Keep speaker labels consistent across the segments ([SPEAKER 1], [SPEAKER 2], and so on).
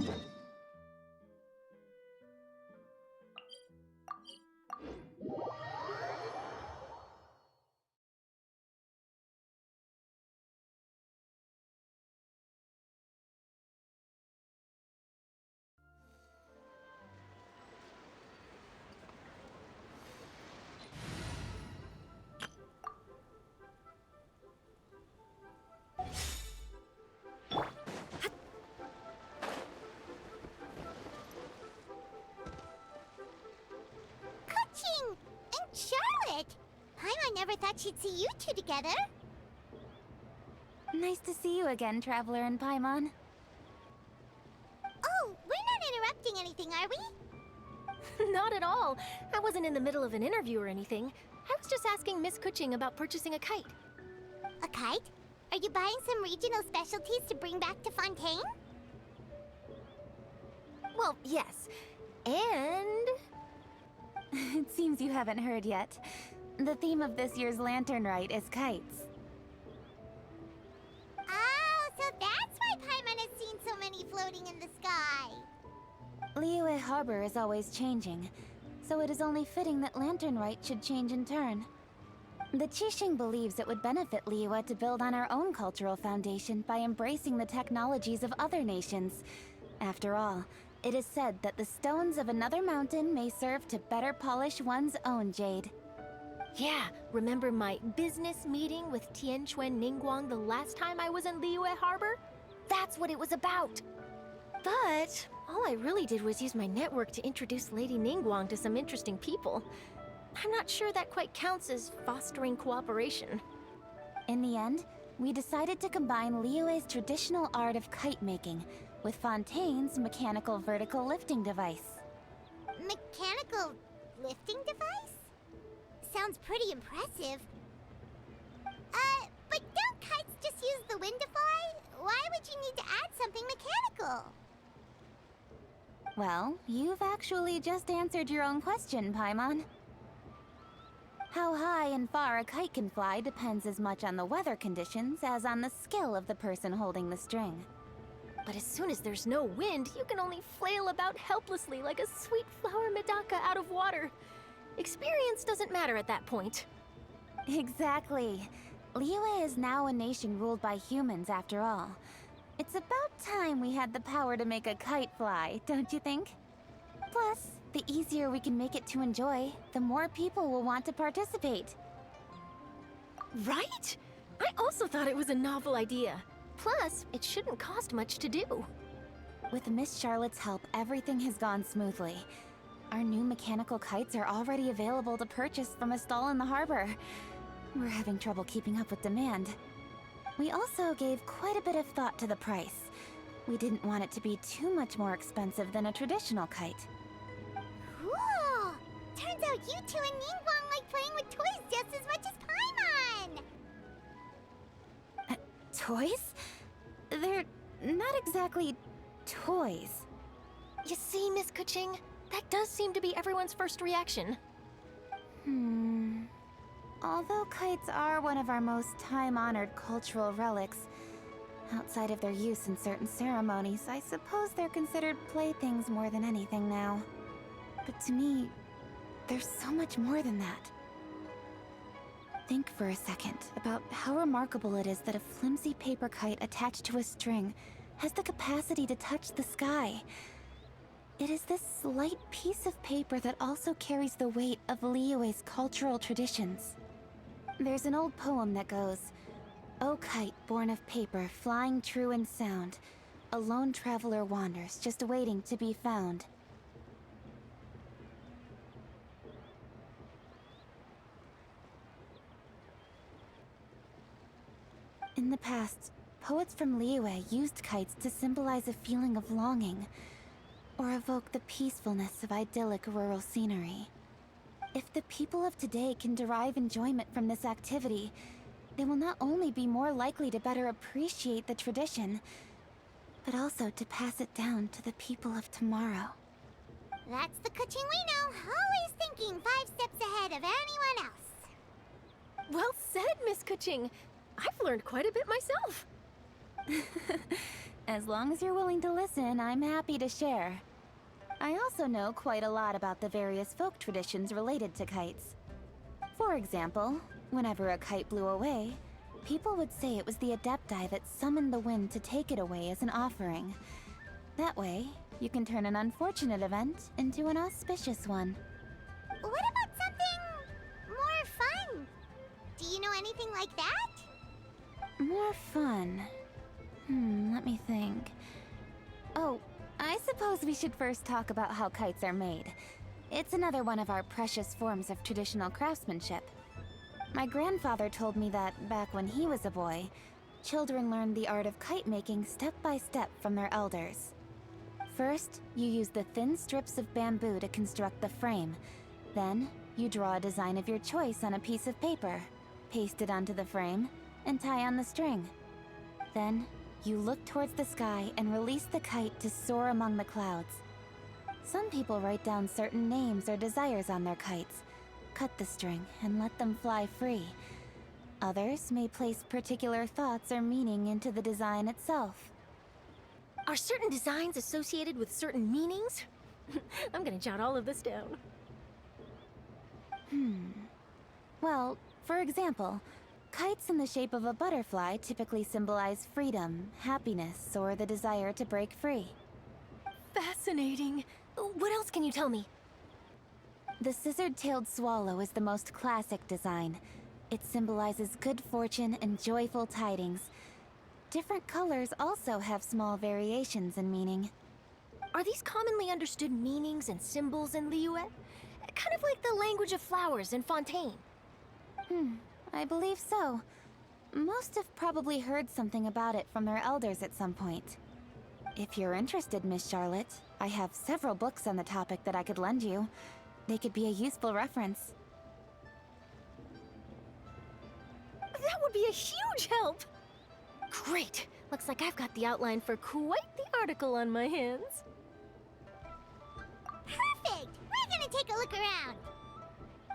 [SPEAKER 1] And Charlotte! I never thought she'd see you two together.
[SPEAKER 2] Nice to see you again, Traveler and Paimon.
[SPEAKER 1] Oh, we're not interrupting anything, are we?
[SPEAKER 3] Not at all. I wasn't in the middle of an interview or anything. I was just asking Miss Kuching about purchasing a kite.
[SPEAKER 1] A kite? Are you buying some regional specialties to bring back to Fontaine?
[SPEAKER 3] Well, yes. And...
[SPEAKER 2] It seems you haven't heard yet. The theme of this year's Lantern Rite is kites.
[SPEAKER 1] Oh, so that's why Paimon has seen so many floating in the sky.
[SPEAKER 2] Liyue Harbor is always changing, so it is only fitting that Lantern Rite should change in turn. The Qixing believes it would benefit Liyue to build on our own cultural foundation by embracing the technologies of other nations. After all, it is said that the stones of another mountain may serve to better polish one's own jade.
[SPEAKER 3] Yeah, remember my business meeting with Tianquan Ningguang the last time I was in Liyue Harbor? That's what it was about. But all I really did was use my network to introduce Lady Ningguang to some interesting people. I'm not sure that quite counts as fostering cooperation.
[SPEAKER 2] In the end, we decided to combine Liyue's traditional art of kite making with Fontaine's mechanical vertical lifting device.
[SPEAKER 1] Mechanical lifting device? Sounds pretty impressive. But don't kites just use the wind to fly? Why would you need to add something mechanical?
[SPEAKER 2] Well, you've actually just answered your own question, Paimon. How high and far a kite can fly depends as much on the weather conditions as on the skill of the person holding the string.
[SPEAKER 3] But as soon as there's no wind, you can only flail about helplessly like a sweet flower medaka out of water. Experience doesn't matter at that point.
[SPEAKER 2] Exactly. Liyue is now a nation ruled by humans after all. It's about time we had the power to make a kite fly, don't you think? Plus, the easier we can make it to enjoy, the more people will want to participate.
[SPEAKER 3] Right? I also thought it was a novel idea. Plus, it shouldn't cost much to do.
[SPEAKER 2] With Miss Charlotte's help, everything has gone smoothly. Our new mechanical kites are already available to purchase from a stall in the harbor. We're having trouble keeping up with demand. We also gave quite a bit of thought to the price. We didn't want it to be too much more expensive than a traditional kite.
[SPEAKER 1] Cool! Turns out you two and Ningguang like playing with toys just as much as Paimon!
[SPEAKER 2] Toys? They're not exactly toys.
[SPEAKER 3] You see, Miss Kuching? That does seem to be everyone's first reaction.
[SPEAKER 2] Although kites are one of our most time-honored cultural relics, outside of their use in certain ceremonies, I suppose they're considered playthings more than anything now. But to me, there's so much more than that. Think for a second about how remarkable it is that a flimsy paper kite attached to a string has the capacity to touch the sky. It is this slight piece of paper that also carries the weight of Liyue's cultural traditions. There's an old poem that goes, "O kite born of paper, flying true and sound, a lone traveler wanders, just waiting to be found." In the past, poets from Liyue used kites to symbolize a feeling of longing, or evoke the peacefulness of idyllic rural scenery. If the people of today can derive enjoyment from this activity, they will not only be more likely to better appreciate the tradition, but also to pass it down to the people of tomorrow.
[SPEAKER 1] That's the Kuching we know, always thinking 5 steps ahead of anyone else.
[SPEAKER 3] Well said, Miss Kuching. I've learned quite a bit myself.
[SPEAKER 2] As long as you're willing to listen, I'm happy to share. I also know quite a lot about the various folk traditions related to kites. For example, whenever a kite blew away, people would say it was the Adepti that summoned the wind to take it away as an offering. That way, you can turn an unfortunate event into an auspicious one.
[SPEAKER 1] What about something more fun? Do you know anything like that?
[SPEAKER 2] More fun. Let me think. Oh, I suppose we should first talk about how kites are made. It's another one of our precious forms of traditional craftsmanship. My grandfather told me that back when he was a boy, children learned the art of kite making step by step from their elders. First, you use the thin strips of bamboo to construct the frame. Then, you draw a design of your choice on a piece of paper, paste it onto the frame, and tie on the string. Then, you look towards the sky and release the kite to soar among the clouds. Some people write down certain names or desires on their kites, cut the string, and let them fly free. Others may place particular thoughts or meaning into the design itself.
[SPEAKER 3] Are certain designs associated with certain meanings? I'm gonna jot all of this down.
[SPEAKER 2] Well, for example, kites in the shape of a butterfly typically symbolize freedom, happiness, or the desire to break free.
[SPEAKER 3] Fascinating. What else can you tell me?
[SPEAKER 2] The scissor-tailed swallow is the most classic design. It symbolizes good fortune and joyful tidings. Different colors also have small variations in meaning.
[SPEAKER 3] Are these commonly understood meanings and symbols in Liyue? Kind of like the language of flowers in Fontaine.
[SPEAKER 2] I believe so. Most have probably heard something about it from their elders at some point. If you're interested, Miss Charlotte, I have several books on the topic that I could lend you. They could be a useful reference.
[SPEAKER 3] That would be a huge help! Great! Looks like I've got the outline for quite the article on my hands.
[SPEAKER 1] Perfect! We're gonna take a look around.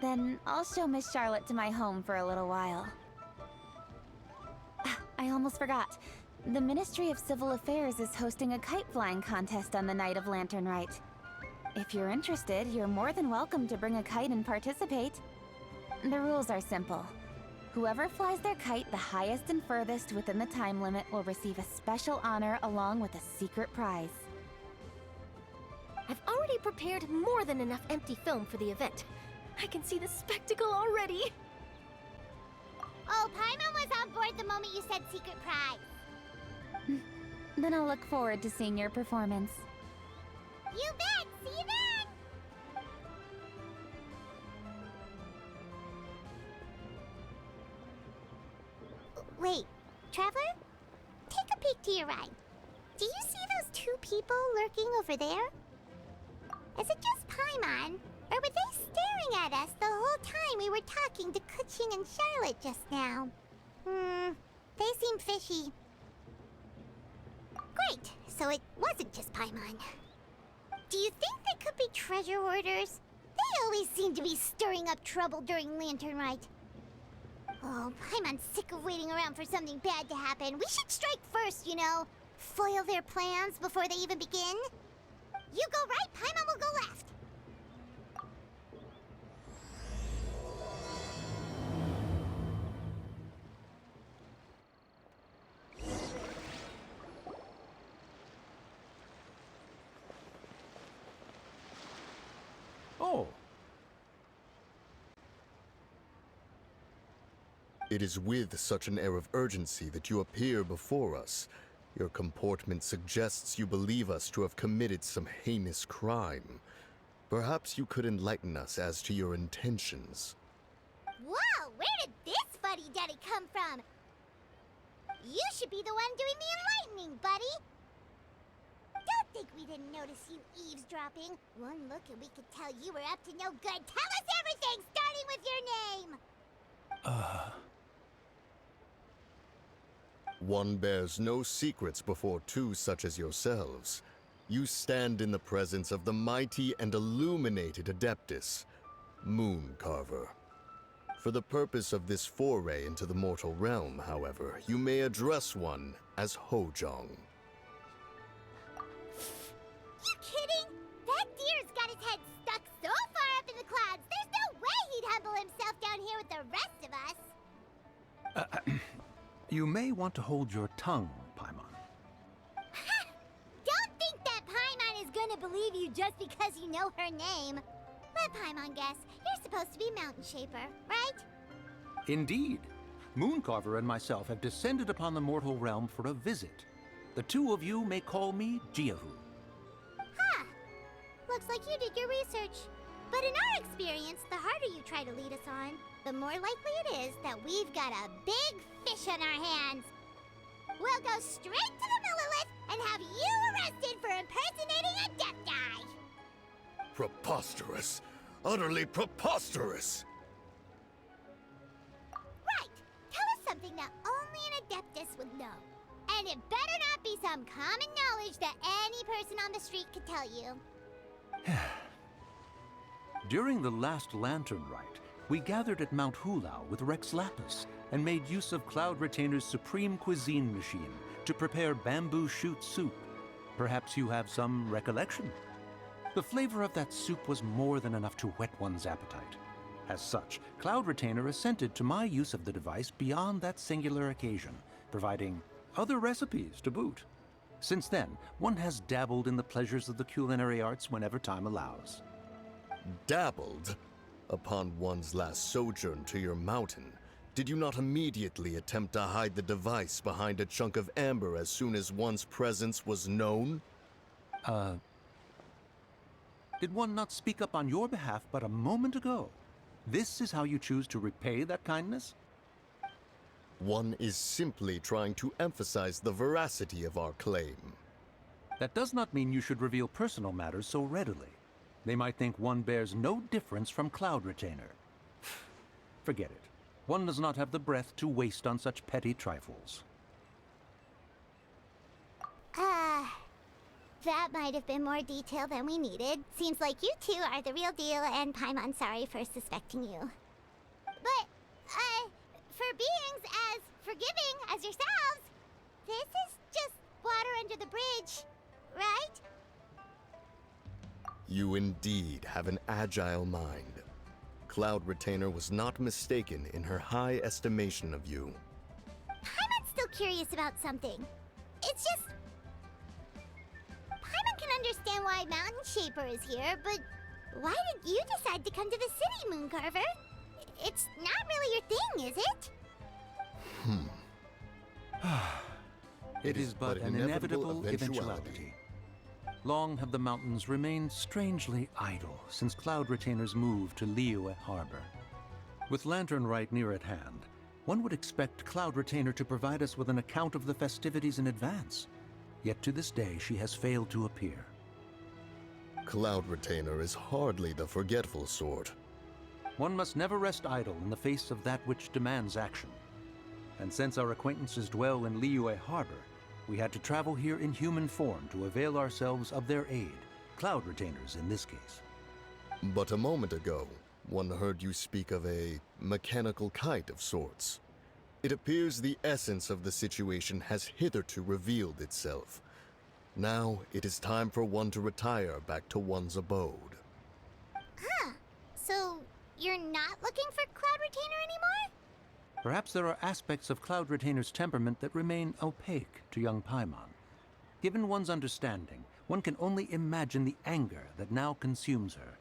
[SPEAKER 2] Then I'll show Miss Charlotte to my home for a little while. I almost forgot. The Ministry of Civil Affairs is hosting a kite flying contest on the night of Lantern Rite. If you're interested, you're more than welcome to bring a kite and participate. The rules are simple. Whoever flies their kite the highest and furthest within the time limit will receive a special honor along with a secret prize.
[SPEAKER 3] I've already prepared more than enough empty film for the event. I can see the spectacle already.
[SPEAKER 1] Oh, Paimon was on board the moment you said secret prize.
[SPEAKER 2] Then I'll look forward to seeing your performance.
[SPEAKER 1] You bet! See you then! Wait, Traveler? Take a peek to your right. Do you see those two people lurking over there? Is it just Paimon? Or were they staring at us the whole time we were talking to Kuching and Charlotte just now? They seem fishy. Great, so it wasn't just Paimon. Do you think they could be treasure hoarders? They always seem to be stirring up trouble during Lantern Rite. Oh, Paimon's sick of waiting around for something bad to happen. We should strike first, you know. Foil their plans before they even begin. You go right, Paimon will go left.
[SPEAKER 4] Oh.
[SPEAKER 5] It is with such an air of urgency that you appear before us. Your comportment suggests you believe us to have committed some heinous crime. Perhaps you could enlighten us as to your intentions.
[SPEAKER 1] Whoa, where did this fuddy-duddy come from? You should be the one doing the enlightening, buddy. Don't think we didn't notice you eavesdropping. One look and we could tell you were up to no good. Tell us everything, starting with your name.
[SPEAKER 5] One bears no secrets before two such as yourselves. You stand in the presence of the mighty and illuminated Adeptus, Moon Carver. For the purpose of this foray into the mortal realm, however, you may address one as Hojong.
[SPEAKER 4] You may want to hold your tongue, Paimon.
[SPEAKER 1] Don't think that Paimon is gonna believe you just because you know her name. Let Paimon guess. You're supposed to be Mountain Shaper, right?
[SPEAKER 4] Indeed. Mooncarver and myself have descended upon the mortal realm for a visit. The two of you may call me Jiahu.
[SPEAKER 1] Huh. Looks like you did your research. But in our experience, the harder you try to lead us on, the more likely it is that we've got a big fish on our hands. We'll go straight to the Millilith and have you arrested for impersonating a death guy.
[SPEAKER 5] Preposterous. Utterly preposterous.
[SPEAKER 1] Right. Tell us something that only an Adeptus would know. And it better not be some common knowledge that any person on the street could tell you.
[SPEAKER 4] During the last lantern rite, we gathered at Mount Hulao with Rex Lapis and made use of Cloud Retainer's supreme cuisine machine to prepare bamboo shoot soup. Perhaps you have some recollection? The flavor of that soup was more than enough to whet one's appetite. As such, Cloud Retainer assented to my use of the device beyond that singular occasion, providing other recipes to boot. Since then, one has dabbled in the pleasures of the culinary arts whenever time allows.
[SPEAKER 5] Dabbled? Upon one's last sojourn to your mountain, did you not immediately attempt to hide the device behind a chunk of amber as soon as one's presence was known?
[SPEAKER 4] Did one not speak up on your behalf but a moment ago? This is how you choose to repay that kindness?
[SPEAKER 5] One is simply trying to emphasize the veracity of our claim.
[SPEAKER 4] That does not mean you should reveal personal matters so readily. They might think one bears no difference from Cloud Retainer. Forget it. One does not have the breath to waste on such petty trifles.
[SPEAKER 1] That might have been more detail than we needed. Seems like you two are the real deal, and Paimon sorry for suspecting you. But, for beings as forgiving as yourselves, this is just water under the bridge, right?
[SPEAKER 5] You indeed have an agile mind. Cloud Retainer was not mistaken in her high estimation of you.
[SPEAKER 1] Paimon's still curious about something. It's just... Paimon can understand why Mountain Shaper is here, but why did you decide to come to the city, Mooncarver? It's not really your thing, is it?
[SPEAKER 4] It is but an inevitable eventuality. Long have the mountains remained strangely idle since Cloud Retainer's move to Liyue Harbor. With Lantern Rite near at hand, one would expect Cloud Retainer to provide us with an account of the festivities in advance. Yet to this day, she has failed to appear.
[SPEAKER 5] Cloud Retainer is hardly the forgetful sort.
[SPEAKER 4] One must never rest idle in the face of that which demands action. And since our acquaintances dwell in Liyue Harbor, we had to travel here in human form to avail ourselves of their aid, Cloud Retainers in this case.
[SPEAKER 5] But a moment ago, one heard you speak of a mechanical kite of sorts. It appears the essence of the situation has hitherto revealed itself. Now it is time for one to retire back to one's abode.
[SPEAKER 1] So, you're not looking for Cloud Retainer anymore?
[SPEAKER 4] Perhaps there are aspects of Cloud Retainer's temperament that remain opaque to young Paimon. Given one's understanding, one can only imagine the anger that now consumes her.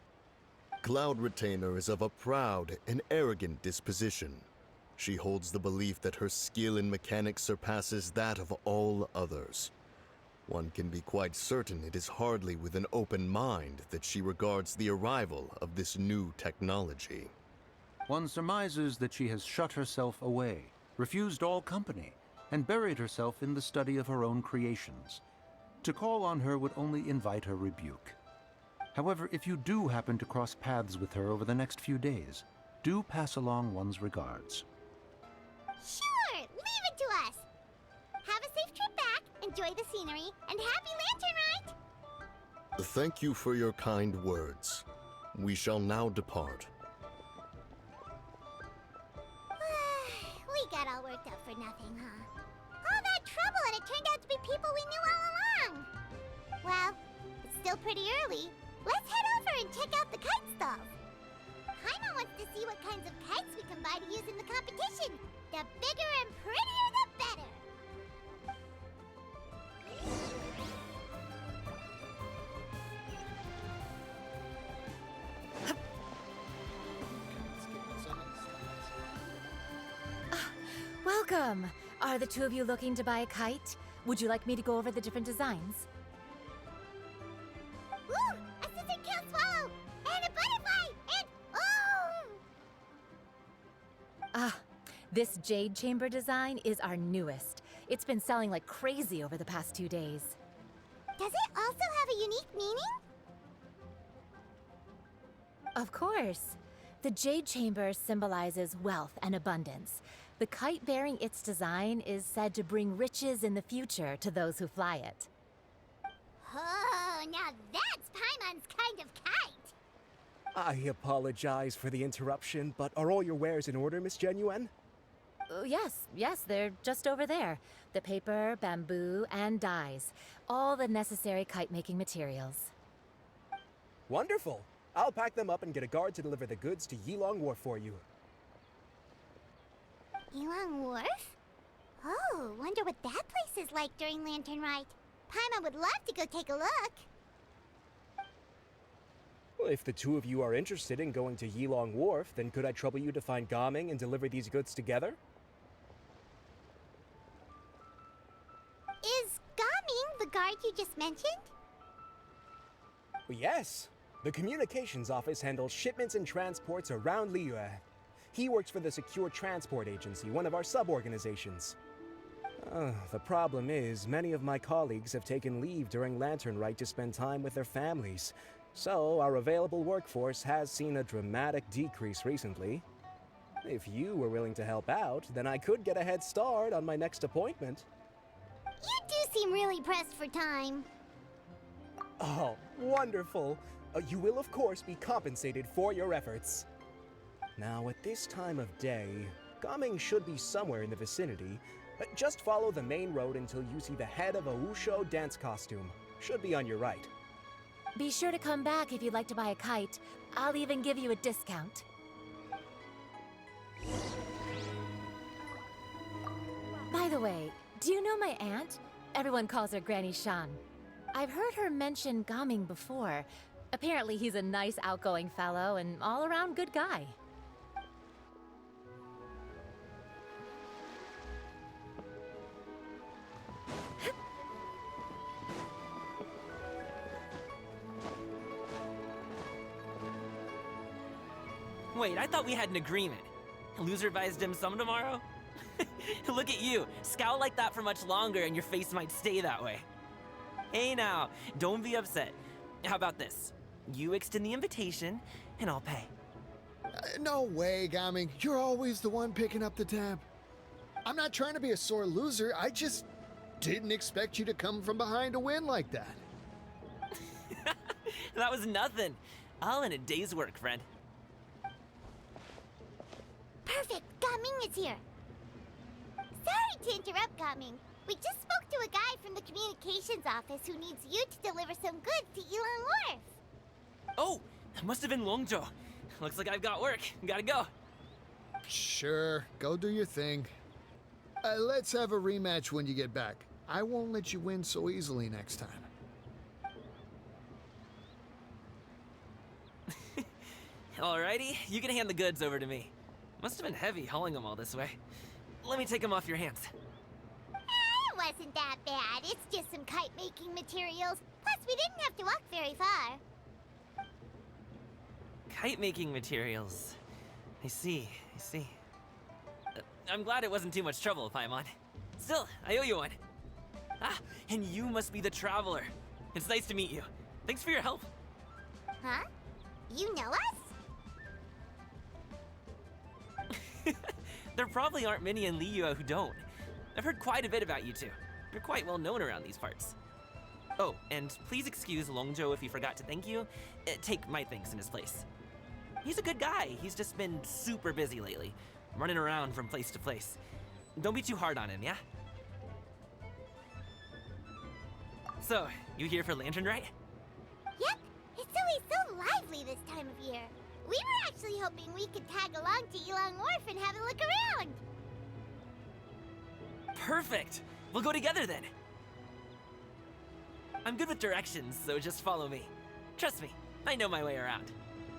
[SPEAKER 5] Cloud Retainer is of a proud and arrogant disposition. She holds the belief that her skill in mechanics surpasses that of all others. One can be quite certain it is hardly with an open mind that she regards the arrival of this new technology.
[SPEAKER 4] One surmises that she has shut herself away, refused all company, and buried herself in the study of her own creations. To call on her would only invite her rebuke. However, if you do happen to cross paths with her over the next few days, do pass along one's regards.
[SPEAKER 1] Sure, leave it to us. Have a safe trip back, enjoy the scenery, and happy Lantern Rite!
[SPEAKER 5] Thank you for your kind words. We shall now depart.
[SPEAKER 1] We got all worked up for nothing, huh? All that trouble and it turned out to be people we knew all along! Well, it's still pretty early. Let's head over and check out the kite stalls. Paimon wants to see what kinds of kites we can buy to use in the competition. The bigger and prettier the better.
[SPEAKER 6] Welcome! Are the two of you looking to buy a kite? Would you like me to go over the different designs?
[SPEAKER 1] Ooh, a scissor-kill swallow! And a butterfly! And oh!
[SPEAKER 6] Ah, this jade chamber design is our newest. It's been selling like crazy over the past 2 days.
[SPEAKER 1] Does it also have a unique meaning?
[SPEAKER 6] Of course. The jade chamber symbolizes wealth and abundance. The kite bearing its design is said to bring riches in the future to those who fly it.
[SPEAKER 1] Oh, now that's Paimon's kind of kite!
[SPEAKER 7] I apologize for the interruption, but are all your wares in order, Miss Genuine?
[SPEAKER 6] Yes, they're just over there. The paper, bamboo, and dyes. All the necessary kite-making materials.
[SPEAKER 7] Wonderful! I'll pack them up and get a guard to deliver the goods to Yilong Wharf for you.
[SPEAKER 1] Yilong Wharf? Oh, wonder what that place is like during Lantern Rite. Paimon would love to go take a look.
[SPEAKER 7] Well, if the two of you are interested in going to Yilong Wharf, then could I trouble you to find Gaming and deliver these goods together?
[SPEAKER 1] Is Gaming the guard you just mentioned?
[SPEAKER 7] Well, yes. The communications office handles shipments and transports around Liyue. He works for the Secure Transport Agency, one of our sub-organizations. The problem is, many of my colleagues have taken leave during Lantern Rite to spend time with their families. So, our available workforce has seen a dramatic decrease recently. If you were willing to help out, then I could get a head start on my next appointment.
[SPEAKER 1] You do seem really pressed for time.
[SPEAKER 7] Oh, wonderful! You will, of course, be compensated for your efforts. Now, at this time of day, Gaming should be somewhere in the vicinity. Just follow the main road until you see the head of a Wushu dance costume. Should be on your right.
[SPEAKER 6] Be sure to come back if you'd like to buy a kite. I'll even give you a discount. By the way, do you know my aunt? Everyone calls her Granny Shan. I've heard her mention Gaming before. Apparently he's a nice, outgoing fellow and all-around good guy.
[SPEAKER 8] Wait, I thought we had an agreement. Loser buys dim sum tomorrow? Look at you. Scowl like that for much longer and your face might stay that way. Hey now, don't be upset. How about this? You extend the invitation, and I'll pay.
[SPEAKER 9] No way, Gaming. You're always the one picking up the tab. I'm not trying to be a sore loser. I just didn't expect you to come from behind to win like that.
[SPEAKER 8] That was nothing. All in a day's work, friend.
[SPEAKER 1] Perfect, Gaming is here. Sorry to interrupt, Gaming. We just spoke to a guy from the communications office who needs you to deliver some goods to Yilong Wharf.
[SPEAKER 8] Oh, that must have been Longzhou. Looks like I've got work. Gotta go.
[SPEAKER 9] Sure, go do your thing. Let's have a rematch when you get back. I won't let you win so easily next time.
[SPEAKER 8] Alrighty, you can hand the goods over to me. Must have been heavy hauling them all this way. Let me take them off your hands.
[SPEAKER 1] It wasn't that bad. It's just some kite-making materials. Plus, we didn't have to walk very far.
[SPEAKER 8] Kite-making materials. I see. I'm glad it wasn't too much trouble, Paimon. Still, I owe you one. Ah, and you must be the traveler. It's nice to meet you. Thanks for your help.
[SPEAKER 1] Huh? You know us?
[SPEAKER 8] There probably aren't many in Liyue who don't. I've heard quite a bit about you two. You're quite well known around these parts. Oh, and please excuse Longzhou if he forgot to thank you. Take my thanks in his place. He's a good guy. He's just been super busy lately, running around from place to place. Don't be too hard on him, yeah? So, you here for Lantern Rite?
[SPEAKER 1] Yep. It's always so lively this time of year. We were actually hoping we could tag along to Yilong Wharf and have a look around.
[SPEAKER 8] Perfect! We'll go together then. I'm good with directions, so just follow me. Trust me, I know my way around.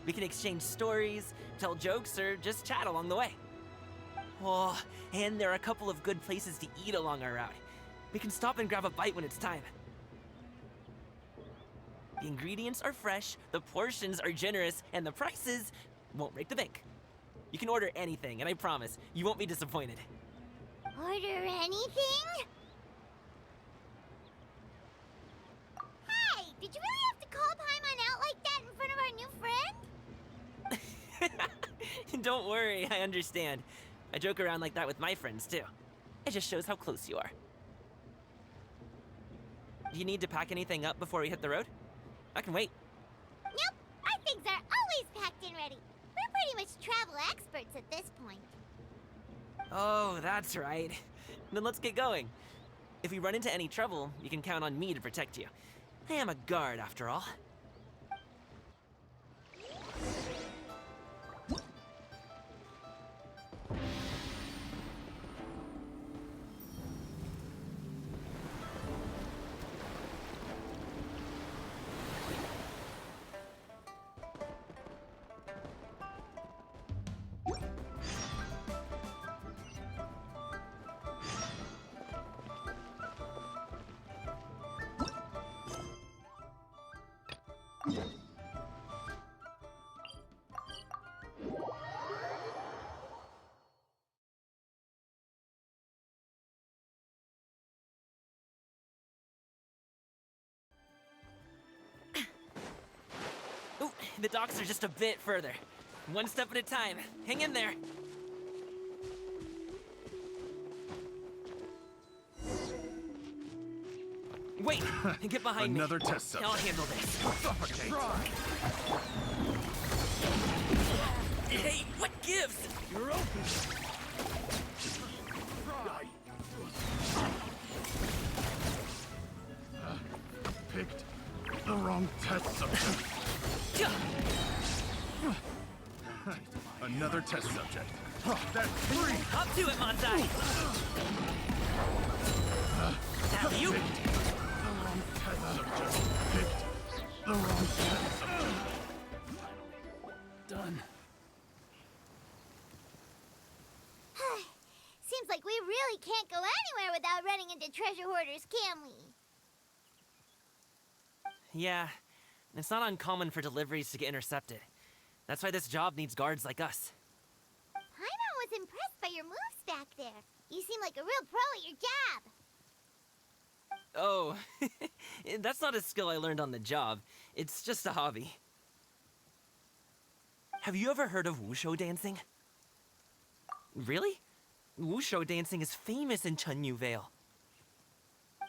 [SPEAKER 8] We can exchange stories, tell jokes, or just chat along the way. Oh, and there are a couple of good places to eat along our route. We can stop and grab a bite when it's time. The ingredients are fresh, the portions are generous, and the prices won't break the bank. You can order anything, and I promise, you won't be disappointed.
[SPEAKER 1] Order anything? Hey, did you really have to call Paimon out like that in front of our new friend?
[SPEAKER 8] Don't worry, I understand. I joke around like that with my friends, too. It just shows how close you are. Do you need to pack anything up before we hit the road? I can wait.
[SPEAKER 1] Nope, our things are always packed and ready. We're pretty much travel experts at this point.
[SPEAKER 8] Oh, that's right. Then let's get going. If we run into any trouble, you can count on me to protect you. I am a guard, after all. Ooh, the docks are just a bit further. One step at a time. Hang in there. Wait, get behind me.
[SPEAKER 10] Another test subject.
[SPEAKER 8] I'll handle this. Hey, what gives?
[SPEAKER 10] You're open. Picked the wrong test subject. Another test subject. That's 3.
[SPEAKER 8] Up to it, Manzai. Have you?
[SPEAKER 10] The wrong test subject. Picked the wrong test subject. Done.
[SPEAKER 1] Seems like we really can't go anywhere without running into treasure hoarders, can we?
[SPEAKER 8] Yeah, it's not uncommon for deliveries to get intercepted. That's why this job needs guards like us.
[SPEAKER 1] Paimon was impressed by your moves back there. You seem like a real pro at your job.
[SPEAKER 8] Oh, that's not a skill I learned on the job. It's just a hobby. Have you ever heard of wushu dancing? Really? Wushu dancing is famous in Chunyu Vale.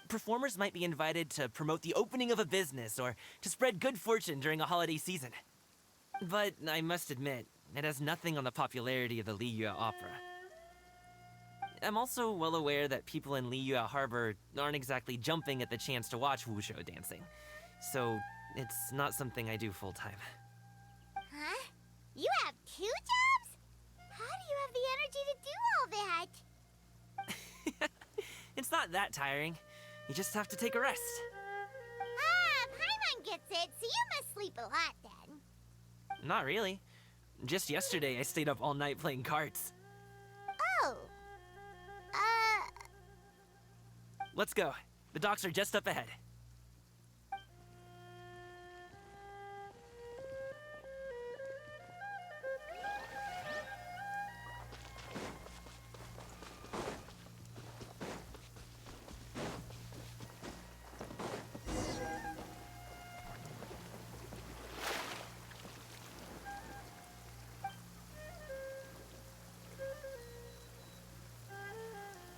[SPEAKER 8] Performers might be invited to promote the opening of a business or to spread good fortune during a holiday season. But I must admit, it has nothing on the popularity of the Liyue opera. I'm also well aware that people in Liyue Harbor aren't exactly jumping at the chance to watch wushu dancing. So, it's not something I do full-time.
[SPEAKER 1] Huh? You have 2 jobs? How do you have the energy to do all that?
[SPEAKER 8] It's not that tiring. You just have to take a rest.
[SPEAKER 1] Ah, Paimon gets it, so you must sleep a lot then.
[SPEAKER 8] Not really. Just yesterday, I stayed up all night playing cards.
[SPEAKER 1] Oh.
[SPEAKER 8] Let's go. The docks are just up ahead.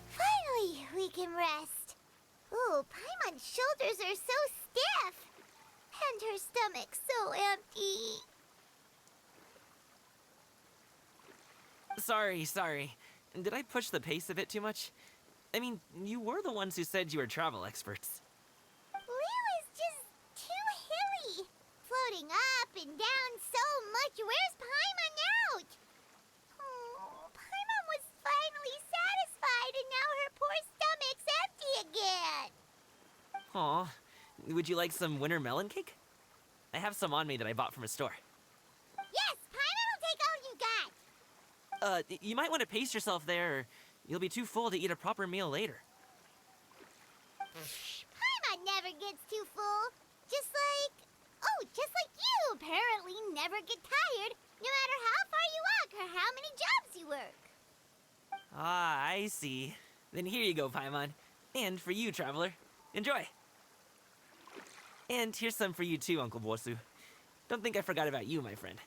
[SPEAKER 1] Finally, we can rest. Ooh, Paimon's shoulders are so stiff. And her stomach so empty.
[SPEAKER 8] Sorry. Did I push the pace a bit too much? I mean, you were the ones who said you were travel experts.
[SPEAKER 1] Liyue is just too hilly. Floating up and down so much. Where's Paimon out? Oh, Paimon was finally satisfied and now her poor stomach
[SPEAKER 8] Would you like some winter melon cake? I have some on me that I bought from a store.
[SPEAKER 1] Yes, Paimon will take all you got.
[SPEAKER 8] You might want to pace yourself there, or you'll be too full to eat a proper meal later.
[SPEAKER 1] Paimon never gets too full. Just like you apparently never get tired, no matter how far you walk or how many jobs you work.
[SPEAKER 8] Ah, I see. Then here you go, Paimon. And for you, traveler. Enjoy. And here's some for you too, Uncle Bosu. Don't think I forgot about you, my friend.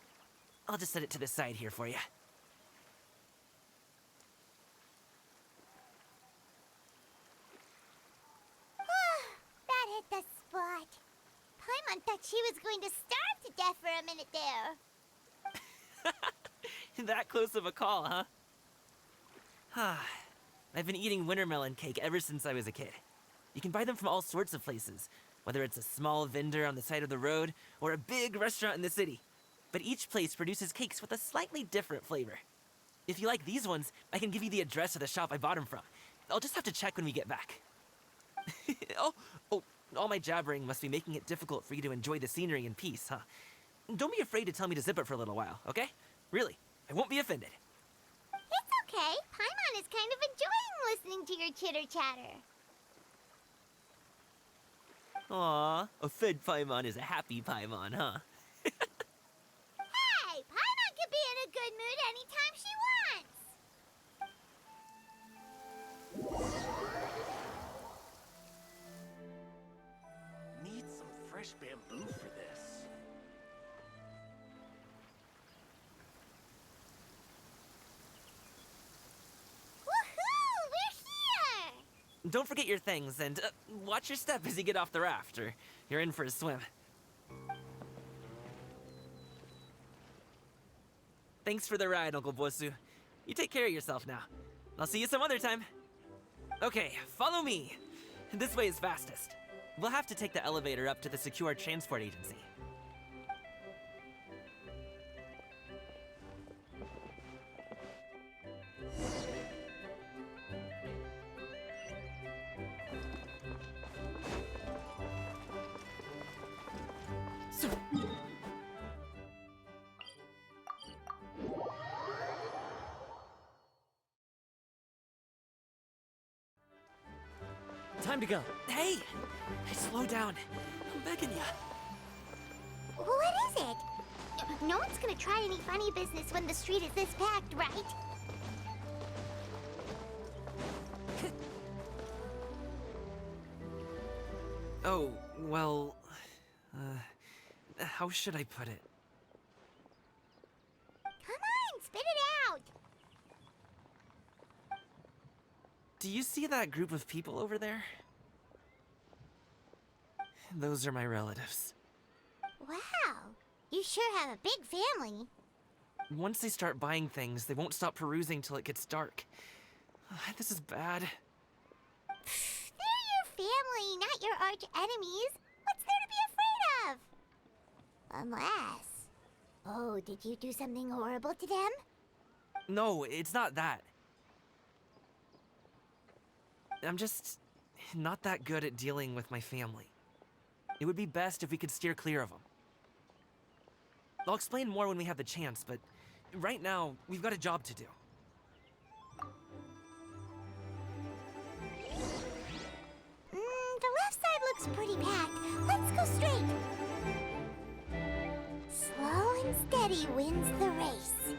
[SPEAKER 8] I'll just set it to the side here for you.
[SPEAKER 1] That hit the spot. Paimon thought she was going to starve to death for a minute there.
[SPEAKER 8] That close of a call, huh? I've been eating winter melon cake ever since I was a kid. You can buy them from all sorts of places, whether it's a small vendor on the side of the road or a big restaurant in the city. But each place produces cakes with a slightly different flavor. If you like these ones, I can give you the address of the shop I bought them from. I'll just have to check when we get back. Oh, all my jabbering must be making it difficult for you to enjoy the scenery in peace, huh? Don't be afraid to tell me to zip it for a little while, okay? Really, I won't be offended.
[SPEAKER 1] It's okay. Paimon is kind of enjoying listening to your chitter-chatter.
[SPEAKER 8] Aw, a fed Paimon is a happy Paimon, huh?
[SPEAKER 1] Hey, Paimon can be in a good mood anytime she wants.
[SPEAKER 10] Need some fresh bamboo for this.
[SPEAKER 1] Woohoo! We're here!
[SPEAKER 8] Don't forget your things, and watch your step as you get off the raft, or you're in for a swim. Thanks for the ride, Uncle Bosu. You take care of yourself now. I'll see you some other time. Okay, follow me. This way is fastest. We'll have to take the elevator up to the secure transport agency.
[SPEAKER 11] Time to go.
[SPEAKER 8] Hey! Slow down. I'm begging you.
[SPEAKER 1] What is it? No one's gonna try any funny business when the street is this packed, right?
[SPEAKER 8] Oh, well... how should I put it?
[SPEAKER 1] Come on, spit it out!
[SPEAKER 8] Do you see that group of people over there? Those are my relatives.
[SPEAKER 1] Wow, you sure have a big family.
[SPEAKER 8] Once they start buying things, they won't stop perusing till it gets dark. This is bad.
[SPEAKER 1] They're your family, not your arch enemies. What's there to be afraid of? Unless... Oh, did you do something horrible to them?
[SPEAKER 8] No, it's not that. I'm just not that good at dealing with my family. It would be best if we could steer clear of them. I'll explain more when we have the chance, but right now, we've got a job to do.
[SPEAKER 1] The left side looks pretty packed. Let's go straight. Slow and steady wins the race.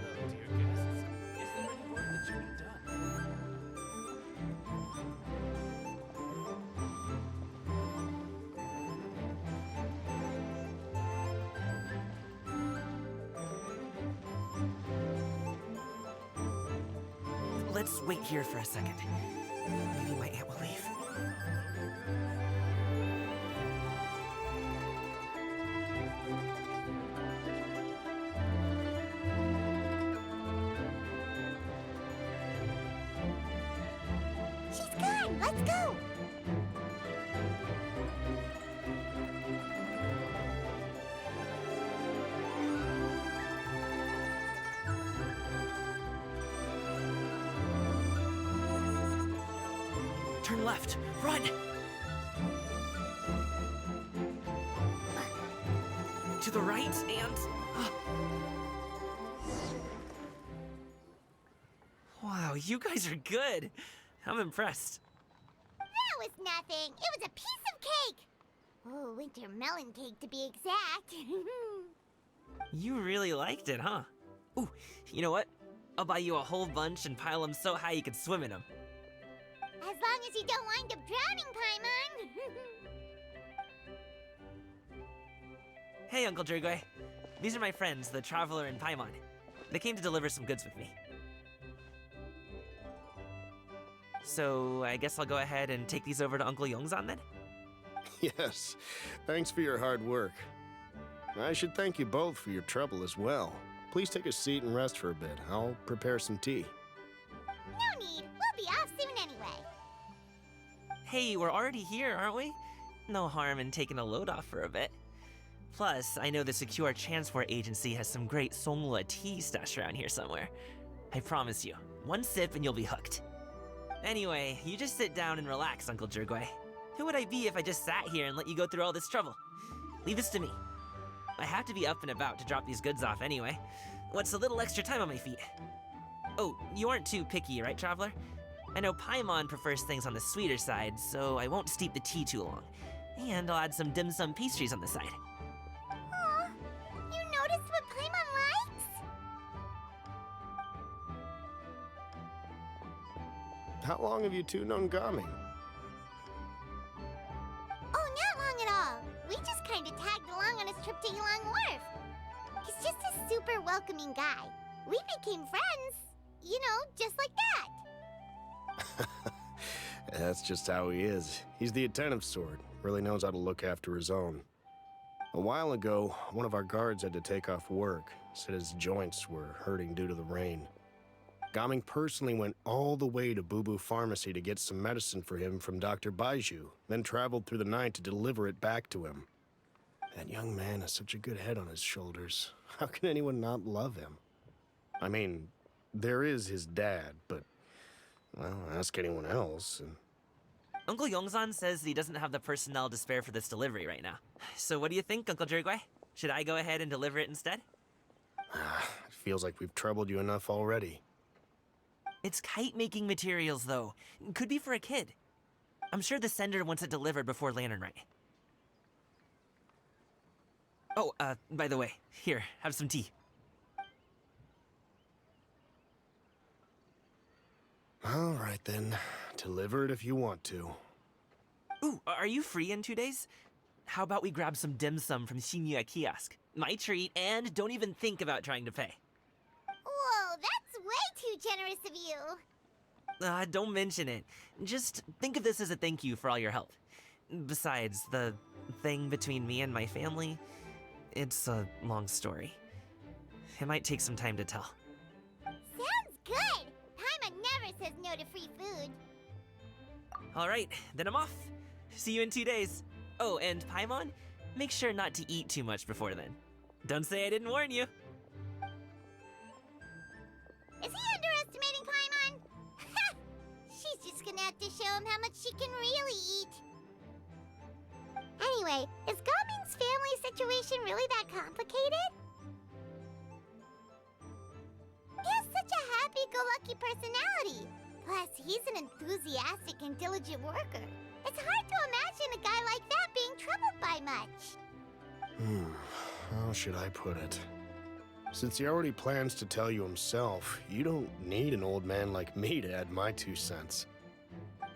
[SPEAKER 10] Hello, dear guests. Is there any work that you need done?
[SPEAKER 8] Let's wait here for a second. Maybe my aunt will leave.
[SPEAKER 1] She's gone. Let's go.
[SPEAKER 8] Turn left. Run! To the right and... Wow, you guys are good. I'm impressed.
[SPEAKER 1] That was nothing. It was a piece of cake. Oh, winter melon cake to be exact.
[SPEAKER 8] You really liked it, huh? Ooh, you know what? I'll buy you a whole bunch and pile them so high you could swim in them.
[SPEAKER 1] As long as you don't wind up drowning, Paimon.
[SPEAKER 8] Hey, Uncle Drigway. These are my friends, the Traveler and Paimon. They came to deliver some goods with me. So, I guess I'll go ahead and take these over to Uncle Yongzan then?
[SPEAKER 12] Yes, thanks for your hard work. I should thank you both for your trouble as well. Please take a seat and rest for a bit. I'll prepare some tea.
[SPEAKER 1] No need. We'll be off soon anyway.
[SPEAKER 8] Hey, we're already here, aren't we? No harm in taking a load off for a bit. Plus, I know the Secure Transport Agency has some great Songhua tea stashed around here somewhere. I promise you, one sip and you'll be hooked. Anyway, you just sit down and relax, Uncle Jirgway. Who would I be if I just sat here and let you go through all this trouble? Leave this to me. I have to be up and about to drop these goods off anyway. What's a little extra time on my feet? Oh, you aren't too picky, right, Traveler? I know Paimon prefers things on the sweeter side, so I won't steep the tea too long. And I'll add some dim sum pastries on the side.
[SPEAKER 1] Aw, you noticed what Paimon likes?
[SPEAKER 12] How long have you two known Gaming?
[SPEAKER 1] Oh, not long at all. We just kind of tagged along on his trip to Ylang Wharf. He's just a super welcoming guy. We became friends, you know, just like that.
[SPEAKER 12] That's just how he is. He's the attentive sort. Really knows how to look after his own. A while ago, one of our guards had to take off work. Said his joints were hurting due to the rain. Gaming personally went all the way to Boo Boo Pharmacy to get some medicine for him from Dr. Baiju, then traveled through the night to deliver it back to him. That young man has such a good head on his shoulders. How can anyone not love him? I mean, there is his dad, but, well, ask anyone else, and...
[SPEAKER 8] Uncle Yongzan says he doesn't have the personnel to spare for this delivery right now. So what do you think, Uncle Jirgway? Should I go ahead and deliver it instead?
[SPEAKER 12] It feels like we've troubled you enough already.
[SPEAKER 8] It's kite-making materials, though. Could be for a kid. I'm sure the sender wants it delivered before Lantern Rite. Oh, by the way, here, have some tea.
[SPEAKER 12] All right, then. Deliver it if you want to.
[SPEAKER 8] Ooh, are you free in 2 days? How about we grab some dim sum from Shinya Kiosk? My treat, and don't even think about trying to pay.
[SPEAKER 1] Whoa, that's way too generous of you.
[SPEAKER 8] Don't mention it. Just think of this as a thank you for all your help. Besides, the thing between me and my family, it's a long story. It might take some time to tell.
[SPEAKER 1] Sounds good. Paimon never says no to free food.
[SPEAKER 8] All right, then I'm off. See you in 2 days. Oh, and Paimon, make sure not to eat too much before then. Don't say I didn't warn you.
[SPEAKER 1] Is he underestimating Paimon? She's just gonna have to show him how much she can really eat. Anyway, is Gaming's family situation really that complicated? He has such a happy-go-lucky personality. Plus, he's an enthusiastic and diligent worker. It's hard to imagine a guy like that being troubled by much.
[SPEAKER 12] How should I put it? Since he already plans to tell you himself, you don't need an old man like me to add my 2 cents.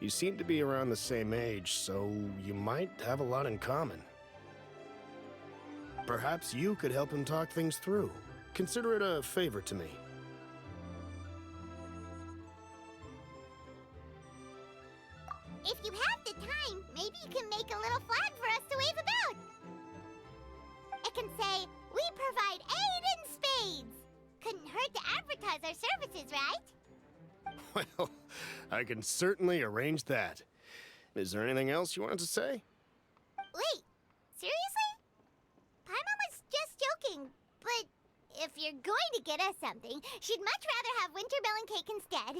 [SPEAKER 12] You seem to be around the same age, so you might have a lot in common. Perhaps you could help him talk things through. Consider it a favor to me.
[SPEAKER 1] If you have the time, maybe you can make a little flag for us to wave about. It can say, "We provide aid in spades." Couldn't hurt to advertise our services, right?
[SPEAKER 12] Well, I can certainly arrange that. Is there anything else you wanted to say?
[SPEAKER 1] Wait, seriously? Paimon was just joking, but if you're going to get us something, she'd much rather have winter melon cake instead.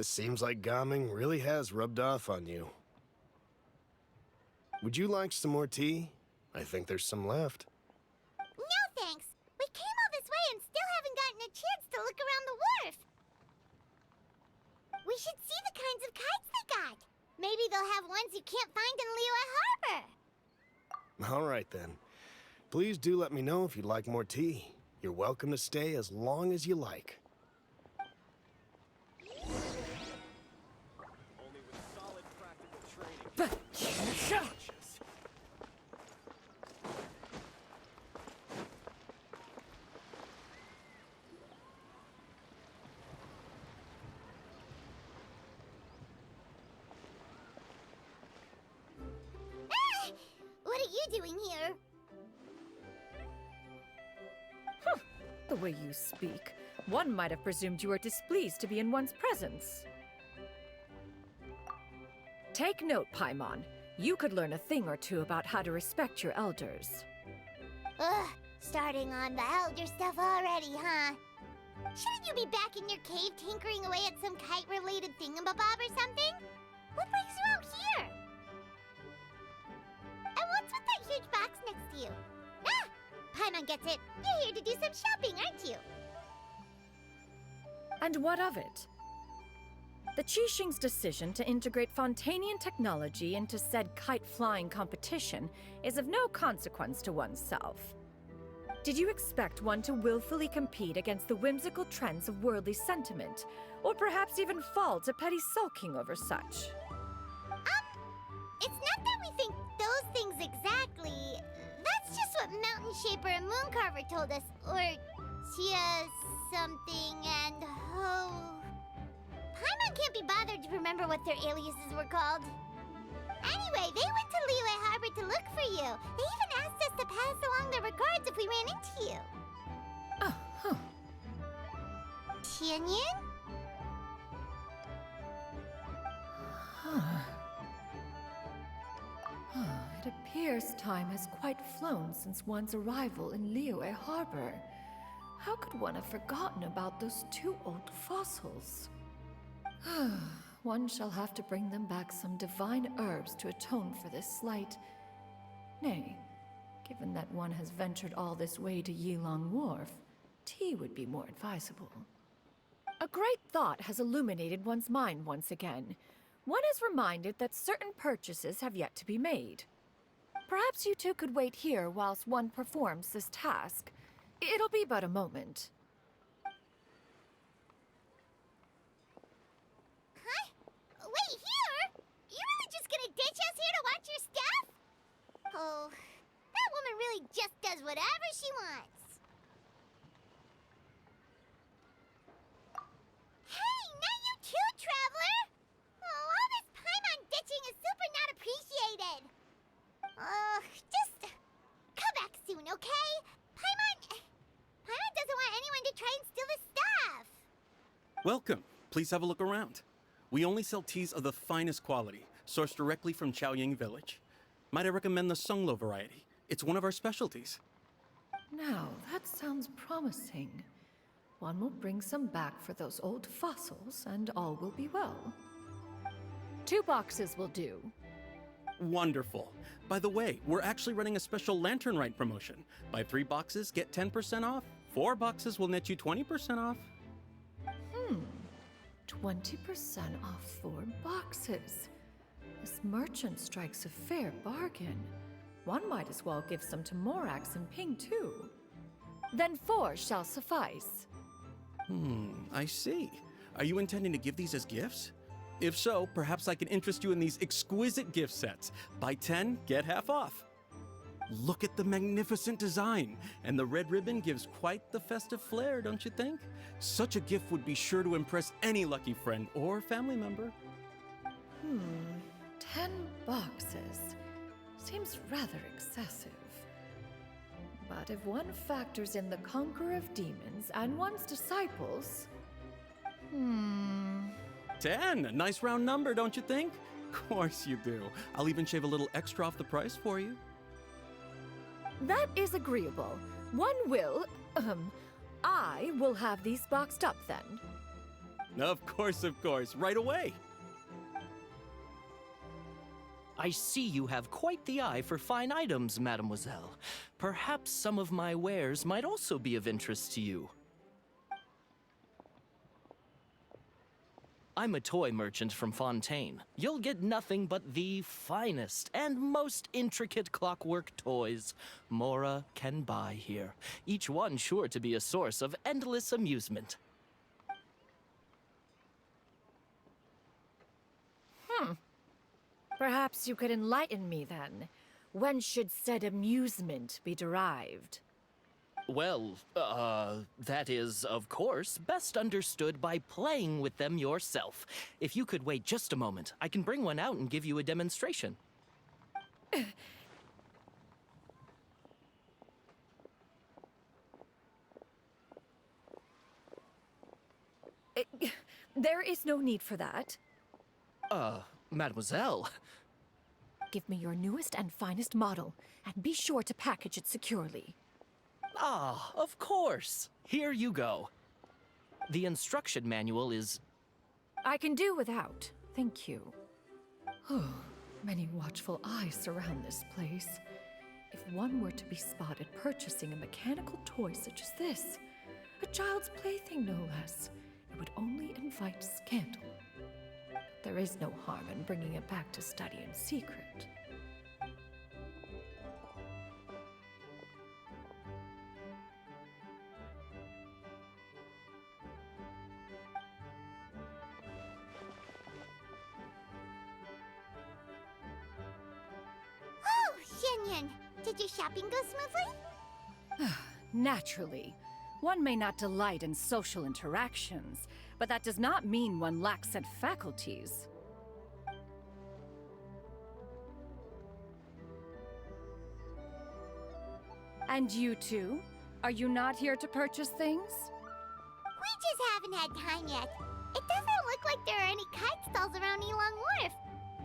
[SPEAKER 12] Seems like Gaming really has rubbed off on you. Would you like some more tea? I think there's some left.
[SPEAKER 1] No thanks. We came all this way and still haven't gotten a chance to look around the wharf. We should see the kinds of kites they got. Maybe they'll have ones you can't find in Liyue Harbor.
[SPEAKER 12] All right then. Please do let me know if you'd like more tea. You're welcome to stay as long as you like.
[SPEAKER 11] Only with solid practical training.
[SPEAKER 1] Ah! What are you doing here?
[SPEAKER 13] The way you speak, one might have presumed you were displeased to be in one's presence. Take note, Paimon. You could learn a thing or two about how to respect your elders.
[SPEAKER 1] Ugh, starting on the elder stuff already, huh? Shouldn't you be back in your cave tinkering away at some kite-related thingamabob or something? What brings you out here? And what's with that huge box next to you? Ah! Paimon gets it. You're here to do some shopping, aren't you?
[SPEAKER 13] And what of it? The Qixing's decision to integrate Fontanian technology into said kite-flying competition is of no consequence to oneself. Did you expect one to willfully compete against the whimsical trends of worldly sentiment, or perhaps even fall to petty sulking over such?
[SPEAKER 1] It's not that we think those things exactly. That's just what Mountain Shaper and Mooncarver told us, or Chia something and Ho. Paimon can't be bothered to remember what their aliases were called. Anyway, they went to Liyue Harbor to look for you. They even asked us to pass along their regards if we ran into you.
[SPEAKER 13] Oh, huh.
[SPEAKER 1] Tianyin?
[SPEAKER 13] It appears time has quite flown since one's arrival in Liyue Harbor. How could one have forgotten about those two old fossils? One shall have to bring them back some divine herbs to atone for this slight. Nay, given that one has ventured all this way to Yilong Wharf, tea would be more advisable. A great thought has illuminated one's mind once again. One is reminded that certain purchases have yet to be made. Perhaps you two could wait here whilst one performs this task. It'll be but a moment.
[SPEAKER 1] Huh? Wait, here? You really just gonna ditch us here to watch your stuff? Oh, that woman really just does whatever she wants. Hey, not you too, Traveler! Oh, all this Paimon ditching is super not appreciated. Just come back soon, okay? Paimon doesn't want anyone to try and steal his stuff.
[SPEAKER 14] Welcome. Please have a look around. We only sell teas of the finest quality, sourced directly from Chaoying Village. Might I recommend the Sunglo variety? It's one of our specialties.
[SPEAKER 13] Now, that sounds promising. One will bring some back for those old fossils, and all will be well. 2 boxes will do.
[SPEAKER 14] Wonderful. By the way, we're actually running a special Lantern Rite promotion. Buy 3 boxes, get 10% off. 4 boxes will net you 20% off.
[SPEAKER 13] 20% off 4 boxes. This merchant strikes a fair bargain. One might as well give some to Morax and Ping, too. Then 4 shall suffice.
[SPEAKER 14] I see. Are you intending to give these as gifts? If so, perhaps I can interest you in these exquisite gift sets. Buy 10, get half off. Look at the magnificent design, and the red ribbon gives quite the festive flair, don't you think? Such a gift would be sure to impress any lucky friend or family member.
[SPEAKER 13] 10 boxes. Seems rather excessive. But if one factors in the Conqueror of Demons and one's disciples...
[SPEAKER 14] 10, a nice round number, don't you think? Of course you do. I'll even shave a little extra off the price for you.
[SPEAKER 13] That is agreeable. One will, I will have these boxed up then.
[SPEAKER 14] Of course, right away.
[SPEAKER 15] I see you have quite the eye for fine items, mademoiselle. Perhaps some of my wares might also be of interest to you. I'm a toy merchant from Fontaine. You'll get nothing but the finest and most intricate clockwork toys Mora can buy here, each one sure to be a source of endless amusement.
[SPEAKER 13] Perhaps you could enlighten me then. When should said amusement be derived?
[SPEAKER 15] Well, that is, of course, best understood by playing with them yourself. If you could wait just a moment, I can bring one out and give you a demonstration.
[SPEAKER 13] There is no need for that.
[SPEAKER 15] Mademoiselle.
[SPEAKER 13] Give me your newest and finest model, and be sure to package it securely.
[SPEAKER 15] Ah, of course. Here you go. The instruction manual is...
[SPEAKER 13] I can do without, thank you. Oh, many watchful eyes surround this place. If one were to be spotted purchasing a mechanical toy such as this, a child's plaything no less, it would only invite scandal. There is no harm in bringing it back to study in secret.
[SPEAKER 1] Oh, Xianyan, did your shopping go smoothly?
[SPEAKER 13] Naturally. One may not delight in social interactions, but that does not mean one lacks said faculties. And you two? Are you not here to purchase things?
[SPEAKER 1] We just haven't had time yet. It doesn't look like there are any kite stalls around Elong Wharf,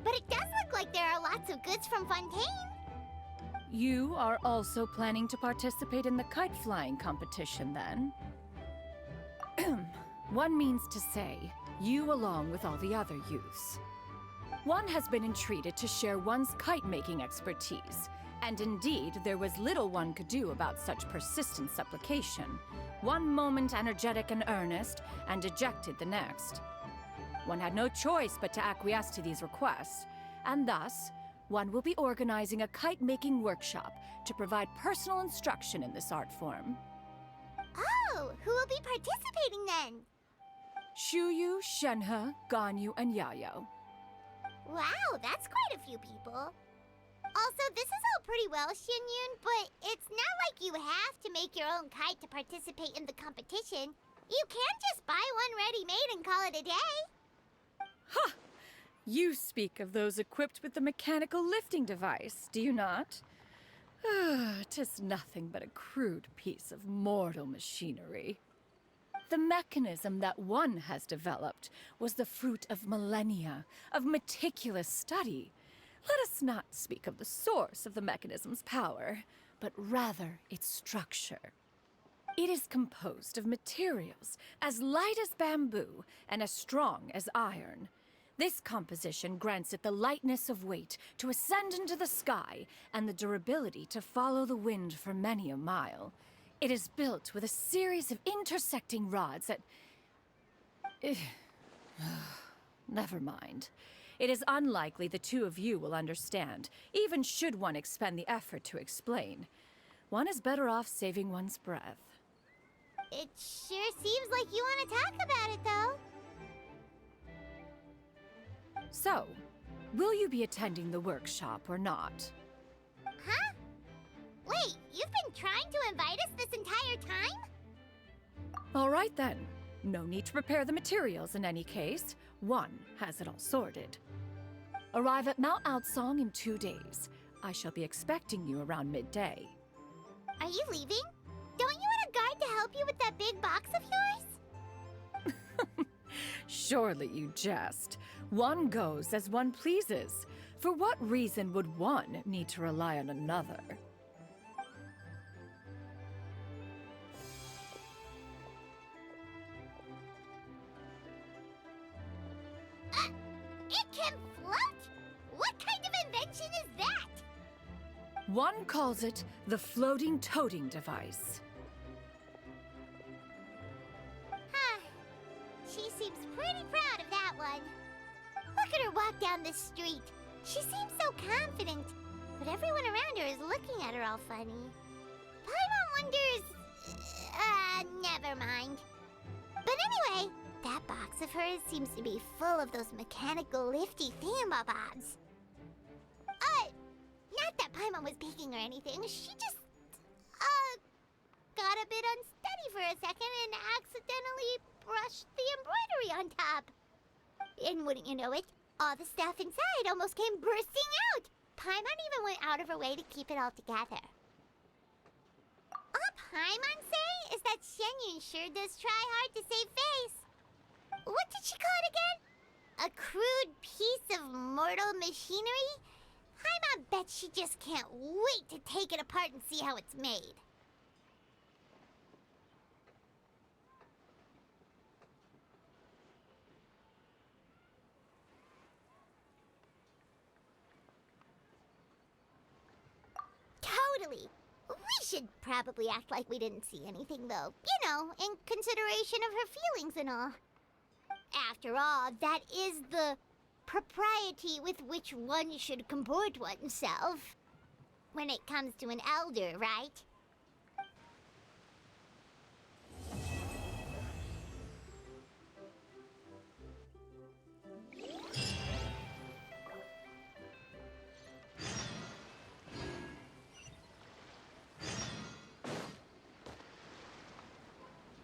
[SPEAKER 1] but it does look like there are lots of goods from Fontaine.
[SPEAKER 13] You are also planning to participate in the kite flying competition, then? One means to say, you along with all the other youths. One has been entreated to share one's kite-making expertise, and indeed, there was little one could do about such persistent supplication. One moment energetic and earnest, and dejected the next. One had no choice but to acquiesce to these requests, and thus, one will be organizing a kite-making workshop to provide personal instruction in this art form.
[SPEAKER 1] Oh, who will be participating then?
[SPEAKER 13] Shuyu, Shenhe, Ganyu, and Yayo.
[SPEAKER 1] Wow, that's quite a few people. Also, this is all pretty well, Xianyun, but it's not like you have to make your own kite to participate in the competition. You can just buy one ready-made and call it a day.
[SPEAKER 13] Ha! You speak of those equipped with the mechanical lifting device, do you not? 'Tis nothing but a crude piece of mortal machinery. The mechanism that one has developed was the fruit of millennia of meticulous study. Let us not speak of the source of the mechanism's power, but rather its structure. It is composed of materials as light as bamboo and as strong as iron. This composition grants it the lightness of weight to ascend into the sky and the durability to follow the wind for many a mile. It is built with a series of intersecting rods that... Never mind. It is unlikely the two of you will understand, even should one expend the effort to explain. One is better off saving one's breath.
[SPEAKER 1] It sure seems like you want to talk about it, though.
[SPEAKER 13] So, will you be attending the workshop or not?
[SPEAKER 1] Huh? Wait, you've been trying to invite us this entire time?
[SPEAKER 13] All right then. No need to prepare the materials in any case. One has it all sorted. Arrive at Mount Outsong in 2 days. I shall be expecting you around midday.
[SPEAKER 1] Are you leaving? Don't you want a guard to help you with that big box of yours?
[SPEAKER 13] Surely you jest. One goes as one pleases. For what reason would one need to rely on another?
[SPEAKER 1] can float? What kind of invention is that?
[SPEAKER 13] One calls it the floating toting device.
[SPEAKER 1] Huh. She seems pretty proud of that one. Look at her walk down the street. She seems so confident, but everyone around her is looking at her all funny. Paimon wonders... never mind. But anyway, that box of hers seems to be full of those mechanical lifty thingamabobs. Not that Paimon was peeking or anything. She just, got a bit unsteady for a second and accidentally brushed the embroidery on top. And wouldn't you know it, all the stuff inside almost came bursting out. Paimon even went out of her way to keep it all together. All Paimon say is that Shenyun sure does try hard to save face. What did she call it again? A crude piece of mortal machinery? Paimon bet she just can't wait to take it apart and see how it's made. Totally. We should probably act like we didn't see anything, though. You know, in consideration of her feelings and all. After all, that is the propriety with which one should comport oneself. When it comes to an elder, right?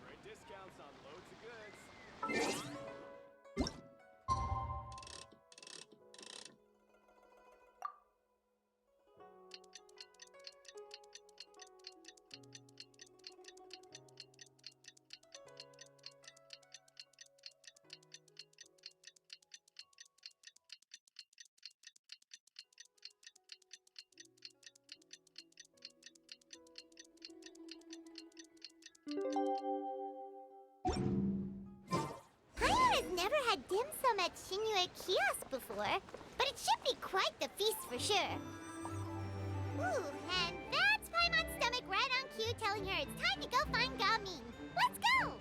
[SPEAKER 11] Great discounts on loads of goods.
[SPEAKER 1] Paimon has never had dim sum at Shinue Kiosk before, but it should be quite the feast for sure. Ooh, and that's Paimon's stomach right on cue telling her it's time to go find Gaming. Let's go!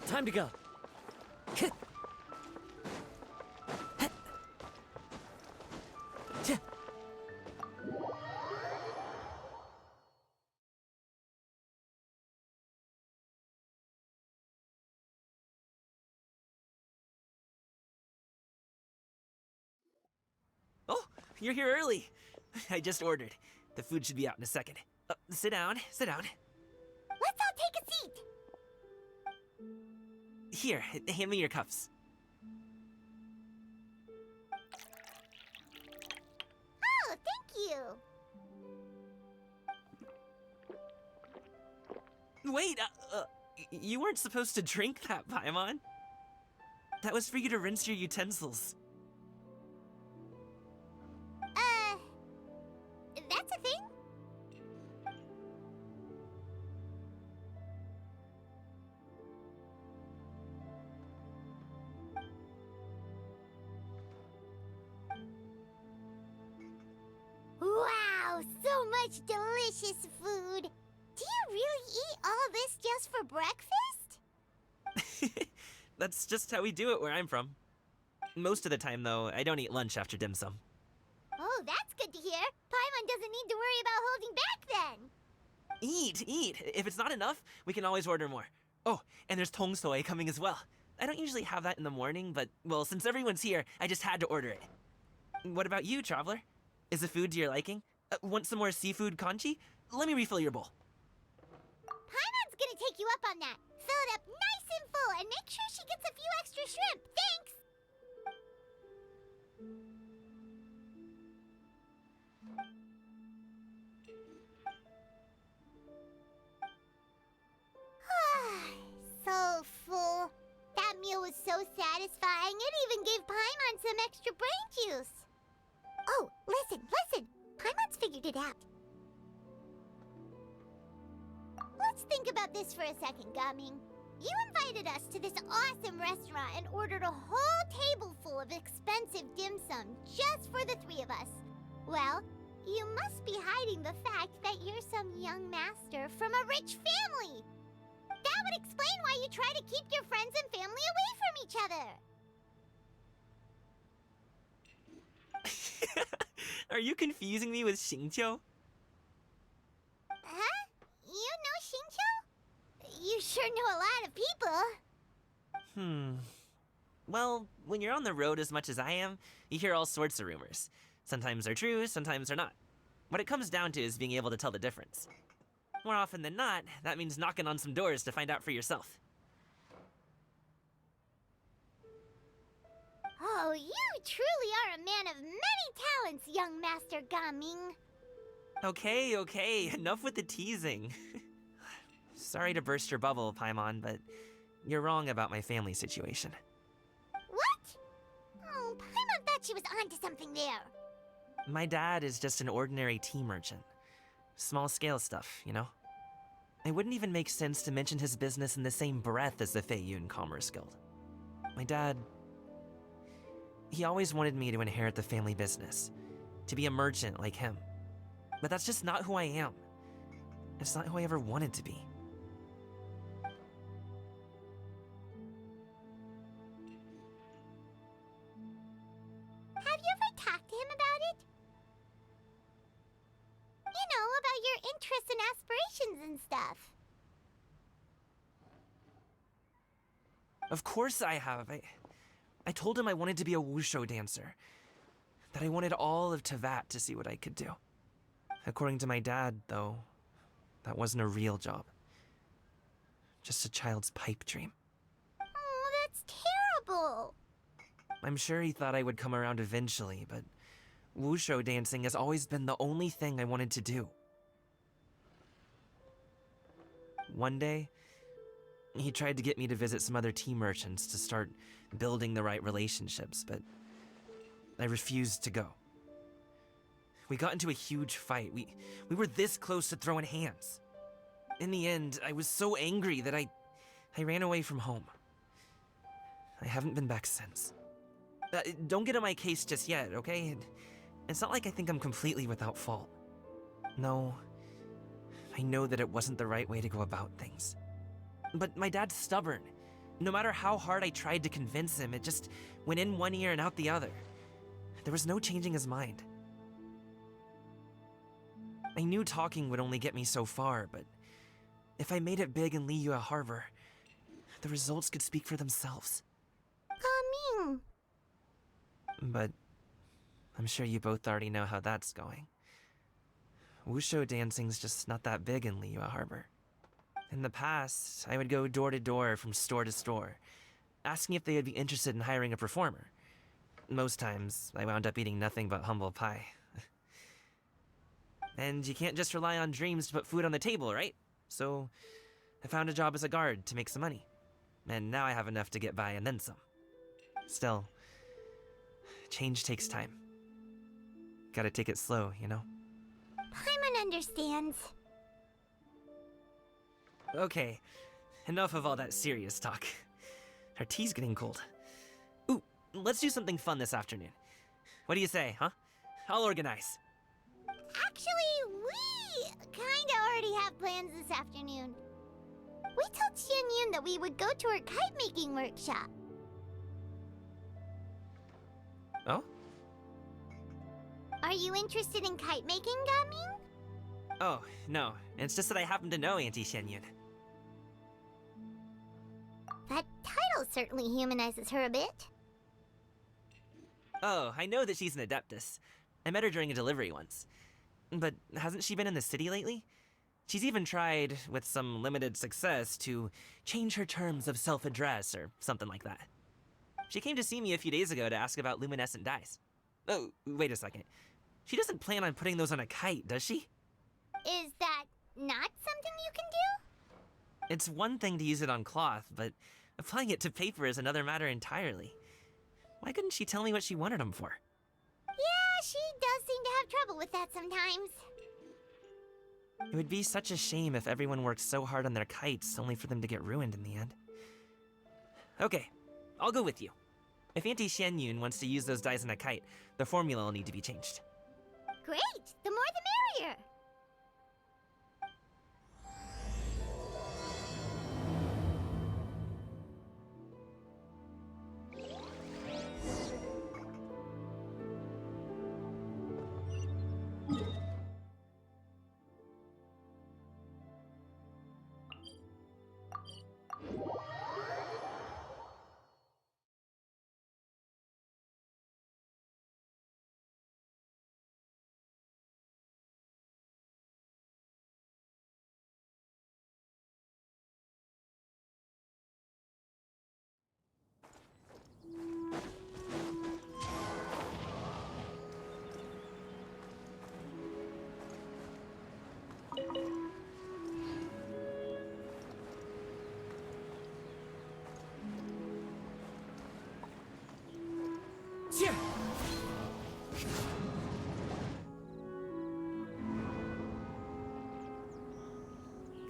[SPEAKER 15] Time to go.
[SPEAKER 8] Oh, you're here early. I just ordered. The food should be out in a second. Sit down, sit down.
[SPEAKER 1] Let's all take a seat!
[SPEAKER 8] Here, hand me your cups.
[SPEAKER 1] Oh, thank you!
[SPEAKER 8] Wait, you weren't supposed to drink that, Paimon. That was for you to rinse your utensils.
[SPEAKER 1] That's a thing? Wow, so much delicious food! Do you really eat all this just for breakfast?
[SPEAKER 8] That's just how we do it where I'm from. Most of the time, though, I don't eat lunch after dim sum.
[SPEAKER 1] Oh, that's good to hear. Paimon doesn't need to worry about holding back then.
[SPEAKER 8] Eat, eat. If it's not enough, we can always order more. Oh, and there's tong soy coming as well. I don't usually have that in the morning, but, well, since everyone's here, I just had to order it. What about you, traveler? Is the food to your liking? Want some more seafood congee? Let me refill your bowl.
[SPEAKER 1] Paimon's gonna take you up on that. Fill it up nice and full and make sure she gets a few extra shrimp. Thanks! So juice. Oh, listen, listen. Paimon's figured it out. Let's think about this for a second, Gaming. You invited us to this awesome restaurant and ordered a whole table full of expensive dim sum just for the three of us. Well, you must be hiding the fact that you're some young master from a rich family. That would explain why you try to keep your friends and family away from each other.
[SPEAKER 8] Are you confusing me with Xingqiu?
[SPEAKER 1] Huh? You know Xingqiu? You sure know a lot of people.
[SPEAKER 8] Well, when you're on the road as much as I am, you hear all sorts of rumors. Sometimes they're true, sometimes they're not. What it comes down to is being able to tell the difference. More often than not, that means knocking on some doors to find out for yourself.
[SPEAKER 1] Oh, you truly are a man of many talents, young Master Gaming.
[SPEAKER 8] Okay, enough with the teasing. Sorry to burst your bubble, Paimon, but you're wrong about my family situation.
[SPEAKER 1] What? Oh, Paimon thought she was onto something there.
[SPEAKER 8] My dad is just an ordinary tea merchant. Small scale stuff, you know? It wouldn't even make sense to mention his business in the same breath as the Feiyun Commerce Guild. My dad... he always wanted me to inherit the family business, to be a merchant like him. But that's just not who I am. It's not who I ever wanted to be.
[SPEAKER 1] Have you ever talked to him about it? You know, about your interests and aspirations and stuff.
[SPEAKER 8] Of course I have. I told him I wanted to be a wushu dancer. That I wanted all of Tevat to see what I could do. According to my dad, though, that wasn't a real job. Just a child's pipe dream.
[SPEAKER 1] Oh, that's terrible.
[SPEAKER 8] I'm sure he thought I would come around eventually, but wushu dancing has always been the only thing I wanted to do. One day, he tried to get me to visit some other tea merchants to start building the right relationships, but I refused to go. We got into a huge fight. We were this close to throwing hands. In the end, I was so angry that I ran away from home. I haven't been back since. Don't get on my case just yet, okay? It's not like I think I'm completely without fault. No, I know that it wasn't the right way to go about things. But my dad's stubborn. No matter how hard I tried to convince him, it just went in one ear and out the other. There was no changing his mind. I knew talking would only get me so far, but if I made it big in Liyue Harbor, the results could speak for themselves.
[SPEAKER 1] Gaming.
[SPEAKER 8] But I'm sure you both already know how that's going. Wushu dancing's just not that big in Liyue Harbor. In the past, I would go door to door from store to store, asking if they would be interested in hiring a performer. Most times, I wound up eating nothing but humble pie. And you can't just rely on dreams to put food on the table, right? So, I found a job as a guard to make some money. And now I have enough to get by and then some. Still, change takes time. Gotta take it slow, you know?
[SPEAKER 1] Paimon understands.
[SPEAKER 8] Okay, enough of all that serious talk. Our tea's getting cold. Ooh, let's do something fun this afternoon. What do you say, huh? I'll organize.
[SPEAKER 1] Actually, we kinda already have plans this afternoon. We told Xianyun that we would go to her kite-making workshop.
[SPEAKER 8] Oh?
[SPEAKER 1] Are you interested in kite-making, Gaming?
[SPEAKER 8] Oh, no. It's just that I happen to know Auntie Xianyun.
[SPEAKER 1] That title certainly humanizes her a bit.
[SPEAKER 8] Oh, I know that she's an adeptus. I met her during a delivery once. But hasn't she been in the city lately? She's even tried, with some limited success, to change her terms of self-address or something like that. She came to see me a few days ago to ask about luminescent dyes. Oh, wait a second. She doesn't plan on putting those on a kite, does she?
[SPEAKER 1] Is that not something you can do?
[SPEAKER 8] It's one thing to use it on cloth, but applying it to paper is another matter entirely. Why couldn't she tell me what she wanted them for?
[SPEAKER 1] She does seem to have trouble with that sometimes.
[SPEAKER 8] It would be such a shame if everyone worked so hard on their kites only for them to get ruined in the end. Okay, I'll go with you. If Auntie Xianyun wants to use those dies on a kite, the formula will need to be changed.
[SPEAKER 1] Great! The more the merrier!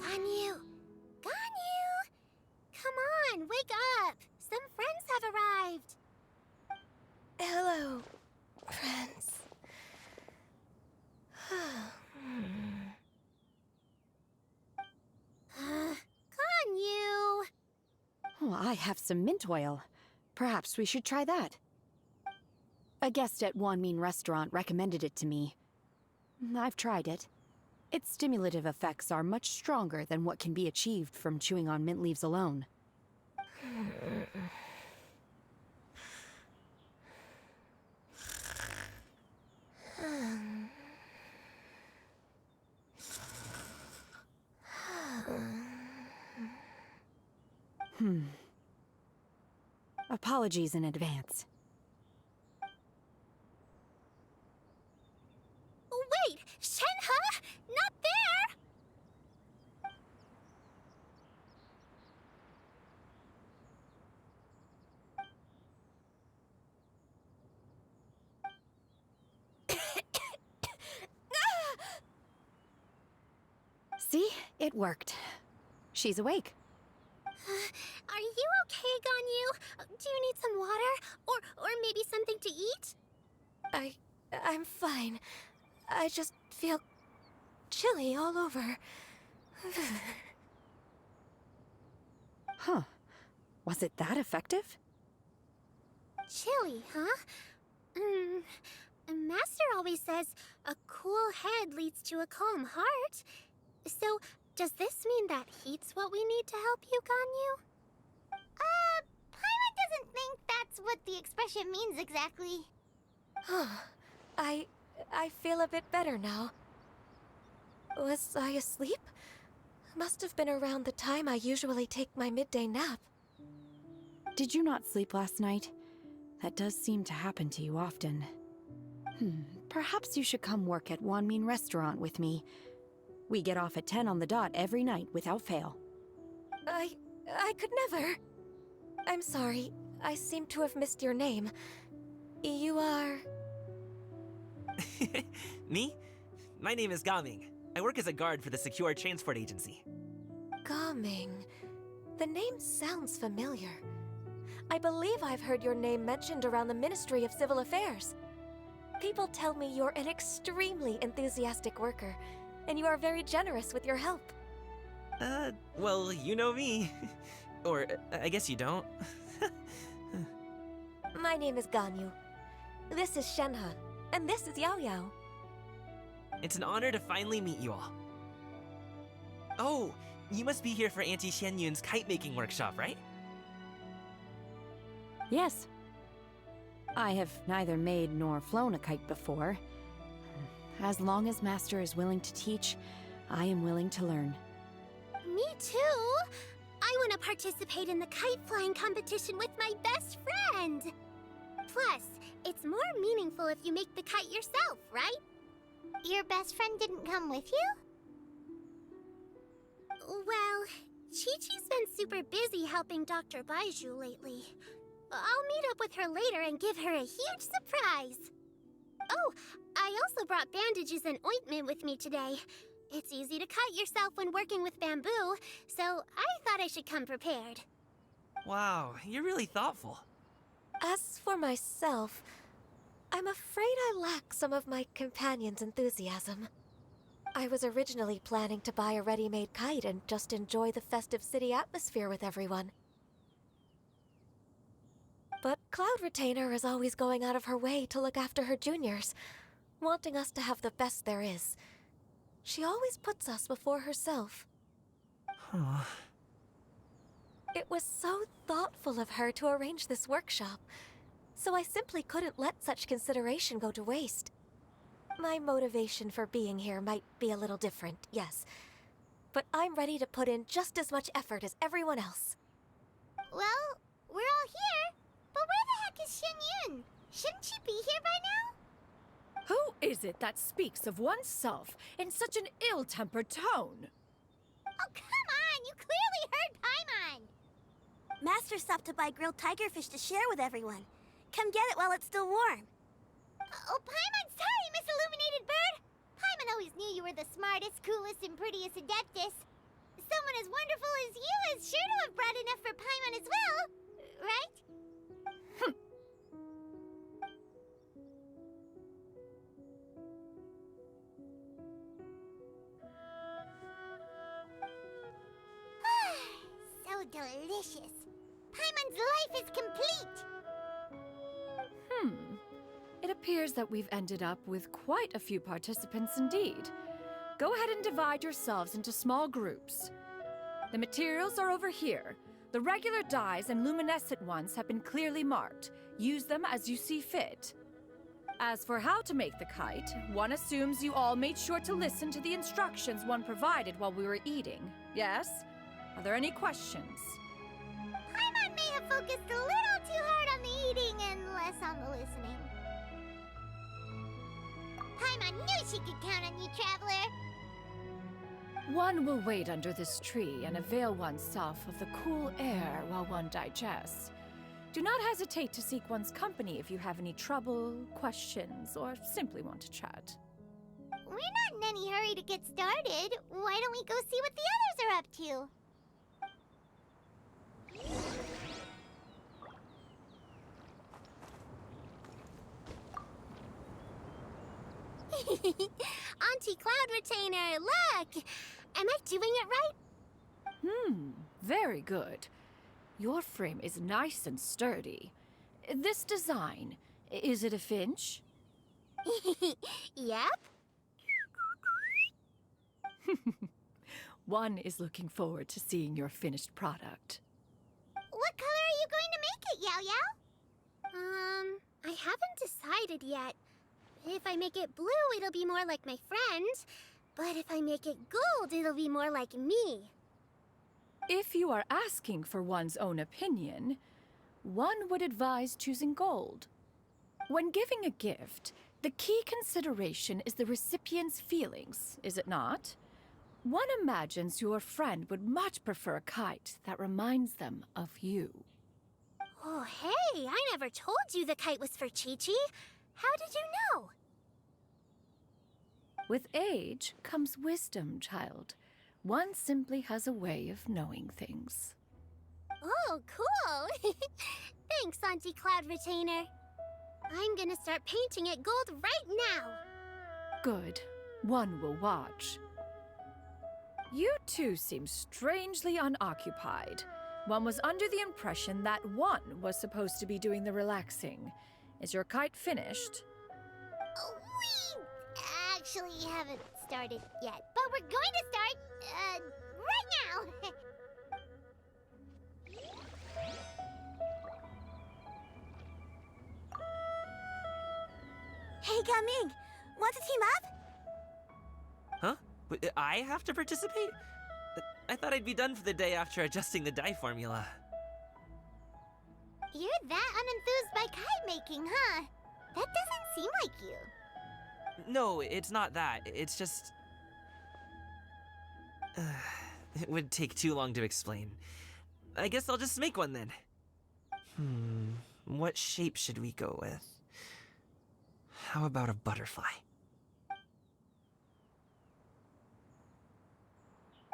[SPEAKER 1] Ganyu! Ganyu! Come on, wake up! Some friends have arrived!
[SPEAKER 3] Hello, friends.
[SPEAKER 1] Ganyu!
[SPEAKER 16] Oh, I have some mint oil. Perhaps we should try that. A guest at Wanmin Restaurant recommended it to me. I've tried it. Its stimulative effects are much stronger than what can be achieved from chewing on mint leaves alone. Apologies in advance.
[SPEAKER 1] Wait! Shenhe? Not there!
[SPEAKER 16] See? It worked. She's awake.
[SPEAKER 1] Are you okay, Ganyu? Do you need some water? Or maybe something to eat?
[SPEAKER 3] I'm fine. I just feel chilly all over.
[SPEAKER 16] Huh. Was it that effective?
[SPEAKER 1] Chilly, huh? Master always says a cool head leads to a calm heart. So, does this mean that heat's what we need to help you, Ganyu? Paimon doesn't think that's what the expression means exactly.
[SPEAKER 3] I feel a bit better now. Was I asleep? Must have been around the time I usually take my midday nap.
[SPEAKER 16] Did you not sleep last night? That does seem to happen to you often. Perhaps you should come work at Wanmin Restaurant with me. We get off at 10 on the dot every night without fail.
[SPEAKER 3] I could never. I'm sorry. I seem to have missed your name. You are...
[SPEAKER 8] Me? My name is Gaming. I work as a guard for the Secure Transport Agency.
[SPEAKER 3] Gaming. The name sounds familiar. I believe I've heard your name mentioned around the Ministry of Civil Affairs. People tell me you're an extremely enthusiastic worker, and you are very generous with your help.
[SPEAKER 8] Well, you know me. Or, I guess you don't.
[SPEAKER 3] My name is Ganyu. This is Shenhe, and this is Yao Yao.
[SPEAKER 8] It's an honor to finally meet you all. Oh, you must be here for Auntie Xianyun's kite-making workshop, right?
[SPEAKER 16] Yes. I have neither made nor flown a kite before. As long as Master is willing to teach, I am willing to learn.
[SPEAKER 1] Me too! I want to participate in the kite flying competition with my best friend! Plus, it's more meaningful if you make the kite yourself, right? Your best friend didn't come with you? Well, Chi-Chi's been super busy helping Dr. Baiju lately. I'll meet up with her later and give her a huge surprise. Oh, Oh, I also brought bandages and ointment with me today. It's easy to cut yourself when working with bamboo, so I thought I should come prepared.
[SPEAKER 8] Wow, you're really thoughtful.
[SPEAKER 3] As for myself, I'm afraid I lack some of my companion's enthusiasm. I was originally planning to buy a ready-made kite and just enjoy the festive city atmosphere with everyone. But Cloud Retainer is always going out of her way to look after her juniors, wanting us to have the best there is. She always puts us before herself.
[SPEAKER 8] Huh.
[SPEAKER 3] It was so thoughtful of her to arrange this workshop, so I simply couldn't let such consideration go to waste. My motivation for being here might be a little different, yes, but I'm ready to put in just as much effort as everyone else.
[SPEAKER 1] Well, we're all here, but where the heck is Shen Yun? Shouldn't she be here by now?
[SPEAKER 13] Who is it that speaks of oneself in such an ill-tempered tone?
[SPEAKER 1] Oh, come on! You clearly heard Paimon! Master stopped to buy grilled tigerfish to share with everyone. Come get it while it's still warm. Oh, Paimon, sorry, Miss Illuminated Bird! Paimon always knew you were the smartest, coolest, and prettiest Adeptus. Someone as wonderful as you is sure to have brought enough for Paimon as well, right? So delicious. Paimon's life is complete.
[SPEAKER 13] It appears that we've ended up with quite a few participants indeed. Go ahead and divide yourselves into small groups. The materials are over here. The regular dyes and luminescent ones have been clearly marked. Use them as you see fit. As for how to make the kite, one assumes you all made sure to listen to the instructions one provided while we were eating. Yes? Are there any questions?
[SPEAKER 1] Paimon may have focused a little too hard on the eating and less on the listening. Paimon knew she could count on you, Traveler!
[SPEAKER 13] One will wait under this tree and avail oneself of the cool air while one digests. Do not hesitate to seek one's company if you have any trouble, questions, or simply want to chat.
[SPEAKER 1] We're not in any hurry to get started. Why don't we go see what the others are up to? Auntie Cloud Retainer, look! Am I doing it right?
[SPEAKER 13] Very good. Your frame is nice and sturdy. This design, is it a finch?
[SPEAKER 1] Yep.
[SPEAKER 13] One is looking forward to seeing your finished product.
[SPEAKER 1] What color are you going to make it, Yao Yao? I haven't decided yet. If I make it blue, it'll be more like my friend. But if I make it gold, it'll be more like me.
[SPEAKER 13] If you are asking for one's own opinion, one would advise choosing gold. When giving a gift, the key consideration is the recipient's feelings, is it not? One imagines your friend would much prefer a kite that reminds them of you.
[SPEAKER 1] Oh, hey, I never told you the kite was for Chi-Chi. How did you know?
[SPEAKER 13] With age comes wisdom, child. One simply has a way of knowing things.
[SPEAKER 1] Oh, cool. Thanks, Auntie Cloud Retainer. I'm gonna start painting it gold right now.
[SPEAKER 13] Good. One will watch. You two seem strangely unoccupied. One was under the impression that one was supposed to be doing the relaxing. Is your kite finished?
[SPEAKER 1] We actually haven't started yet, but we're going to start, right now. Hey, Gaming, want to team up?
[SPEAKER 8] Huh? But I have to participate? I thought I'd be done for the day after adjusting the dye formula.
[SPEAKER 1] You're that unenthused by kite making, huh? That doesn't seem like you.
[SPEAKER 8] No, it's not that. It's just... it would take too long to explain. I guess I'll just make one then. What shape should we go with?
[SPEAKER 17] How about a butterfly?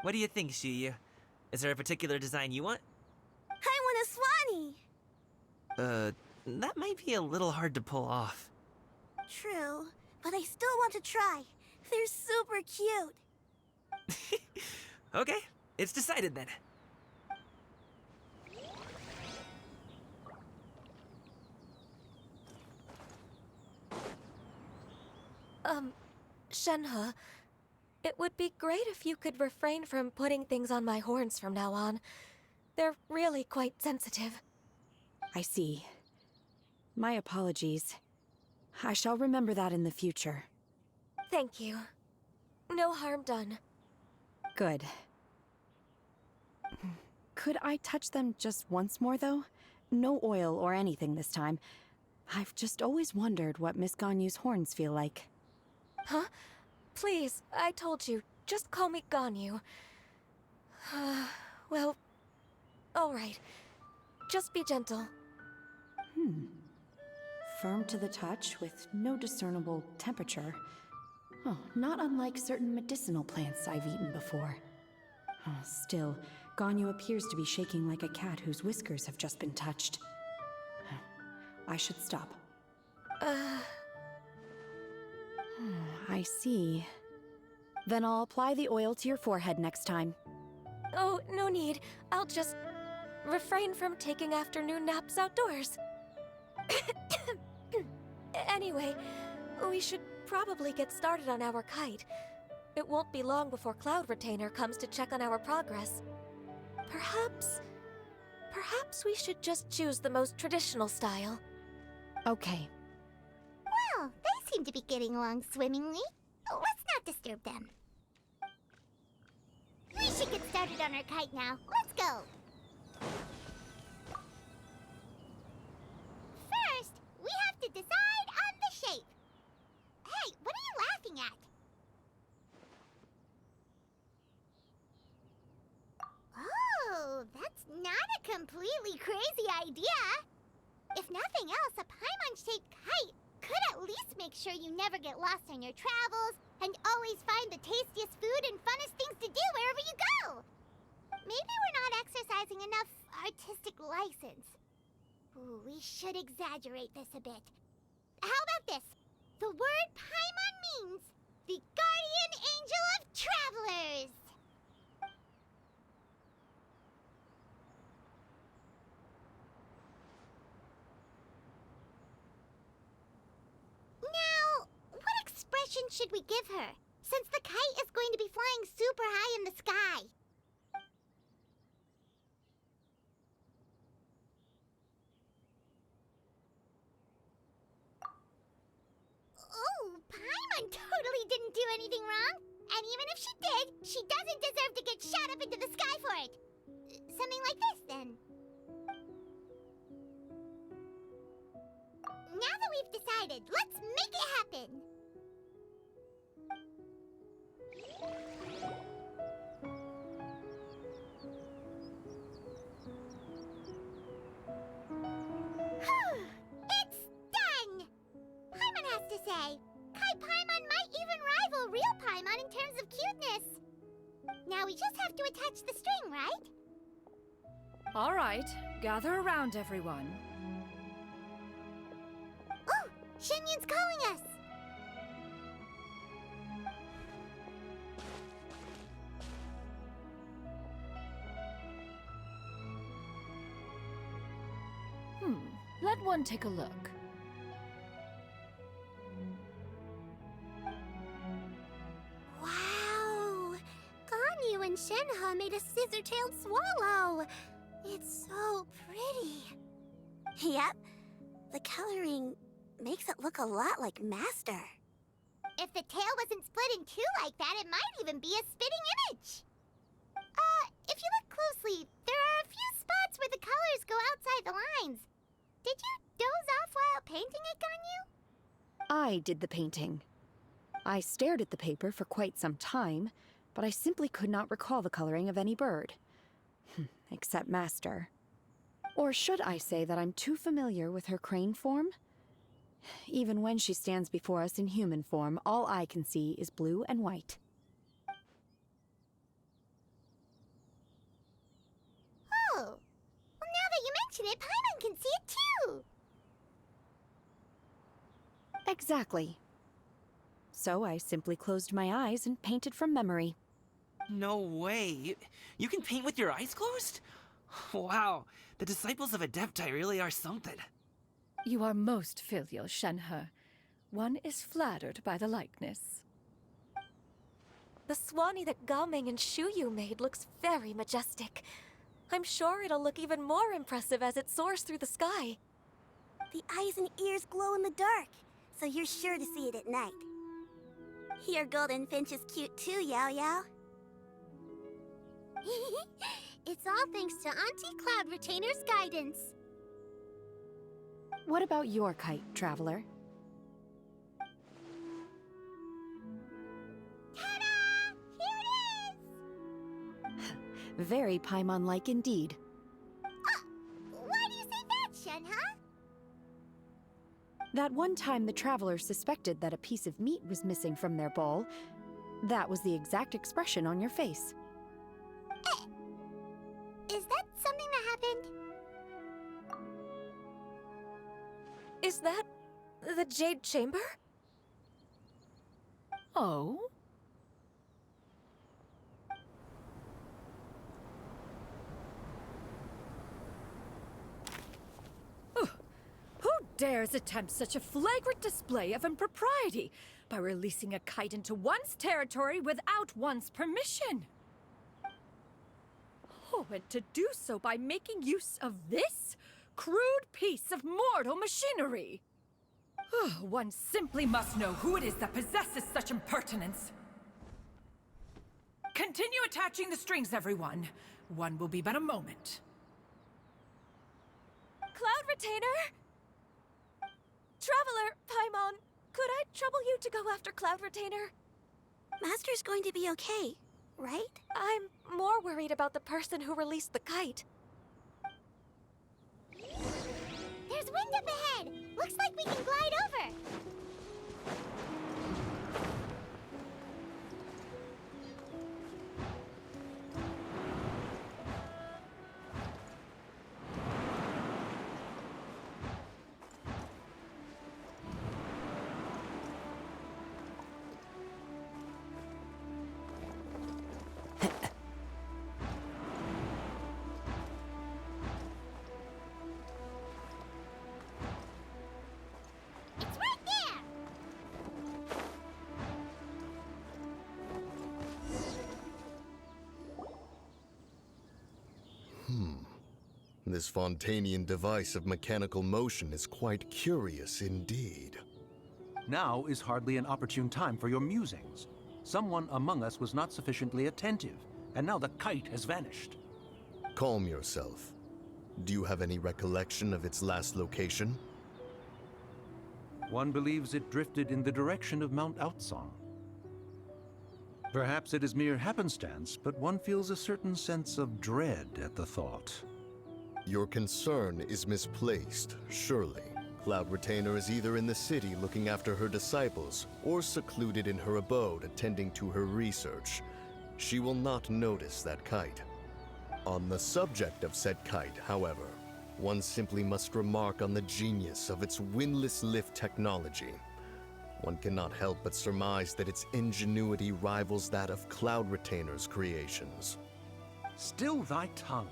[SPEAKER 8] What do you think, Shiyu? Is there a particular design you want?
[SPEAKER 1] I want a swanee!
[SPEAKER 8] That might be a little hard to pull off.
[SPEAKER 1] True, but I still want to try. They're super cute.
[SPEAKER 8] Okay, it's decided then.
[SPEAKER 3] Shenhe, it would be great if you could refrain from putting things on my horns from now on. They're really quite sensitive.
[SPEAKER 16] I see. My apologies. I shall remember that in the future.
[SPEAKER 3] Thank you. No harm done.
[SPEAKER 16] Good. Could I touch them just once more, though? No oil or anything this time. I've just always wondered what Miss Ganyu's horns feel like.
[SPEAKER 3] Huh? Please, I told you. Just call me Ganyu. Well, alright. Just be gentle.
[SPEAKER 16] Firm to the touch with no discernible temperature. Oh, not unlike certain medicinal plants I've eaten before. Oh, still, Ganyu appears to be shaking like a cat whose whiskers have just been touched. I should stop. I see. Then I'll apply the oil to your forehead next time.
[SPEAKER 3] Oh, no need. I'll just refrain from taking afternoon naps outdoors. Anyway, we should probably get started on our kite. It won't be long before Cloud Retainer comes to check on our progress. Perhaps we should just choose the most traditional style.
[SPEAKER 16] Okay.
[SPEAKER 1] Well, they seem to be getting along swimmingly. Let's not disturb them. We should get started on our kite now. Let's go. First, we have to decide on the shape. Hey, what are you laughing at? Oh, that's not a completely crazy idea. If nothing else, a Paimon-shaped kite could at least make sure you never get lost on your travels and always find the tastiest food and funnest things to do wherever you go. Maybe we're not exercising enough artistic license. Ooh, we should exaggerate this a bit. How about this? The word Paimon means the guardian angel of travelers. Now, what expression should we give her, since the kite is going to be flying super high in the sky? Oh, Paimon totally didn't do anything wrong. And even if she did, she doesn't deserve to get shot up into the sky for it. Something like this, then. Now that we've decided, let's make it happen. It's done! Paimon has to say. Kai Paimon might even rival real Paimon in terms of cuteness. Now we just have to attach the string, right?
[SPEAKER 13] All right, gather around, everyone.
[SPEAKER 1] Oh, Shenyun's calling us.
[SPEAKER 13] Let one take a look.
[SPEAKER 1] Wow! Ganyu and Shenhe made a scissor-tailed swallow. It's so pretty. Yep. The coloring makes it look a lot like Master. If the tail wasn't split in two like that, it might even be a spitting image. If you look closely, there are a few spots where the colors go outside the lines. Did you doze off while painting it, Ganyu?
[SPEAKER 16] I did the painting. I stared at the paper for quite some time, but I simply could not recall the coloring of any bird. Except Master. Or should I say that I'm too familiar with her crane form? Even when she stands before us in human form, all I can see is blue and white.
[SPEAKER 1] Oh, well, now that you mention it, Paimon can see it too.
[SPEAKER 16] Exactly. So I simply closed my eyes and painted from memory.
[SPEAKER 8] No way. You can paint with your eyes closed? Wow, the disciples of Adepti really are something.
[SPEAKER 13] You are most filial, Shenhe. One is flattered by the likeness.
[SPEAKER 3] The Swanee that Gaming and Shuyu made looks very majestic. I'm sure it'll look even more impressive as it soars through the sky.
[SPEAKER 1] The eyes and ears glow in the dark, so you're sure to see it at night. Your golden finch is cute too, Yao Yao. It's all thanks to Auntie Cloud Retainer's guidance.
[SPEAKER 16] What about your kite, Traveler?
[SPEAKER 1] Ta-da! Here it is!
[SPEAKER 16] Very Paimon-like indeed.
[SPEAKER 1] Why do you say that, Shenhe?
[SPEAKER 16] That one time the Traveler suspected that a piece of meat was missing from their bowl, that was the exact expression on your face.
[SPEAKER 1] Is that something that happened?
[SPEAKER 3] Is that the Jade Chamber?
[SPEAKER 13] Oh? Who dares attempt such a flagrant display of impropriety by releasing a kite into one's territory without one's permission? Oh, and to do so by making use of this crude piece of mortal machinery. One simply must know who it is that possesses such impertinence. Continue attaching the strings, everyone. One will be but a moment.
[SPEAKER 3] Cloud Retainer? Traveler, Paimon, could I trouble you to go after Cloud Retainer?
[SPEAKER 1] Master's going to be okay, right?
[SPEAKER 3] I'm more worried about the person who released the kite.
[SPEAKER 1] There's wind up ahead! Looks like we can glide over! It's right there!
[SPEAKER 5] This Fontanian device of mechanical motion is quite curious indeed.
[SPEAKER 4] Now is hardly an opportune time for your musings. Someone among us was not sufficiently attentive, and now the kite has vanished.
[SPEAKER 5] Calm yourself. Do you have any recollection of its last location?
[SPEAKER 4] One believes it drifted in the direction of Mount Outsong. Perhaps it is mere happenstance, but one feels a certain sense of dread at the thought.
[SPEAKER 5] Your concern is misplaced, surely. Cloud Retainer is either in the city looking after her disciples, or secluded in her abode attending to her research. She will not notice that kite. On the subject of said kite, however, one simply must remark on the genius of its windless lift technology. One cannot help but surmise that its ingenuity rivals that of Cloud Retainer's creations.
[SPEAKER 4] Still thy tongue.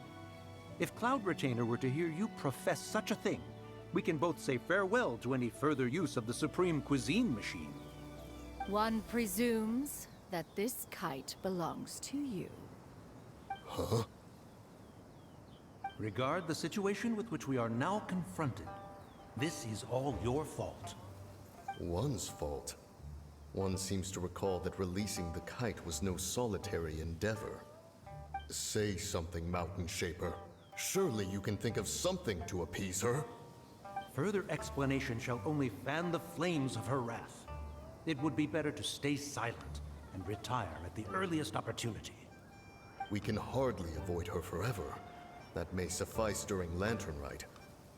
[SPEAKER 4] If Cloud Retainer were to hear you profess such a thing, we can both say farewell to any further use of the Supreme Cuisine Machine.
[SPEAKER 13] One presumes that this kite belongs to you.
[SPEAKER 5] Huh?
[SPEAKER 4] Regard the situation with which we are now confronted. This is all your fault.
[SPEAKER 5] One's fault? One seems to recall that releasing the kite was no solitary endeavor. Say something, Mountain Shaper. Surely you can think of something to appease her.
[SPEAKER 4] Further explanation shall only fan the flames of her wrath. It would be better to stay silent and retire at the earliest opportunity.
[SPEAKER 5] We can hardly avoid her forever. That may suffice during Lantern Rite.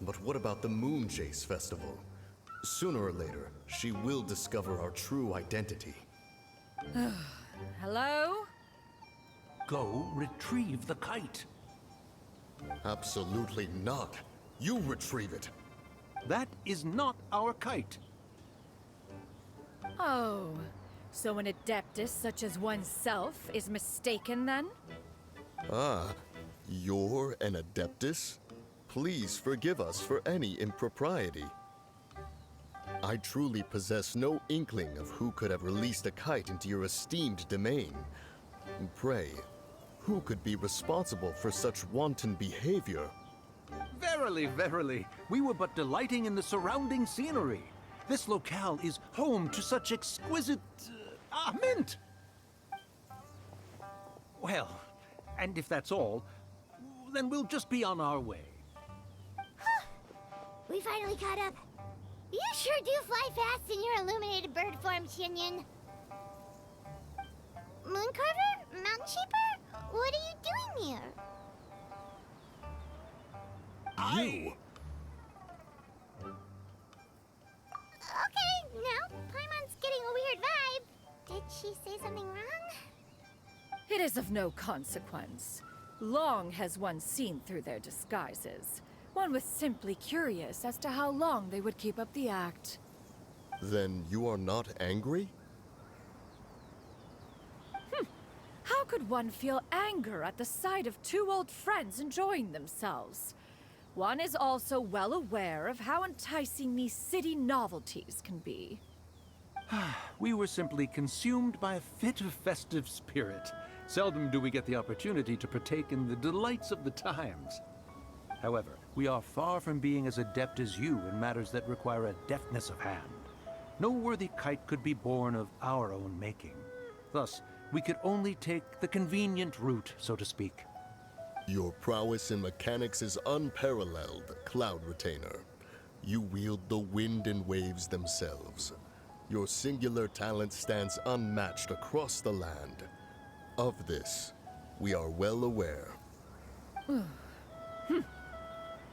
[SPEAKER 5] But what about the Moon Jace Festival? Sooner or later, she will discover our true identity.
[SPEAKER 17] Hello?
[SPEAKER 4] Go retrieve the kite.
[SPEAKER 5] Absolutely not. You retrieve it.
[SPEAKER 4] That is not our kite.
[SPEAKER 17] Oh, so an adeptus such as oneself is mistaken then?
[SPEAKER 5] Ah, you're an adeptus? Please forgive us for any impropriety. I truly possess no inkling of who could have released a kite into your esteemed domain. Pray, who could be responsible for such wanton behavior?
[SPEAKER 4] Verily, verily, we were but delighting in the surrounding scenery. This locale is home to such exquisite... mint! Well, and if that's all, then we'll just be on our way.
[SPEAKER 1] We finally caught up. You sure do fly fast in your illuminated bird form, Shinyan. Mooncarver? Mountain Sheeper? What are you doing here?
[SPEAKER 5] You?
[SPEAKER 1] Okay, now Paimon's getting a weird vibe. Did she say something wrong?
[SPEAKER 17] It is of no consequence. Long has one seen through their disguises. One was simply curious as to how long they would keep up the act.
[SPEAKER 5] Then you are not angry?
[SPEAKER 17] How could one feel anger at the sight of two old friends enjoying themselves? One is also well aware of how enticing these city novelties can be.
[SPEAKER 4] We were simply consumed by a fit of festive spirit. Seldom do we get the opportunity to partake in the delights of the times. However, we are far from being as adept as you in matters that require a deftness of hand. No worthy kite could be born of our own making. Thus, we could only take the convenient route, so to speak.
[SPEAKER 5] Your prowess in mechanics is unparalleled, Cloud Retainer. You wield the wind and waves themselves. Your singular talent stands unmatched across the land. Of this, we are well aware.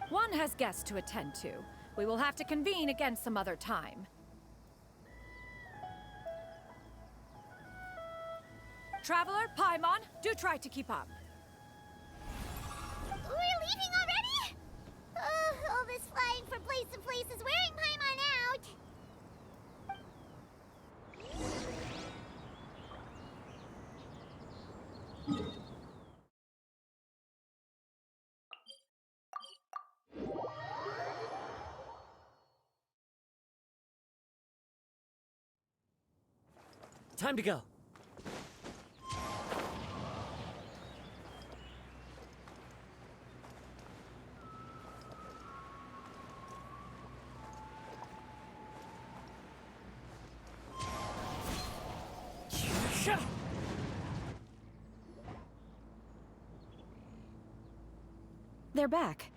[SPEAKER 17] One has guests to attend to. We will have to convene again some other time. Traveler, Paimon, do try to keep up.
[SPEAKER 1] We're leaving already? All this flying from place to place is wearing Paimon out.
[SPEAKER 11] Time to go.
[SPEAKER 16] They're back.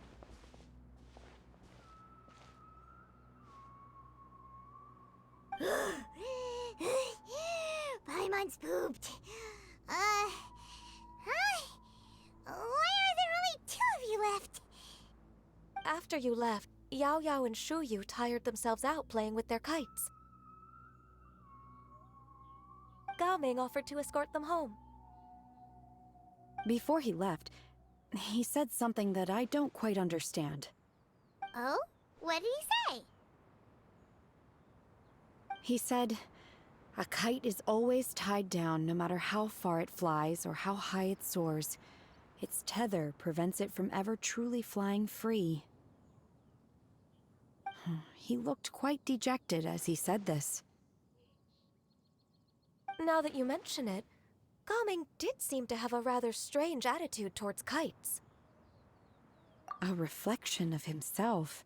[SPEAKER 1] Paimon's pooped. Hi. Why are there only two of you left?
[SPEAKER 3] After you left, Yao Yao and Shu Yu tired themselves out playing with their kites. Gaming offered to escort them home.
[SPEAKER 16] Before he left, he said something that I don't quite understand.
[SPEAKER 1] Oh? What did he say?
[SPEAKER 16] He said, a kite is always tied down no matter how far it flies or how high it soars. Its tether prevents it from ever truly flying free. He looked quite dejected as he said this.
[SPEAKER 3] Now that you mention it, Gaming did seem to have a rather strange attitude towards kites.
[SPEAKER 16] A reflection of himself.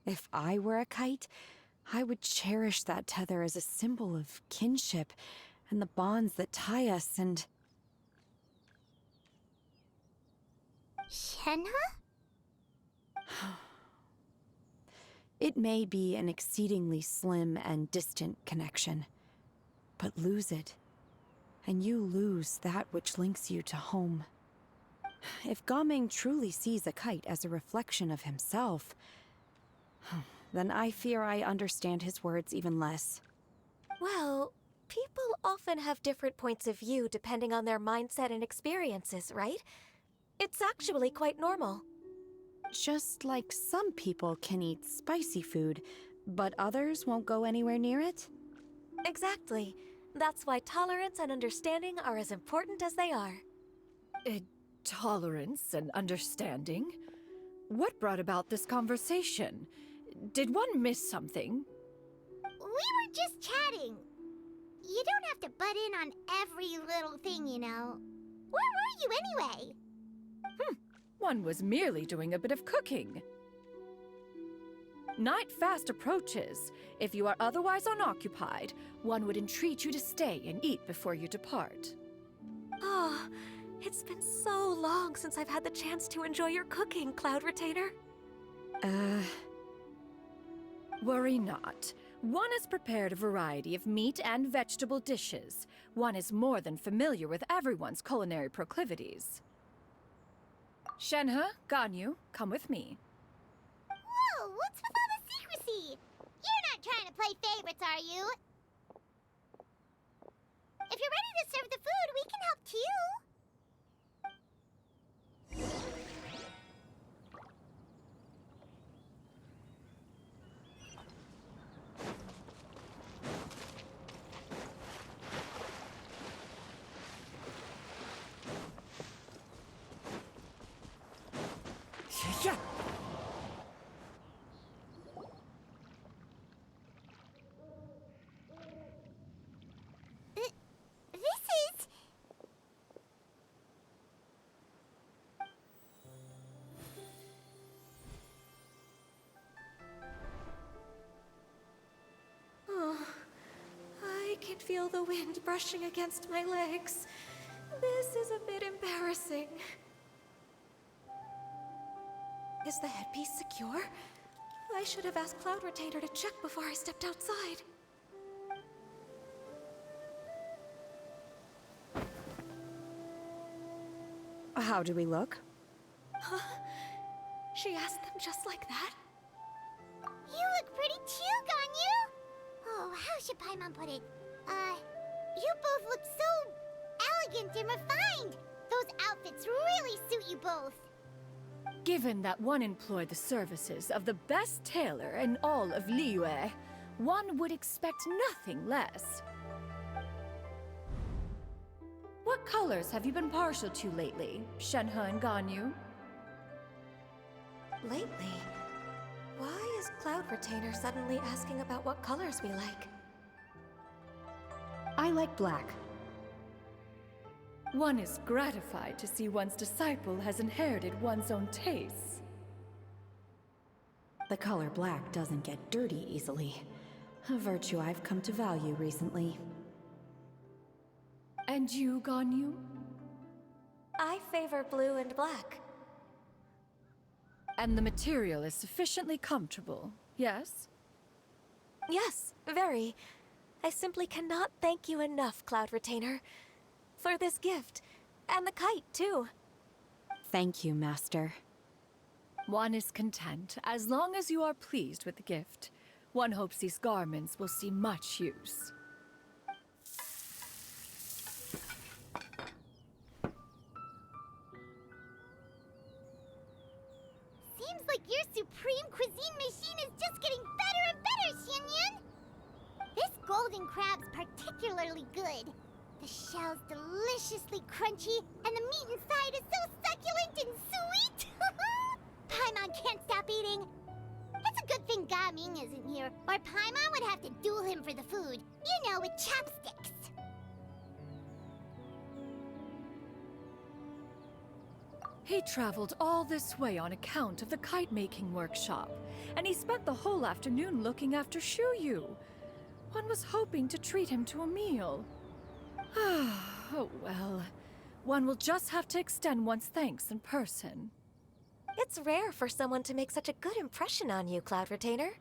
[SPEAKER 16] If I were a kite, I would cherish that tether as a symbol of kinship and the bonds that tie us and...
[SPEAKER 1] Shenhe?
[SPEAKER 16] It may be an exceedingly slim and distant connection, but lose it, and you lose that which links you to home. If Gaming truly sees a kite as a reflection of himself, then I fear I understand his words even less.
[SPEAKER 3] Well, people often have different points of view depending on their mindset and experiences, right? It's actually quite normal.
[SPEAKER 16] Just like some people can eat spicy food, but others won't go anywhere near it?
[SPEAKER 3] Exactly. That's why tolerance and understanding are as important as they are.
[SPEAKER 17] Tolerance and understanding? What brought about this conversation? Did one miss something?
[SPEAKER 1] We were just chatting. You don't have to butt in on every little thing, you know. Where were you anyway?
[SPEAKER 17] One was merely doing a bit of cooking. Night fast approaches. If you are otherwise unoccupied, one would entreat you to stay and eat before you depart.
[SPEAKER 3] Oh, it's been so long since I've had the chance to enjoy your cooking, Cloud Retainer.
[SPEAKER 17] Worry not. One has prepared a variety of meat and vegetable dishes. One is more than familiar with everyone's culinary proclivities. Shenhe, Ganyu, come with me.
[SPEAKER 1] Whoa, what's with all the secrecy? You're not trying to play favorites, are you? If you're ready to serve the food, we can help too.
[SPEAKER 17] Yeah.
[SPEAKER 1] This is...
[SPEAKER 3] Oh, I can feel the wind brushing against my legs. This is a bit embarrassing. Is the headpiece secure? I should have asked Cloud Retainer to check before I stepped outside.
[SPEAKER 16] How do we look?
[SPEAKER 3] Huh? She asked them just like that?
[SPEAKER 1] You look pretty too, Ganyu! Oh, how should Paimon put it? You both look so elegant and refined! Those outfits really suit you both.
[SPEAKER 17] Given that one employed the services of the best tailor in all of Liyue, one would expect nothing less. What colors have you been partial to lately, Shenhe and Ganyu?
[SPEAKER 3] Lately? Why is Cloud Retainer suddenly asking about what colors we like?
[SPEAKER 16] I like black.
[SPEAKER 17] One is gratified to see one's disciple has inherited one's own tastes.
[SPEAKER 16] The color black doesn't get dirty easily. A virtue I've come to value recently.
[SPEAKER 17] And you, Ganyu?
[SPEAKER 3] I favor blue and black.
[SPEAKER 17] And the material is sufficiently comfortable, yes?
[SPEAKER 3] Yes, very. I simply cannot thank you enough, Cloud Retainer, for this gift. And the kite, too.
[SPEAKER 16] Thank you, Master.
[SPEAKER 17] One is content, as long as you are pleased with the gift. One hopes these garments will see much use.
[SPEAKER 1] Seems like your supreme cuisine machine is just getting better and better, Xianyun! This golden crab's particularly good. The shell's deliciously crunchy, and the meat inside is so succulent and sweet! Paimon can't stop eating. It's a good thing Gaming isn't here, or Paimon would have to duel him for the food. You know, with chopsticks.
[SPEAKER 17] He traveled all this way on account of the kite-making workshop, and he spent the whole afternoon looking after Shuyu. One was hoping to treat him to a meal. Oh well, one will just have to extend one's thanks in person.
[SPEAKER 3] It's rare for someone to make such a good impression on you, Cloud Retainer.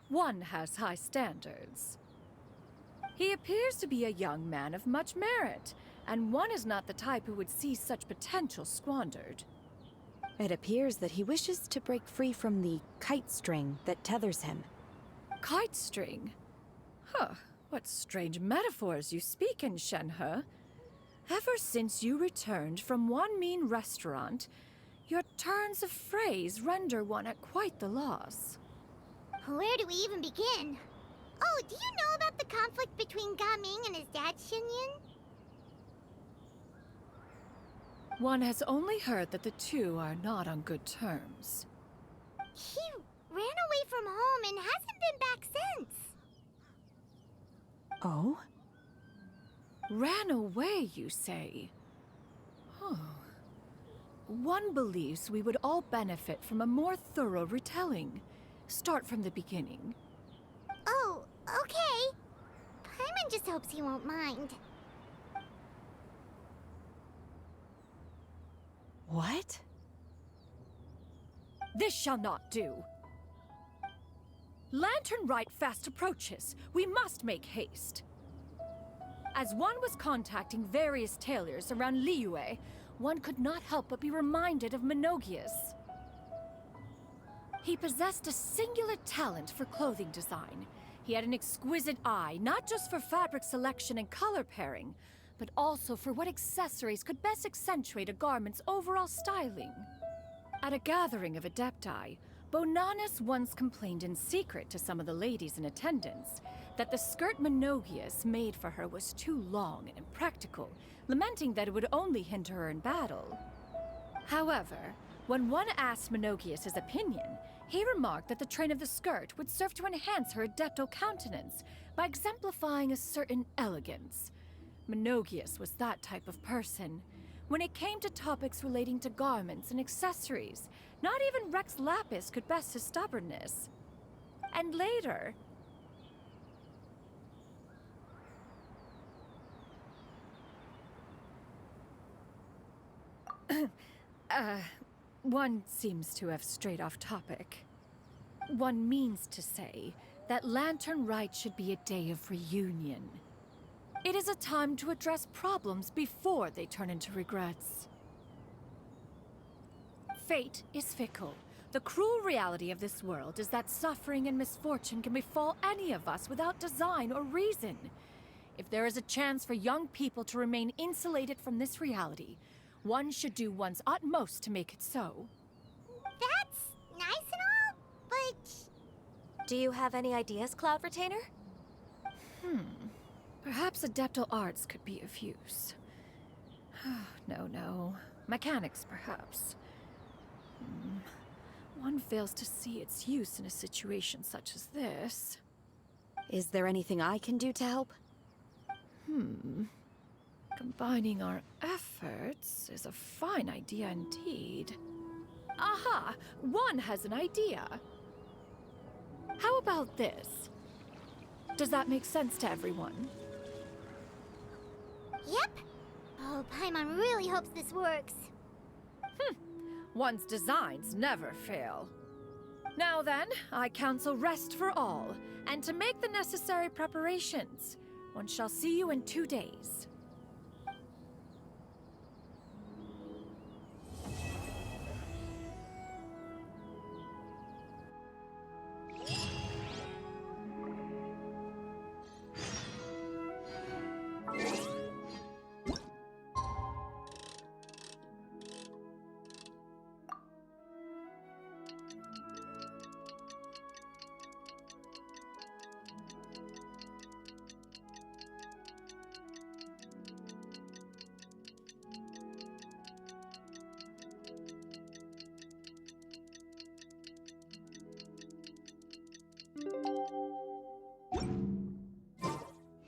[SPEAKER 17] One has high standards. He appears to be a young man of much merit, and one is not the type who would see such potential squandered.
[SPEAKER 16] It appears that he wishes to break free from the kite string that tethers him.
[SPEAKER 17] Kite string? Huh, what strange metaphors you speak in, Shenhe. Ever since you returned from one mean restaurant, your turns of phrase render one at quite the loss.
[SPEAKER 1] Where do we even begin? Oh, do you know about the conflict between Gaming and his dad, Xinyan?
[SPEAKER 17] One has only heard that the two are not on good terms.
[SPEAKER 1] He ran away from home and hasn't been back since.
[SPEAKER 16] Oh?
[SPEAKER 17] Ran away, you say? Huh. One believes we would all benefit from a more thorough retelling. Start from the beginning.
[SPEAKER 1] Oh, okay. Paimon just hopes he won't mind.
[SPEAKER 16] What?
[SPEAKER 17] This shall not do. Lantern Rite fast approaches. We must make haste. As one was contacting various tailors around Liyue, one could not help but be reminded of Menogius. He possessed a singular talent for clothing design. He had an exquisite eye, not just for fabric selection and color pairing, but also for what accessories could best accentuate a garment's overall styling. At a gathering of Adepti, Bonanus once complained in secret to some of the ladies in attendance that the skirt Menogius made for her was too long and impractical, lamenting that it would only hinder her in battle. However, when one asked Menogius' opinion, he remarked that the train of the skirt would serve to enhance her adeptal countenance by exemplifying a certain elegance. Menogius was that type of person. When it came to topics relating to garments and accessories, not even Rex Lapis could best his stubbornness. And later... one seems to have strayed off topic. One means to say that Lantern Rite should be a day of reunion. It is a time to address problems before they turn into regrets. Fate is fickle. The cruel reality of this world is that suffering and misfortune can befall any of us without design or reason. If there is a chance for young people to remain insulated from this reality, one should do one's utmost to make it so.
[SPEAKER 1] That's nice and all, but...
[SPEAKER 3] Do you have any ideas, Cloud Retainer?
[SPEAKER 17] Perhaps adeptal arts could be of use. No. Mechanics, perhaps. One fails to see its use in a situation such as this.
[SPEAKER 16] Is there anything I can do to help?
[SPEAKER 17] Combining our efforts is a fine idea indeed. Aha! One has an idea. How about this? Does that make sense to everyone?
[SPEAKER 1] Yep. Oh, Paimon really hopes this works.
[SPEAKER 17] One's designs never fail. Now then, I counsel rest for all, and to make the necessary preparations. One shall see you in 2 days.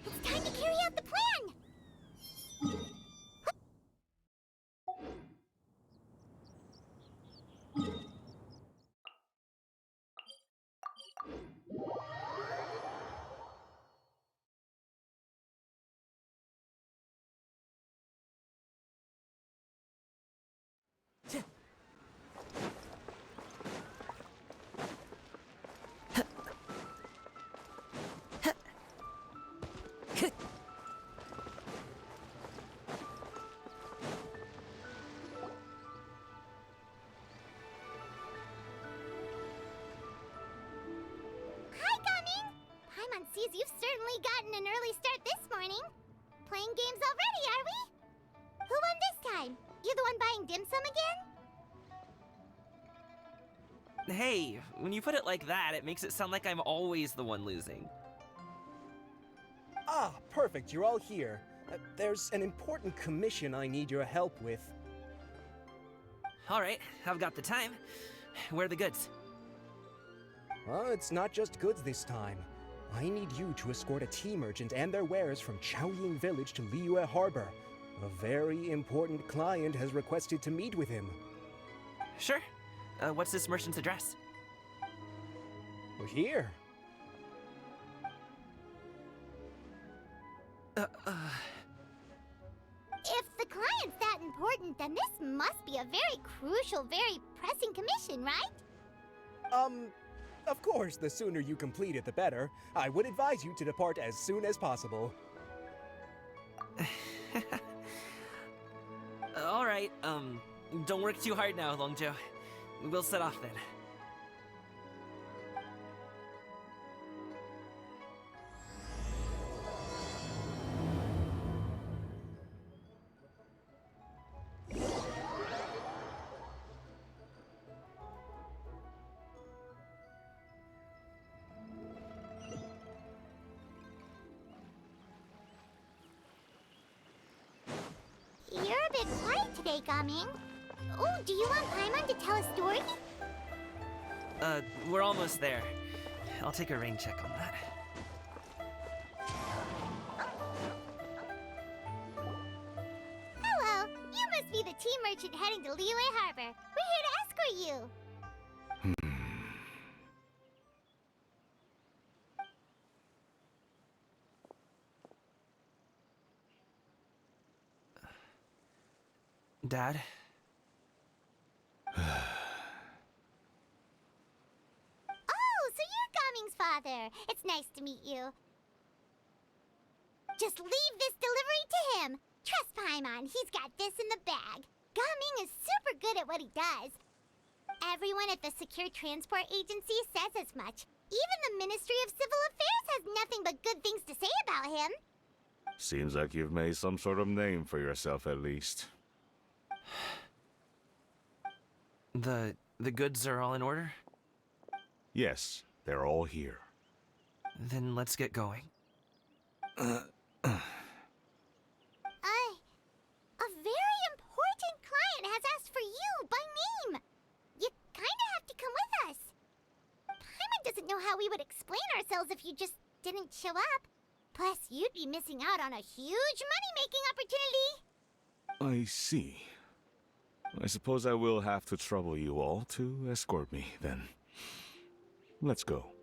[SPEAKER 1] It's time to carry out the plan! sees you've certainly gotten an early start this morning. Playing games already, are we? Who won this time? You the one buying dim sum again?
[SPEAKER 8] Hey, when you put it like that, it makes it sound like I'm always the one losing.
[SPEAKER 7] Ah, perfect, you're all here. There's an important commission I need your help with.
[SPEAKER 8] All right, I've got the time. Where are the goods?
[SPEAKER 7] It's not just goods this time. I need you to escort a tea merchant and their wares from Chaoying Village to Liyue Harbor. A very important client has requested to meet with him.
[SPEAKER 8] Sure. What's this merchant's address?
[SPEAKER 7] Well, here.
[SPEAKER 1] If the client's that important, then this must be a very crucial, very pressing commission, right?
[SPEAKER 7] Of course, the sooner you complete it, the better. I would advise you to depart as soon as possible.
[SPEAKER 8] All right, don't work too hard now, Longjo. We'll set off then.
[SPEAKER 1] You're a bit quiet today, Gaming. Oh, do you want Paimon to tell a story?
[SPEAKER 8] We're almost there. I'll take a rain check on that.
[SPEAKER 1] Hello, you must be the tea merchant heading to Liyue Harbor. We're here to escort you.
[SPEAKER 8] Dad?
[SPEAKER 1] Oh, so you're Gaming's father. It's nice to meet you. Just leave this delivery to him. Trust Paimon, he's got this in the bag. Gaming is super good at what he does. Everyone at the Secure Transport Agency says as much. Even the Ministry of Civil Affairs has nothing but good things to say about him.
[SPEAKER 18] Seems like you've made some sort of name for yourself at least.
[SPEAKER 8] The goods are all in order?
[SPEAKER 18] Yes, they're all here.
[SPEAKER 8] Then let's get going.
[SPEAKER 1] A very important client has asked for you by name. You kinda have to come with us. Paimon doesn't know how we would explain ourselves if you just didn't show up. Plus, you'd be missing out on a huge money-making opportunity.
[SPEAKER 18] I see. I suppose I will have to trouble you all to escort me, then. Let's go.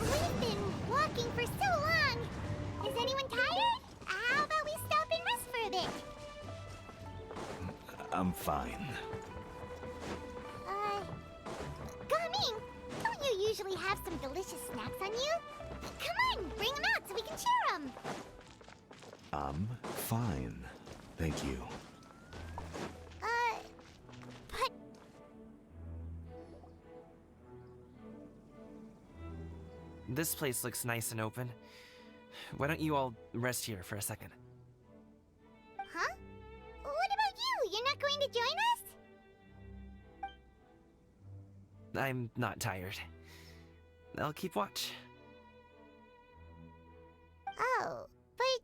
[SPEAKER 1] We've been walking for so long. Is anyone tired? How about we stop and rest for a bit?
[SPEAKER 18] I'm fine.
[SPEAKER 1] Gaming, don't you usually have some delicious snacks on you? Come on, bring them out so we can share them.
[SPEAKER 18] I'm fine. Thank you.
[SPEAKER 1] But
[SPEAKER 8] This place looks nice and open. Why don't you all rest here for a second?
[SPEAKER 1] huh? What about you? You're not going to join us?
[SPEAKER 8] I'm not tired. I'll keep watch.
[SPEAKER 1] Oh, but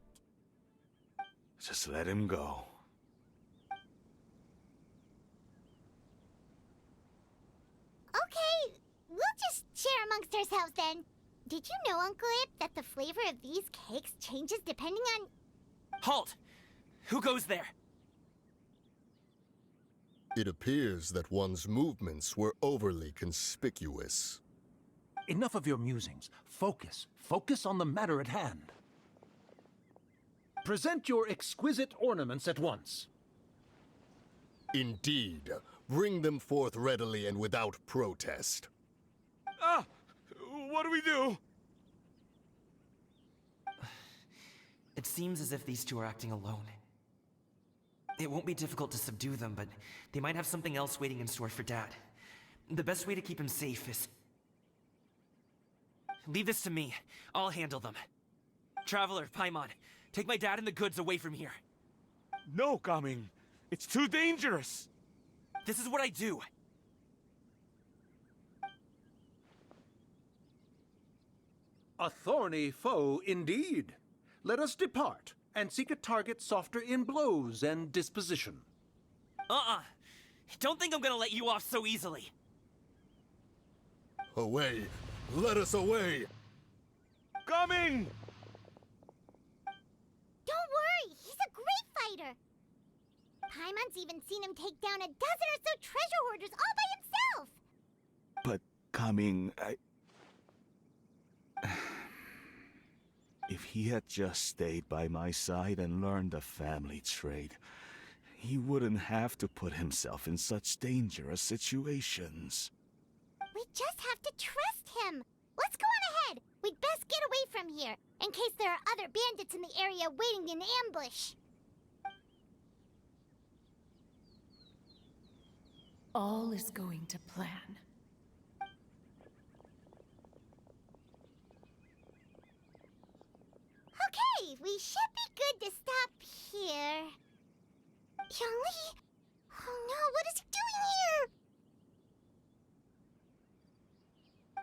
[SPEAKER 18] Just let him go.
[SPEAKER 1] okay, we'll just share amongst ourselves then. Did you know, Uncle Ip, that the flavor of these cakes changes depending on...
[SPEAKER 8] Halt! Who goes there?
[SPEAKER 5] It appears that one's movements were overly conspicuous.
[SPEAKER 4] Enough of your musings. Focus. Focus on the matter at hand. Present your exquisite ornaments at once.
[SPEAKER 5] Indeed. Bring them forth readily and without protest.
[SPEAKER 18] Ah! What do we do?
[SPEAKER 8] It seems as if these two are acting alone. It won't be difficult to subdue them, but they might have something else waiting in store for Dad. The best way to keep him safe is... Leave this to me. I'll handle them. Traveler, Paimon, take my dad and the goods away from here.
[SPEAKER 18] No, Gaming. It's too dangerous.
[SPEAKER 8] This is what I do.
[SPEAKER 4] A thorny foe indeed. Let us depart and seek a target softer in blows and disposition.
[SPEAKER 8] Don't think I'm gonna let you off so easily.
[SPEAKER 5] Away! Let us away!
[SPEAKER 18] Coming!
[SPEAKER 1] Don't worry, he's a great fighter. Paimon's even seen him take down a dozen or so treasure hoarders all by himself.
[SPEAKER 18] But Coming, If he had just stayed by my side and learned the family trade, he wouldn't have to put himself in such dangerous situations.
[SPEAKER 1] We just have to trust him. Let's go on ahead. We'd best get away from here, in case there are other bandits in the area waiting in ambush.
[SPEAKER 13] All is going to plan.
[SPEAKER 1] Okay, we should be good to stop here. Yangli? Oh no, what is he doing here?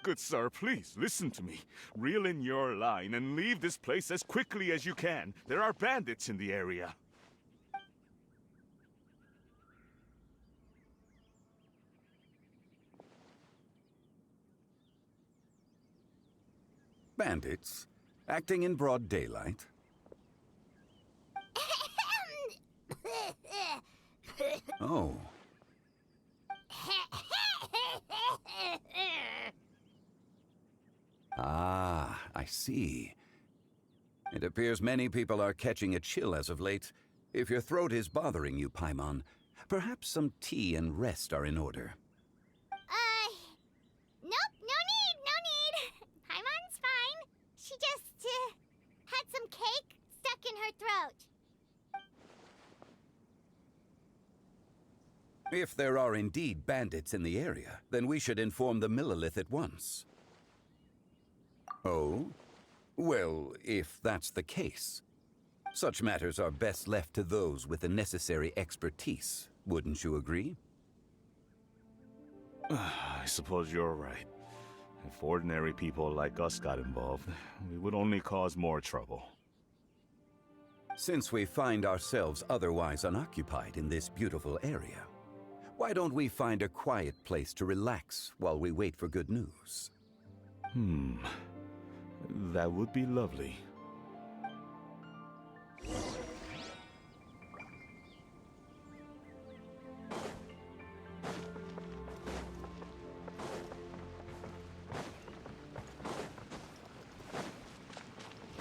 [SPEAKER 18] Good sir, please, listen to me. Reel in your line and leave this place as quickly as you can. There are bandits in the area.
[SPEAKER 19] Bandits? Acting in broad daylight? Oh. Ah, I see. It appears many people are catching a chill as of late. If your throat is bothering you, Paimon, perhaps some tea and rest are in order.
[SPEAKER 1] Nope, no need. Paimon's fine. She just, had some cake stuck in her throat.
[SPEAKER 19] If there are indeed bandits in the area, then we should inform the Millilith at once. Oh? Well, if that's the case, such matters are best left to those with the necessary expertise, wouldn't you agree?
[SPEAKER 18] I suppose you're right. If ordinary people like us got involved, we would only cause more trouble.
[SPEAKER 19] Since we find ourselves otherwise unoccupied in this beautiful area, why don't we find a quiet place to relax while we wait for good news?
[SPEAKER 18] That would be lovely.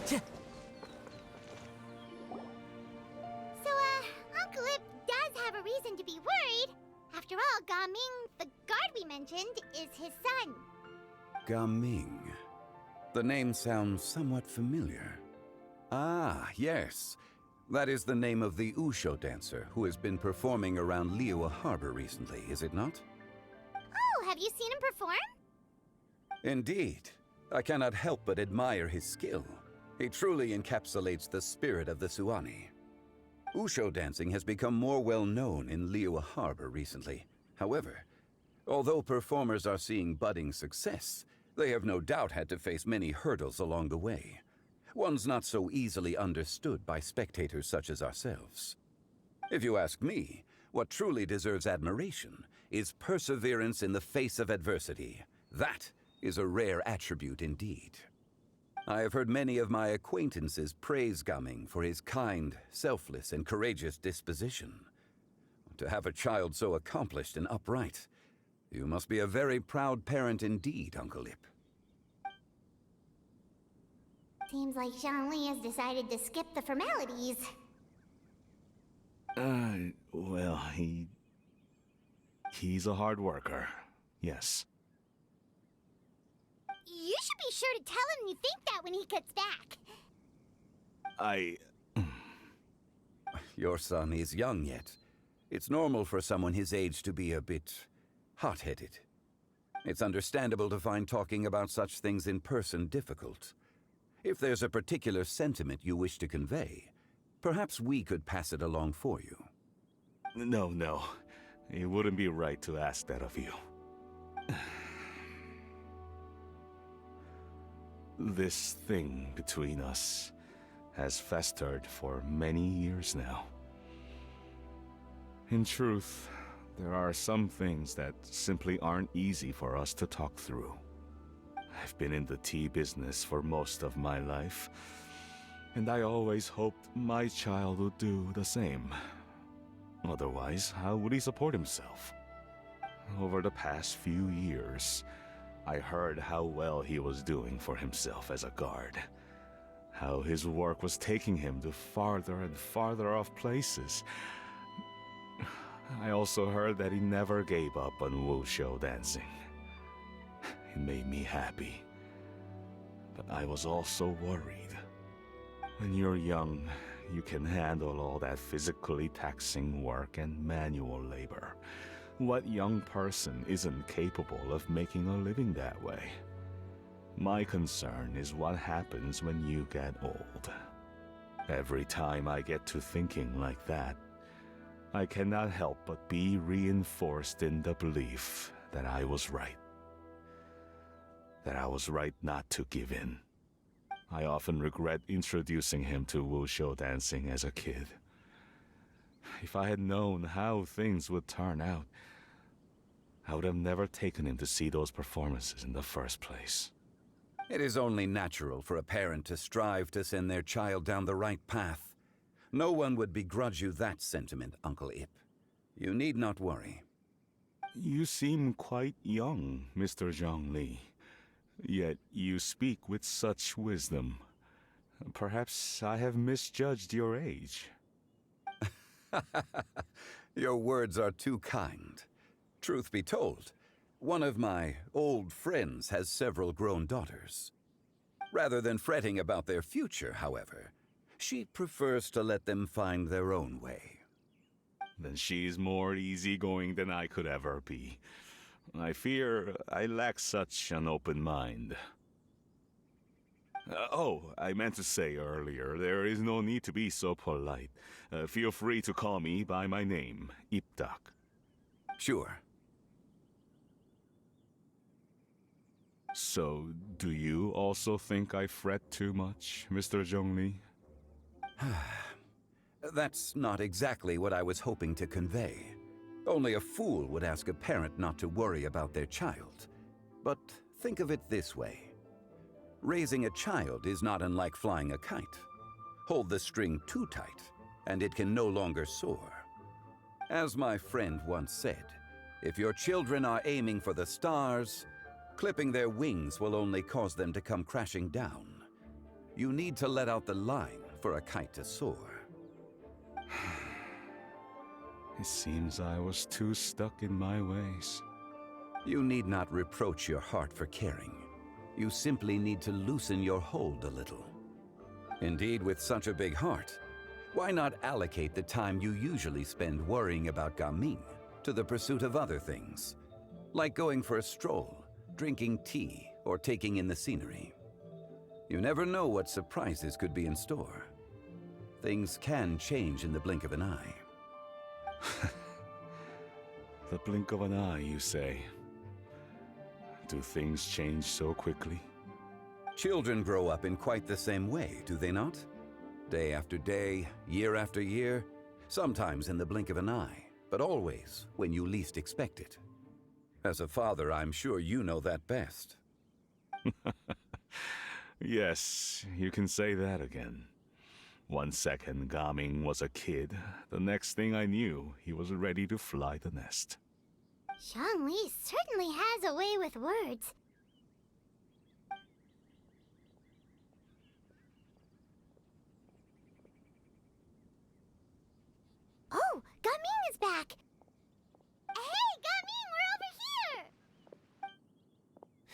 [SPEAKER 1] So, Uncle Ip does have a reason to be worried. After all, Gaming, the guard we mentioned, is his son.
[SPEAKER 19] Gaming. The name sounds somewhat familiar. Ah, yes. That is the name of the Usho dancer who has been performing around Liyue Harbor recently, is it not?
[SPEAKER 1] Oh, have you seen him perform?
[SPEAKER 19] Indeed. I cannot help but admire his skill. He truly encapsulates the spirit of the Suani. Usho dancing has become more well known in Liyue Harbor recently. However, although performers are seeing budding success, they have no doubt had to face many hurdles along the way. Ones not so easily understood by spectators such as ourselves. If you ask me, what truly deserves admiration is perseverance in the face of adversity. That is a rare attribute indeed. I have heard many of my acquaintances praise Gaming for his kind, selfless, and courageous disposition. To have a child so accomplished and upright, you must be a very proud parent indeed, Uncle Ip.
[SPEAKER 1] Seems like Zhongli has decided to skip the formalities.
[SPEAKER 18] Well, he's a hard worker. Yes.
[SPEAKER 1] You should be sure to tell him you think that when he gets back.
[SPEAKER 19] Your son is young yet. It's normal for someone his age to be a bit hot-headed. It's understandable to find talking about such things in person difficult. If there's a particular sentiment you wish to convey, perhaps we could pass it along for you.
[SPEAKER 18] No. It wouldn't be right to ask that of you. This thing between us has festered for many years now. In truth, there are some things that simply aren't easy for us to talk through. I've been in the tea business for most of my life, and I always hoped my child would do the same. Otherwise, how would he support himself? Over the past few years, I heard how well he was doing for himself as a guard. How his work was taking him to farther and farther off places. I also heard that he never gave up on wushou dancing. It made me happy. But I was also worried. When you're young, you can handle all that physically taxing work and manual labor. What young person isn't capable of making a living that way? My concern is what happens when you get old. Every time I get to thinking like that, I cannot help but be reinforced in the belief that I was right. That I was right not to give in. I often regret introducing him to wushou dancing as a kid. If I had known how things would turn out, I would have never taken him to see those performances in the first place.
[SPEAKER 19] It is only natural for a parent to strive to send their child down the right path. No one would begrudge you that sentiment, Uncle Ip. You need not worry.
[SPEAKER 18] You seem quite young, Mr. Zhongli. Yet you speak with such wisdom. Perhaps I have misjudged your age.
[SPEAKER 19] Your words are too kind. Truth be told, one of my old friends has several grown daughters. Rather than fretting about their future, however, she prefers to let them find their own way.
[SPEAKER 18] Then she's more easygoing than I could ever be. I fear I lack such an open mind. I meant to say earlier, there is no need to be so polite. Feel free to call me by my name, Iptak.
[SPEAKER 19] Sure.
[SPEAKER 18] So, do you also think I fret too much, Mr. Zhongli?
[SPEAKER 19] That's not exactly what I was hoping to convey. Only a fool would ask a parent not to worry about their child. But think of it this way. Raising a child is not unlike flying a kite. Hold the string too tight, and it can no longer soar. As my friend once said, if your children are aiming for the stars, clipping their wings will only cause them to come crashing down. You need to let out the line for a kite to soar.
[SPEAKER 18] It seems I was too stuck in my ways.
[SPEAKER 19] You need not reproach your heart for caring. You simply need to loosen your hold a little. Indeed, with such a big heart, why not allocate the time you usually spend worrying about Gaming to the pursuit of other things, like going for a stroll, drinking tea, or taking in the scenery? You never know what surprises could be in store. Things can change in the blink of an eye.
[SPEAKER 18] The blink of an eye, you say? Do things change so quickly?
[SPEAKER 19] Children grow up in quite the same way, do they not? Day after day, year after year, sometimes in the blink of an eye, but always when you least expect it. As a father, I'm sure you know that best.
[SPEAKER 18] Yes, you can say that again. 1 second, Gaming was a kid. The next thing I knew, he was ready to fly the nest.
[SPEAKER 1] Zhongli certainly has a way with words. back. Hey, Gaming, we're over here!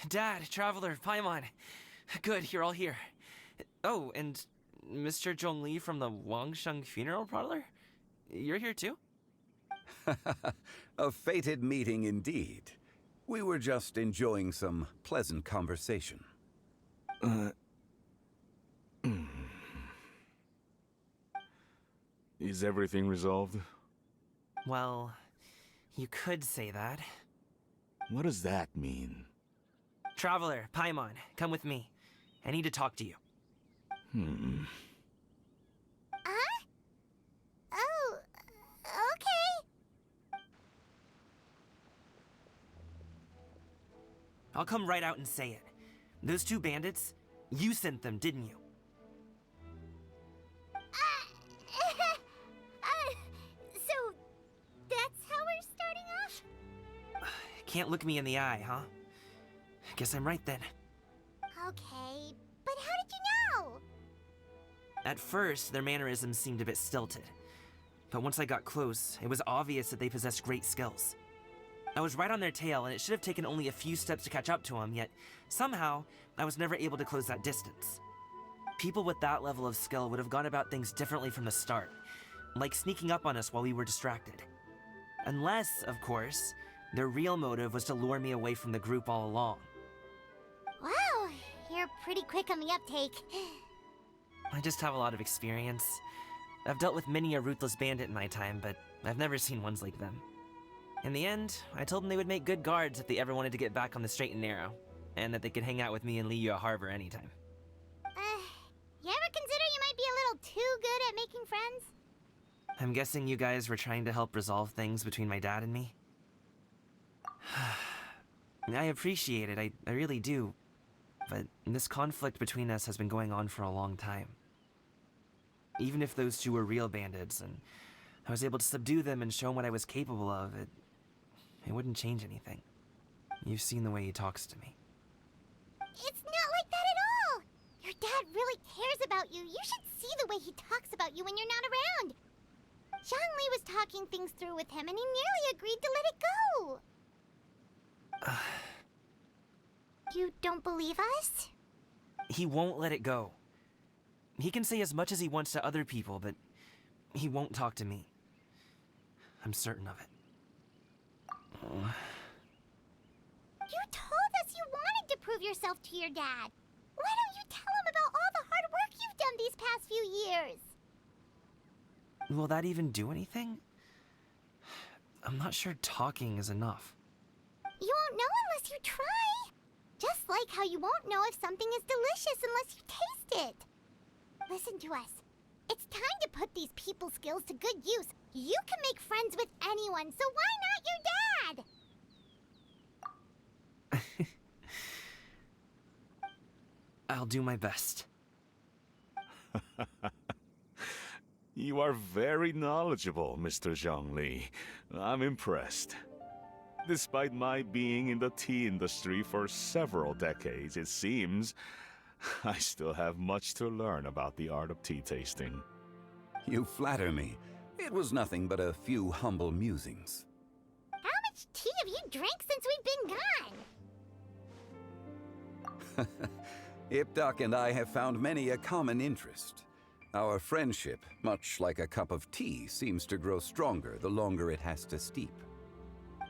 [SPEAKER 8] Dad, Traveler, Paimon. Good, you're all here. Oh, and Mr. Zhongli from the Wangsheng Funeral Parlor? You're here too?
[SPEAKER 19] A fated meeting indeed. We were just enjoying some pleasant conversation.
[SPEAKER 18] Is everything resolved?
[SPEAKER 8] Well, you could say that.
[SPEAKER 18] What does that mean?
[SPEAKER 8] Traveler, Paimon, come with me. I need to talk to you.
[SPEAKER 1] Huh? Oh, okay.
[SPEAKER 8] I'll come right out and say it. Those two bandits, you sent them, didn't you?
[SPEAKER 1] So, that's how we're starting off?
[SPEAKER 8] Can't look me in the eye, huh? Guess I'm right then.
[SPEAKER 1] Okay, but how did you know?
[SPEAKER 8] At first, their mannerisms seemed a bit stilted. But once I got close, it was obvious that they possessed great skills. I was right on their tail, and it should have taken only a few steps to catch up to them, yet somehow, I was never able to close that distance. People with that level of skill would have gone about things differently from the start, like sneaking up on us while we were distracted. Unless, of course, their real motive was to lure me away from the group all along.
[SPEAKER 1] Wow, you're pretty quick on the uptake.
[SPEAKER 8] I just have a lot of experience. I've dealt with many a ruthless bandit in my time, but I've never seen ones like them. In the end, I told them they would make good guards if they ever wanted to get back on the straight and narrow, and that they could hang out with me in Liyue Harbor anytime.
[SPEAKER 1] You ever consider you might be a little too good at making friends?
[SPEAKER 8] I'm guessing you guys were trying to help resolve things between my dad and me? I appreciate it, I really do. But this conflict between us has been going on for a long time. Even if those two were real bandits, and I was able to subdue them and show him what I was capable of, it wouldn't change anything. You've seen the way he talks to me.
[SPEAKER 1] It's not like that at all! Your dad really cares about you. You should see the way he talks about you when you're not around. Zhongli was talking things through with him, and he nearly agreed to let it go. You don't believe us?
[SPEAKER 8] He won't let it go. He can say as much as he wants to other people, but he won't talk to me. I'm certain of it.
[SPEAKER 1] You told us you wanted to prove yourself to your dad. Why don't you tell him about all the hard work you've done these past few years?
[SPEAKER 8] Will that even do anything? I'm not sure talking is enough.
[SPEAKER 1] You won't know unless you try. Just like how you won't know if something is delicious unless you taste it. Listen to us. It's time to put these people skills to good use. You can make friends with anyone, so why not your dad?
[SPEAKER 8] I'll do my best.
[SPEAKER 18] You are very knowledgeable, Mr. Zhongli. I'm impressed. Despite my being in the tea industry for several decades, it seems I still have much to learn about the art of tea tasting.
[SPEAKER 19] You flatter me. It was nothing but a few humble musings.
[SPEAKER 1] How much tea have you drank since we've been gone?
[SPEAKER 19] Ipdak and I have found many a common interest. Our friendship, much like a cup of tea, seems to grow stronger the longer it has to steep.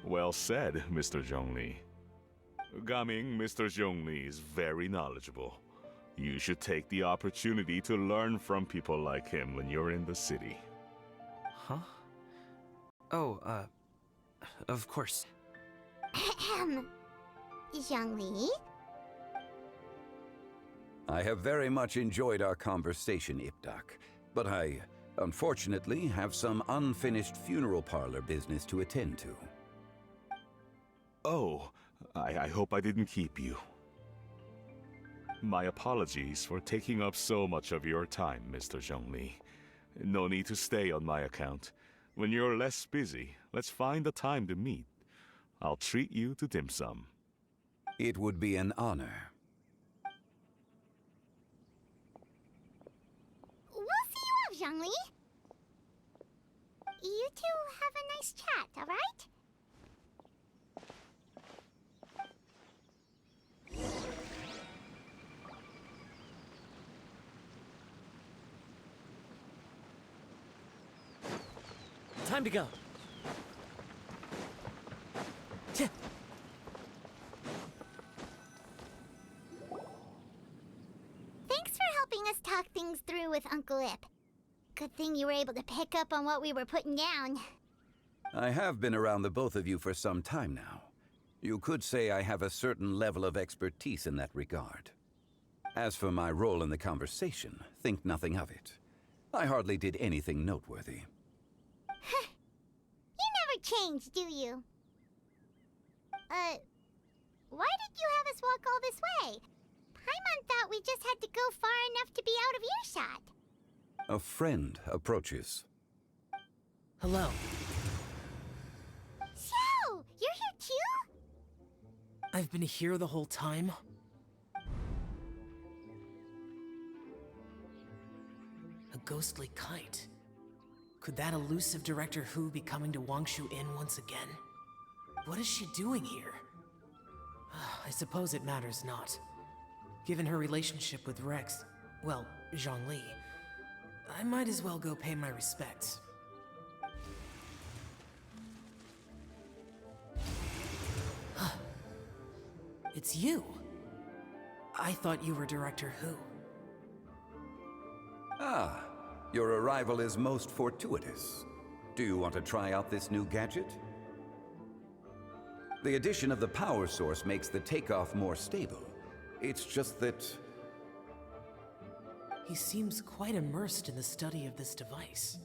[SPEAKER 18] Well said, Mr. Zhongli. Gaming, Mr. Zhongli is very knowledgeable. You should take the opportunity to learn from people like him when you're in the city.
[SPEAKER 8] Huh? Oh, of course.
[SPEAKER 1] Zhongli?
[SPEAKER 19] I have very much enjoyed our conversation, Ipdak, but I, unfortunately, have some unfinished funeral parlor business to attend to.
[SPEAKER 18] Oh, I hope I didn't keep you. My apologies for taking up so much of your time, Mr. Zhongli. No need to stay on my account. When you're less busy, let's find a time to meet. I'll treat you to dim sum.
[SPEAKER 19] It would be an honor.
[SPEAKER 1] We'll see you off, Zhongli. you two have a nice chat, alright?
[SPEAKER 15] Time to go.
[SPEAKER 1] Thanks for helping us talk things through with Uncle Ip. Good thing you were able to pick up on what we were putting down.
[SPEAKER 19] I have been around the both of you for some time now. You could say I have a certain level of expertise in that regard. As for my role in the conversation, think nothing of it. I hardly did anything noteworthy.
[SPEAKER 1] You never change, do you? Why did you have us walk all this way? Paimon thought we just had to go far enough to be out of earshot.
[SPEAKER 19] A friend approaches.
[SPEAKER 15] Hello.
[SPEAKER 1] Xiao, you're here too?
[SPEAKER 15] I've been here the whole time. A ghostly kite. Could that elusive Director Hu be coming to Wangshu Inn once again? What is she doing here? I suppose it matters not. Given her relationship with Rex, well, Zhongli, I might as well go pay my respects. It's you! I thought you were Director Hu.
[SPEAKER 19] Ah, your arrival is most fortuitous. Do you want to try out this new gadget? The addition of the power source makes the takeoff more stable. It's just that...
[SPEAKER 15] He seems quite immersed in the study of this device.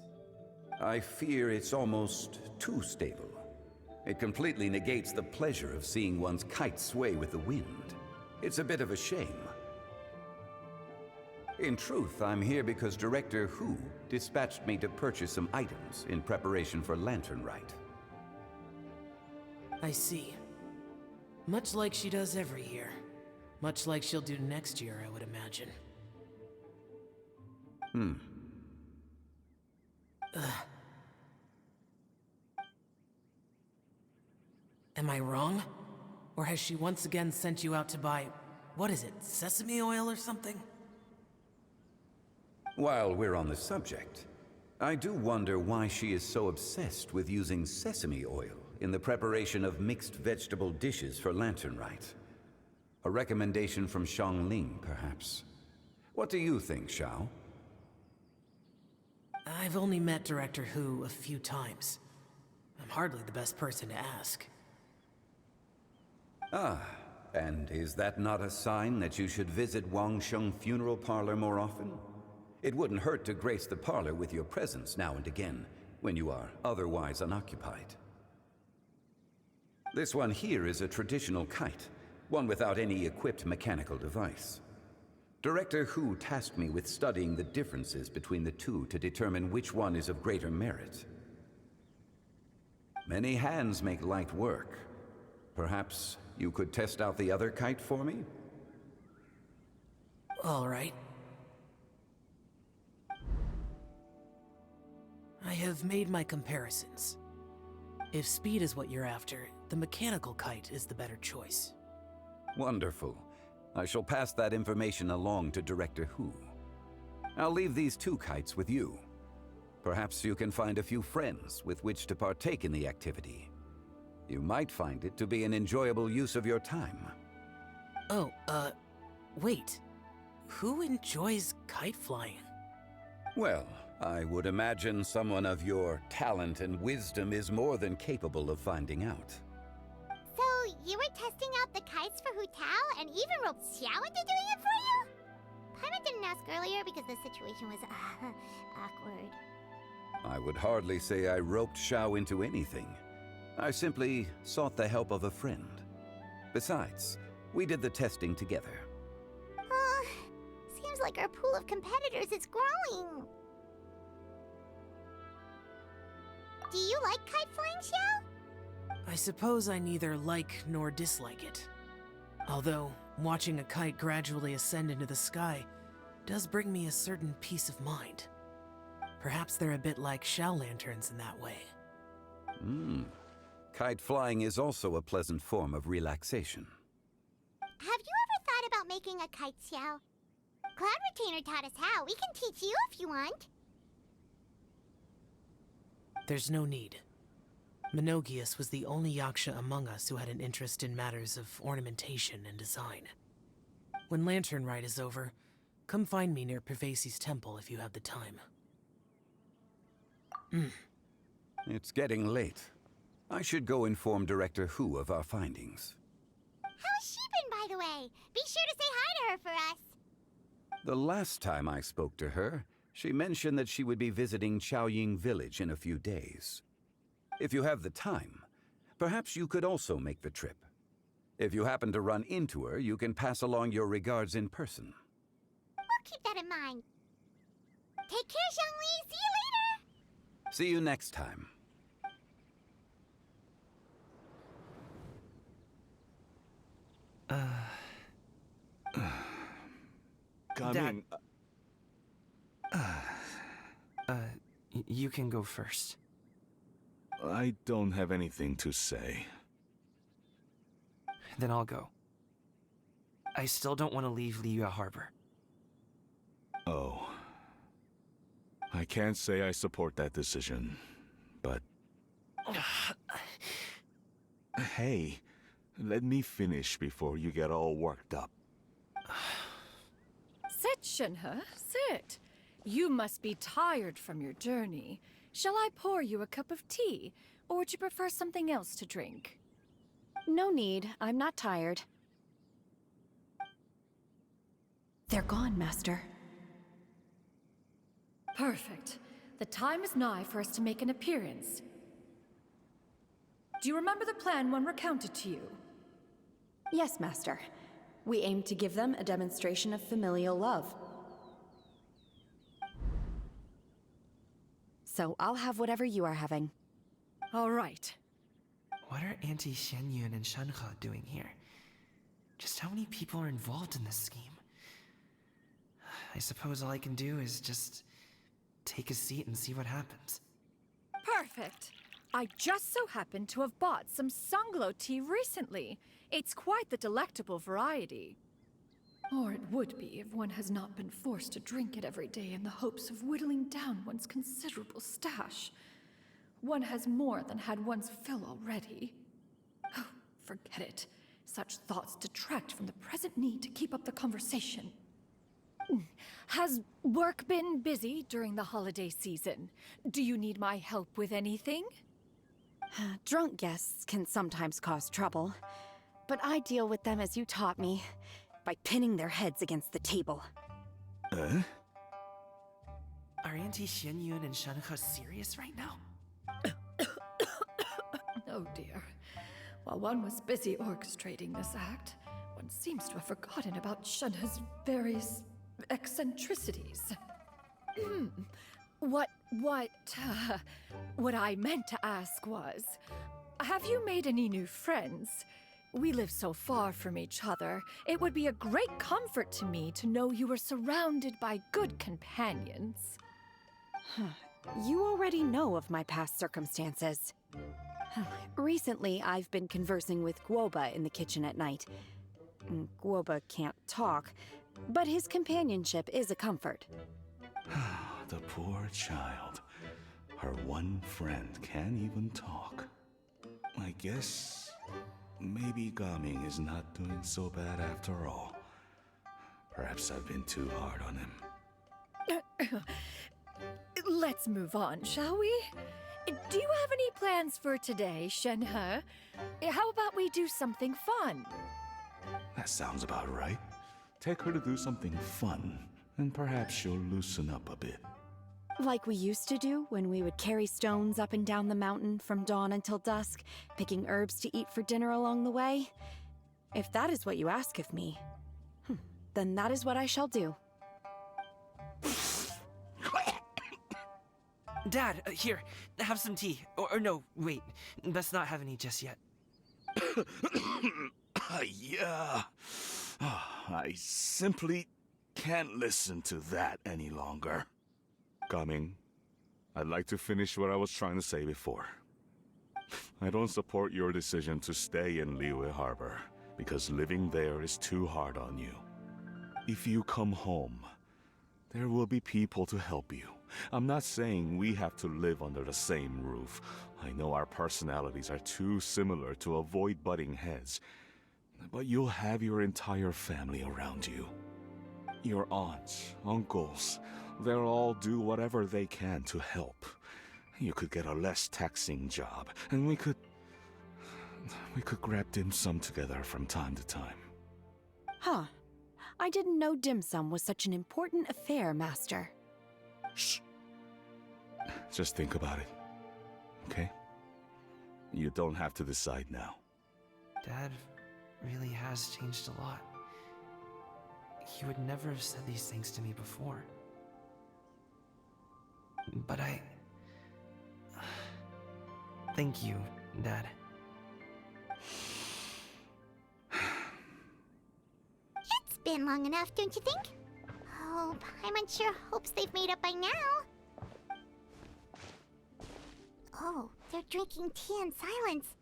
[SPEAKER 19] I fear it's almost too stable. It completely negates the pleasure of seeing one's kite sway with the wind. It's a bit of a shame. In truth, I'm here because Director Hu dispatched me to purchase some items in preparation for Lantern Rite.
[SPEAKER 15] I see. Much like she does every year. Much like she'll do next year, I would imagine. Am I wrong? Or has she once again sent you out to buy, what is it, sesame oil or something?
[SPEAKER 19] While we're on the subject, I do wonder why she is so obsessed with using sesame oil in the preparation of mixed vegetable dishes for Lantern Rite. A recommendation from Xiangling, perhaps. What do you think, Xiao?
[SPEAKER 15] I've only met Director Hu a few times. I'm hardly the best person to ask.
[SPEAKER 19] Ah, and is that not a sign that you should visit Wangsheng Funeral Parlor more often? It wouldn't hurt to grace the parlor with your presence now and again, when you are otherwise unoccupied. This one here is a traditional kite, one without any equipped mechanical device. Director Hu tasked me with studying the differences between the two to determine which one is of greater merit. Many hands make light work. Perhaps you could test out the other kite for me?
[SPEAKER 15] All right. I have made my comparisons. If speed is what you're after, the mechanical kite is the better choice.
[SPEAKER 19] Wonderful. I shall pass that information along to Director Hu. I'll leave these two kites with you. Perhaps you can find a few friends with which to partake in the activity. You might find it to be an enjoyable use of your time.
[SPEAKER 15] Oh, wait. Who enjoys kite flying?
[SPEAKER 19] Well, I would imagine someone of your talent and wisdom is more than capable of finding out.
[SPEAKER 1] So, you were testing out the kites for Hu Tao and even roped Xiao into doing it for you? Paimon didn't ask earlier because the situation was, awkward.
[SPEAKER 19] I would hardly say I roped Xiao into anything. I simply sought the help of a friend. Besides, we did the testing together.
[SPEAKER 1] Seems like our pool of competitors is growing. Do you like kite flying, Xiao?
[SPEAKER 15] I suppose I neither like nor dislike it. Although, watching a kite gradually ascend into the sky does bring me a certain peace of mind.
[SPEAKER 20] Perhaps they're a bit like shell lanterns in that way.
[SPEAKER 19] Kite flying is also a pleasant form of relaxation.
[SPEAKER 1] Have you ever thought about making a kite, Xiao? Cloud Retainer taught us how. We can teach you if you want.
[SPEAKER 20] There's no need. Menogius was the only Yaksha among us who had an interest in matters of ornamentation and design. When Lantern Rite is over, come find me near Pervasi's temple if you have the time.
[SPEAKER 19] It's getting late. I should go inform Director Hu of our findings.
[SPEAKER 1] How's she been, by the way? Be sure to say hi to her for us.
[SPEAKER 19] The last time I spoke to her, she mentioned that she would be visiting Chaoying Village in a few days. If you have the time, perhaps you could also make the trip. If you happen to run into her, you can pass along your regards in person.
[SPEAKER 1] We'll keep that in mind. Take care, Zhongli. See you later.
[SPEAKER 19] See you next time.
[SPEAKER 8] Dad. You can go first.
[SPEAKER 18] I don't have anything to say.
[SPEAKER 8] Then I'll go. I still don't want to leave Liyue Harbor.
[SPEAKER 18] Oh. I can't say I support that decision, but... Hey, let me finish before you get all worked up.
[SPEAKER 17] Sit, Shenhe, sit. You must be tired from your journey. Shall I pour you a cup of tea, or would you prefer something else to drink?
[SPEAKER 16] No need. I'm not tired. They're gone, Master.
[SPEAKER 17] Perfect. The time is nigh for us to make an appearance. Do you remember the plan one recounted to you?
[SPEAKER 16] Yes, Master. We aim to give them a demonstration of familial love. So I'll have whatever you are having.
[SPEAKER 17] All right.
[SPEAKER 8] What are Auntie Xianyun and Shenhe doing here? Just how many people are involved in this scheme? I suppose all I can do is just take a seat and see what happens.
[SPEAKER 17] Perfect. I just so happen to have bought some Sunglow tea recently. It's quite the delectable variety. Or it would be if one has not been forced to drink it every day in the hopes of whittling down one's considerable stash. One has more than had one's fill already. Oh, forget it. Such thoughts detract from the present need to keep up the conversation. Has work been busy during the holiday season? Do you need my help with anything?
[SPEAKER 16] Drunk guests can sometimes cause trouble, but I deal with them as you taught me, by pinning their heads against the table.
[SPEAKER 8] Are Auntie Xianyun and Shenhe serious right now?
[SPEAKER 17] Oh dear. While one was busy orchestrating this act, one seems to have forgotten about Shenhe's various eccentricities. What I meant to ask was, have you made any new friends? We live so far from each other, it would be a great comfort to me to know you were surrounded by good companions.
[SPEAKER 16] You already know of my past circumstances. Recently, I've been conversing with Guoba in the kitchen at night. Guoba can't talk, but his companionship is a comfort.
[SPEAKER 18] The poor child. Her one friend can't even talk. I guess maybe Gaming is not doing so bad after all. Perhaps I've been too hard on him.
[SPEAKER 17] Let's move on, shall we? Do you have any plans for today, Shenhe? How about we do something fun?
[SPEAKER 18] That sounds about right. Take her to do something fun, and perhaps she'll loosen up a bit.
[SPEAKER 16] Like we used to do when we would carry stones up and down the mountain from dawn until dusk, picking herbs to eat for dinner along the way? If that is what you ask of me, then that is what I shall do.
[SPEAKER 8] Dad, here, have some tea. Or no, wait, let's not have any just yet.
[SPEAKER 18] Yeah. I simply can't listen to that any longer. Coming, I'd like to finish what I was trying to say before. I don't support your decision to stay in Liyue Harbor, because living there is too hard on you. If you come home, there will be people to help you. I'm not saying we have to live under the same roof. I know our personalities are too similar to avoid butting heads. But you'll have your entire family around you. Your aunts, uncles, they'll all do whatever they can to help. You could get a less taxing job, and we could grab dim sum together from time to time.
[SPEAKER 16] Huh. I didn't know dim sum was such an important affair, Master.
[SPEAKER 18] Shh. Just think about it, okay? You don't have to decide now.
[SPEAKER 8] Dad really has changed a lot. He would never have said these things to me before. But thank you, Dad.
[SPEAKER 1] It's been long enough, don't you think? Oh, Paimon sure hopes they've made up by now. Oh, they're drinking tea in silence.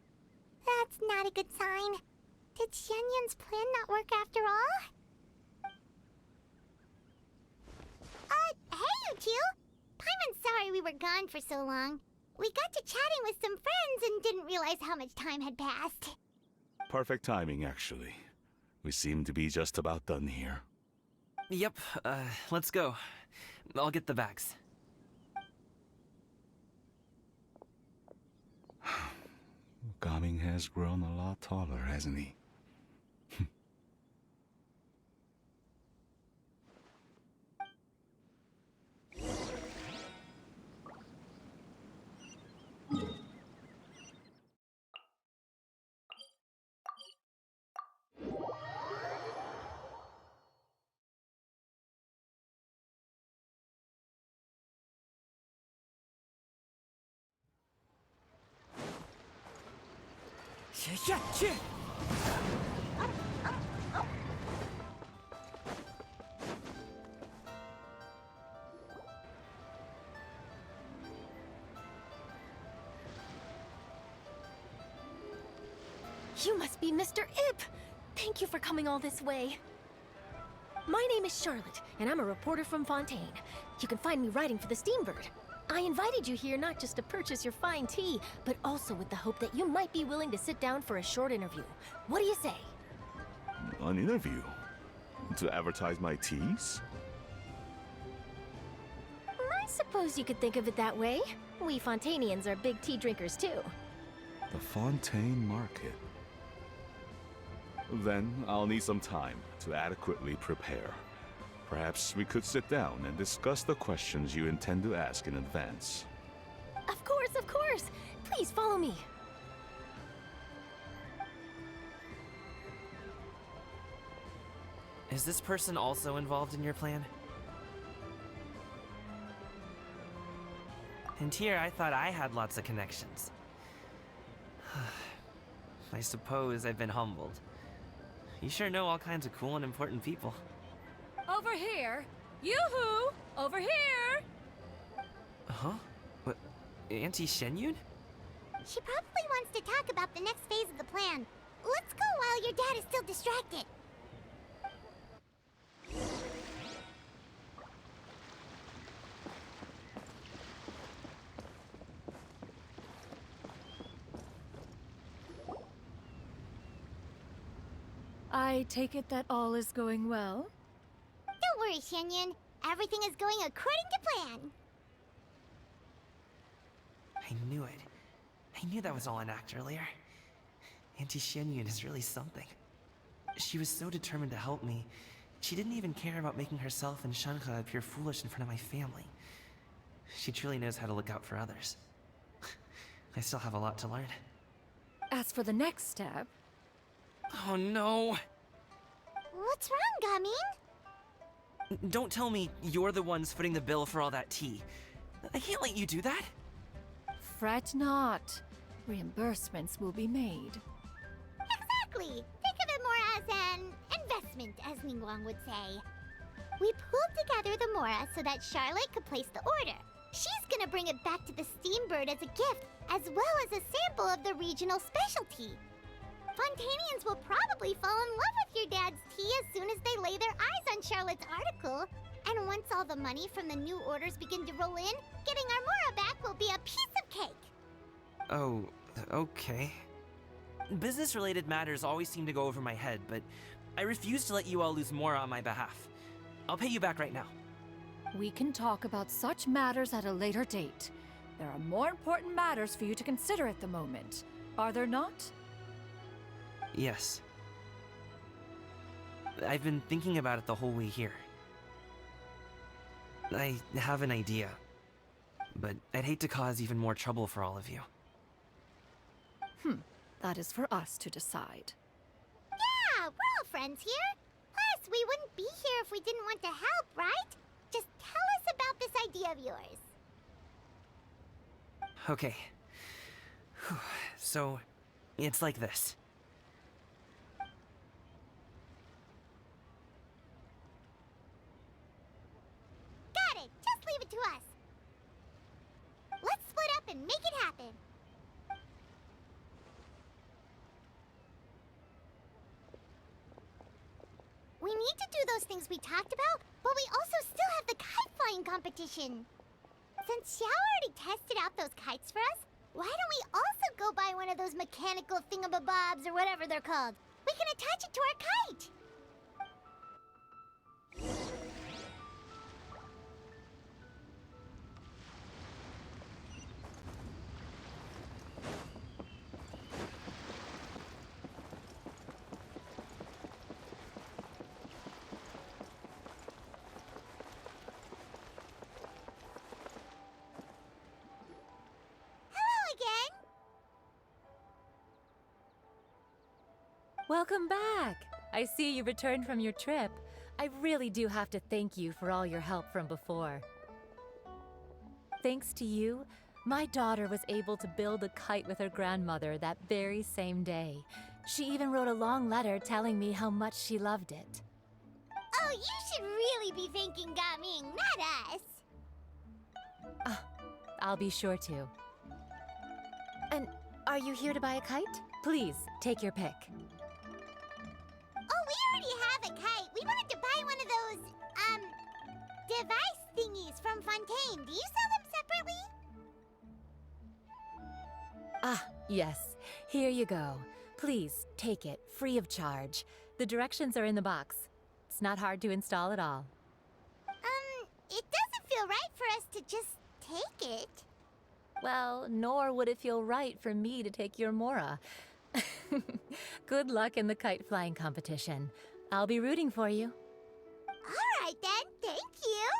[SPEAKER 1] That's not a good sign. Did Xianyun's plan not work after all? Hey, you two! Paimon's sorry we were gone for so long. We got to chatting with some friends and didn't realize how much time had passed.
[SPEAKER 18] Perfect timing, actually. We seem to be just about done here.
[SPEAKER 8] Yep, let's go. I'll get the bags.
[SPEAKER 18] Gaming has grown a lot taller, hasn't he?
[SPEAKER 3] You must be Mr. Ip! Thank you for coming all this way. My name is Charlotte, and I'm a reporter from Fontaine. You can find me writing for the Steambird. I invited you here not just to purchase your fine tea, but also with the hope that you might be willing to sit down for a short interview. What do you say?
[SPEAKER 18] An interview? To advertise my teas?
[SPEAKER 3] I suppose you could think of it that way. We Fontanians are big tea drinkers too.
[SPEAKER 18] The Fontaine Market. Then I'll need some time to adequately prepare. Perhaps we could sit down and discuss the questions you intend to ask in advance.
[SPEAKER 3] Of course, of course! Please follow me.
[SPEAKER 8] Is this person also involved in your plan? And here I thought I had lots of connections. I suppose I've been humbled. You sure know all kinds of cool and important people.
[SPEAKER 17] Over here! Yoo-hoo! Over here!
[SPEAKER 8] Huh? What? Auntie Shenyun?
[SPEAKER 1] She probably wants to talk about the next phase of the plan. Let's go while your dad is still distracted.
[SPEAKER 17] I take it that all is going well?
[SPEAKER 1] Don't worry, Shenyun. Everything is going according to plan.
[SPEAKER 8] I knew it. I knew that was all an act earlier. Auntie Shenyun is really something. She was so determined to help me. She didn't even care about making herself and Shanka appear foolish in front of my family. She truly knows how to look out for others. I still have a lot to learn.
[SPEAKER 17] As for the next step...
[SPEAKER 8] Oh no!
[SPEAKER 1] What's wrong, Gamin?
[SPEAKER 8] Don't tell me you're the ones footing the bill for all that tea. I can't let you do that.
[SPEAKER 17] Fret not. Reimbursements will be made.
[SPEAKER 1] Exactly! Think of it more as an investment, as Ningguang would say. We pooled together the Mora so that Charlotte could place the order. She's gonna bring it back to the Steambird as a gift, as well as a sample of the regional specialty. Fontanians will probably fall in love with your dad's tea as soon as they lay their eyes on Charlotte's article. And once all the money from the new orders begin to roll in, getting our Mora back will be a piece of cake.
[SPEAKER 8] Oh, okay. Business-related matters always seem to go over my head, but I refuse to let you all lose Mora on my behalf. I'll pay you back right now.
[SPEAKER 17] We can talk about such matters at a later date. There are more important matters for you to consider at the moment, are there not?
[SPEAKER 8] Yes. I've been thinking about it the whole way here. I have an idea, but I'd hate to cause even more trouble for all of you.
[SPEAKER 17] That is for us to decide.
[SPEAKER 1] Yeah, we're all friends here. Plus, we wouldn't be here if we didn't want to help, right? Just tell us about this idea of yours.
[SPEAKER 8] Okay. So, it's like this.
[SPEAKER 1] Got it! Just leave it to us. Let's split up and make it happen. We need to do those things we talked about, but we also still have the kite flying competition. Since Xiao already tested out those kites for us, why don't we also go buy one of those mechanical thingamabobs or whatever they're called? We can attach it to our kite.
[SPEAKER 6] Welcome back! I see you returned from your trip. I really do have to thank you for all your help from before. Thanks to you, my daughter was able to build a kite with her grandmother that very same day. She even wrote a long letter telling me how much she loved it.
[SPEAKER 1] Oh, you should really be thanking Gaming, not us.
[SPEAKER 6] I'll be sure to. And are you here to buy a kite? Please, take your pick.
[SPEAKER 1] Oh, we already have a kite. We wanted to buy one of those, device thingies from Fontaine. Do you sell them separately?
[SPEAKER 6] Ah, yes. Here you go. Please, take it, free of charge. The directions are in the box. It's not hard to install at all.
[SPEAKER 1] It doesn't feel right for us to just take it.
[SPEAKER 6] Well, nor would it feel right for me to take your Mora. Good luck in the kite flying competition. I'll be rooting for you.
[SPEAKER 1] All right then, thank you.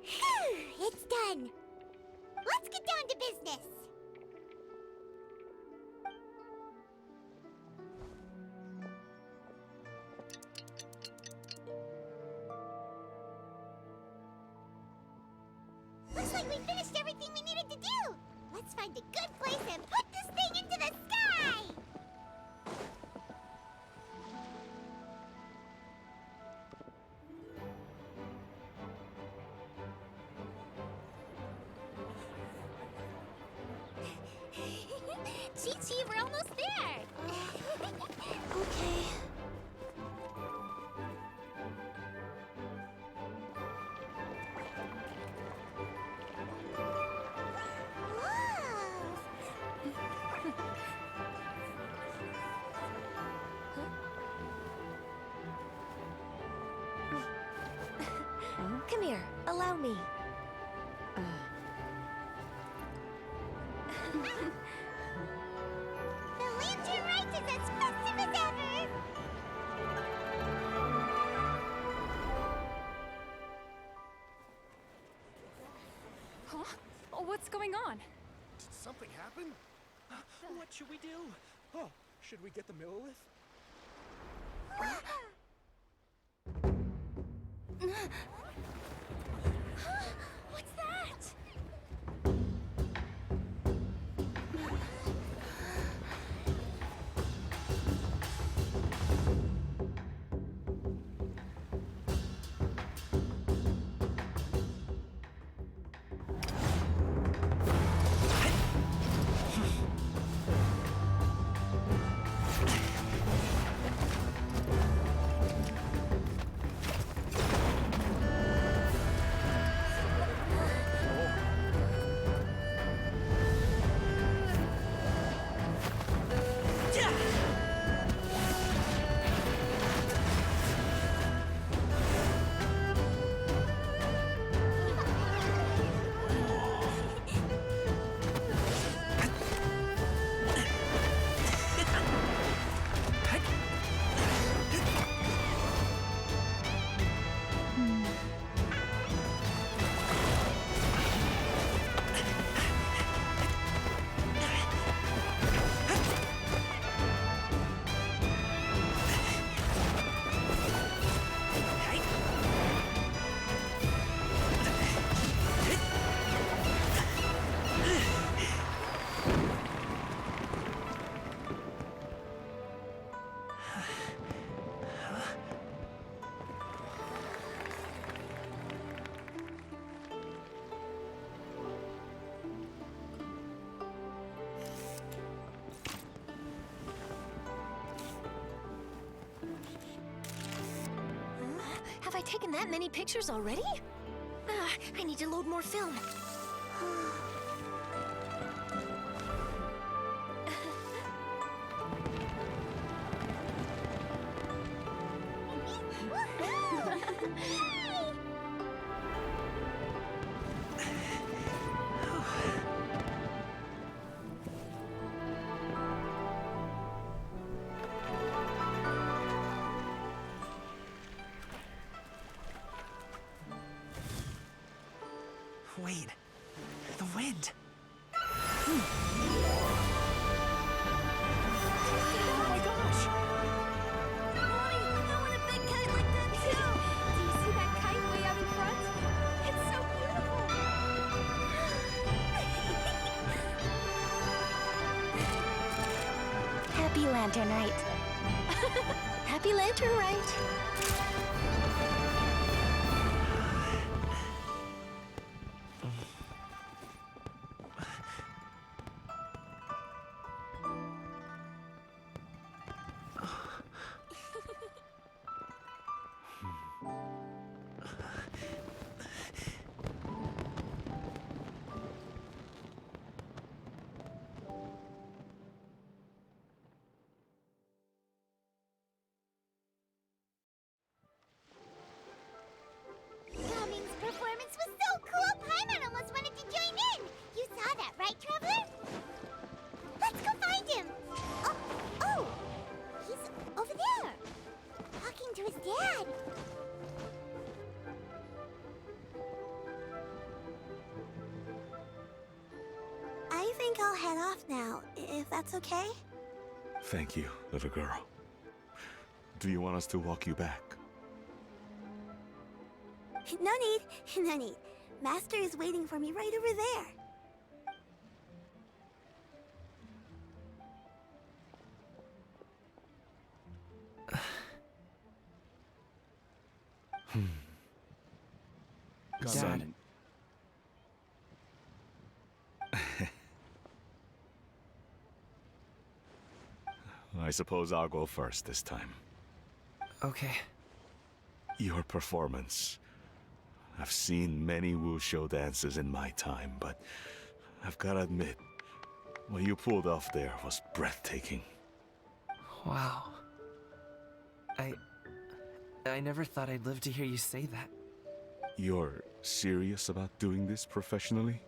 [SPEAKER 1] Phew, it's done. Let's get down to business. Looks like we finished everything we needed to do. Let's find a good place and put this thing into the sky. Chi-Chi, we're almost there. Okay.
[SPEAKER 3] Come here, allow me.
[SPEAKER 1] The lantern rite is as festive as ever!
[SPEAKER 21] Huh? Oh, what's going on?
[SPEAKER 7] Did something happen? What should we do? Oh, should we get the Millilith?
[SPEAKER 21] What's that?
[SPEAKER 3] Have I taken that many pictures already? I need to load more film.
[SPEAKER 8] Wait, the wind.
[SPEAKER 3] Oh my gosh! Mommy, I want a big kite like that too! Do you see that kite way out in front? It's so beautiful!
[SPEAKER 1] Happy Lantern Rite.
[SPEAKER 3] Happy Lantern Rite!
[SPEAKER 1] Gaming's performance was so cool, Paimon almost wanted to join in. You saw that, right, Traveler? Let's go find him. Oh, he's over there, talking to his dad. I think I'll head off now, if that's okay.
[SPEAKER 18] Thank you, little girl. Do you want us to walk you back?
[SPEAKER 1] No need, no need. Master is waiting for me right over there.
[SPEAKER 8] Dad.
[SPEAKER 18] I suppose I'll go first this time.
[SPEAKER 8] Okay.
[SPEAKER 18] Your performance. I've seen many wushou dances in my time, but I've gotta admit, what you pulled off there was breathtaking.
[SPEAKER 8] Wow. I never thought I'd live to hear you say that.
[SPEAKER 18] You're serious about doing this professionally?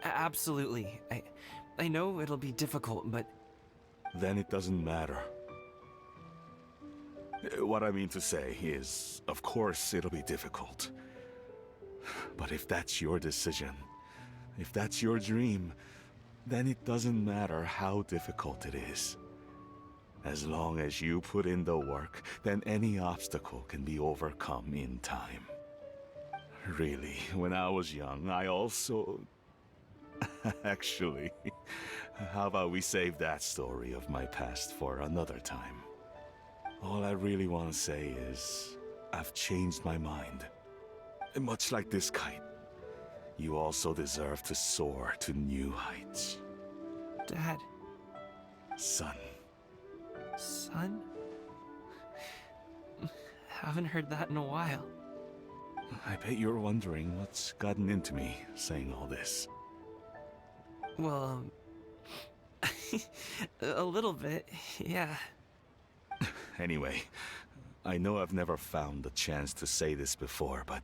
[SPEAKER 8] Absolutely. I know it'll be difficult, but...
[SPEAKER 18] Then it doesn't matter. What I mean to say is, of course it'll be difficult. But if that's your decision, if that's your dream, then it doesn't matter how difficult it is. As long as you put in the work, then any obstacle can be overcome in time. Really, when I was young, I also... Actually, how about we save that story of my past for another time? All I really want to say is, I've changed my mind. Much like this kite, you also deserve to soar to new heights.
[SPEAKER 8] Dad.
[SPEAKER 18] Son.
[SPEAKER 8] Son? Haven't heard that in a while.
[SPEAKER 18] I bet you're wondering what's gotten into me saying all this.
[SPEAKER 8] Well, a little bit, yeah.
[SPEAKER 18] Anyway, I know I've never found the chance to say this before, but...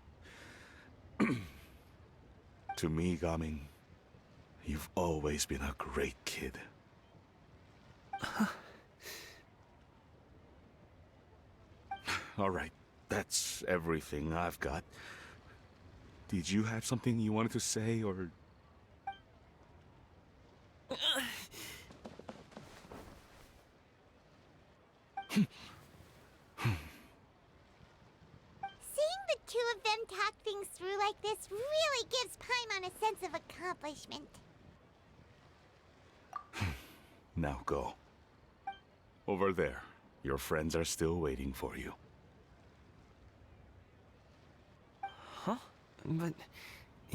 [SPEAKER 18] to me, Gaming, you've always been a great kid. Alright, that's everything I've got. Did you have something you wanted to say, or...
[SPEAKER 1] Seeing the two of them talk things through like this really gives Paimon a sense of accomplishment.
[SPEAKER 18] Now go. Over there. Your friends are still waiting for you.
[SPEAKER 8] Huh? But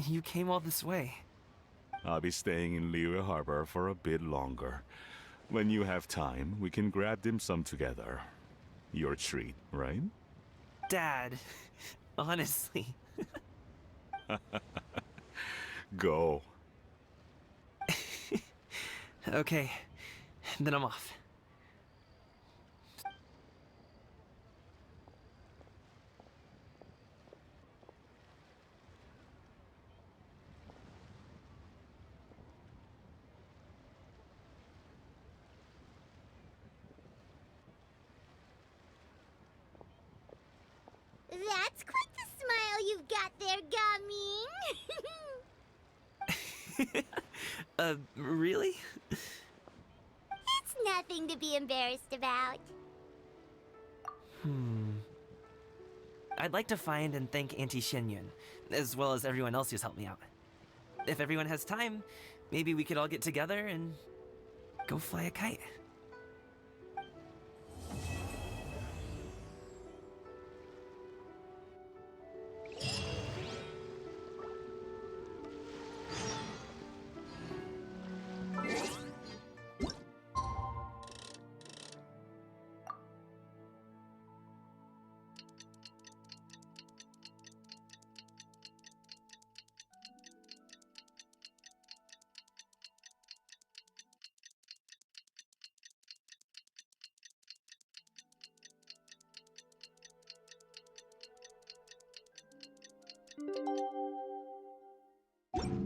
[SPEAKER 8] you came all this way.
[SPEAKER 18] I'll be staying in Liyue Harbor for a bit longer. When you have time, we can grab dim sum together. Your treat, right?
[SPEAKER 8] Dad, honestly.
[SPEAKER 18] Go.
[SPEAKER 8] Okay, then I'm off.
[SPEAKER 1] That's quite the smile you've got there, Gaming.
[SPEAKER 8] Really?
[SPEAKER 1] It's nothing to be embarrassed about.
[SPEAKER 8] I'd like to find and thank Auntie Shenyun, as well as everyone else who's helped me out. If everyone has time, maybe we could all get together and go fly a kite.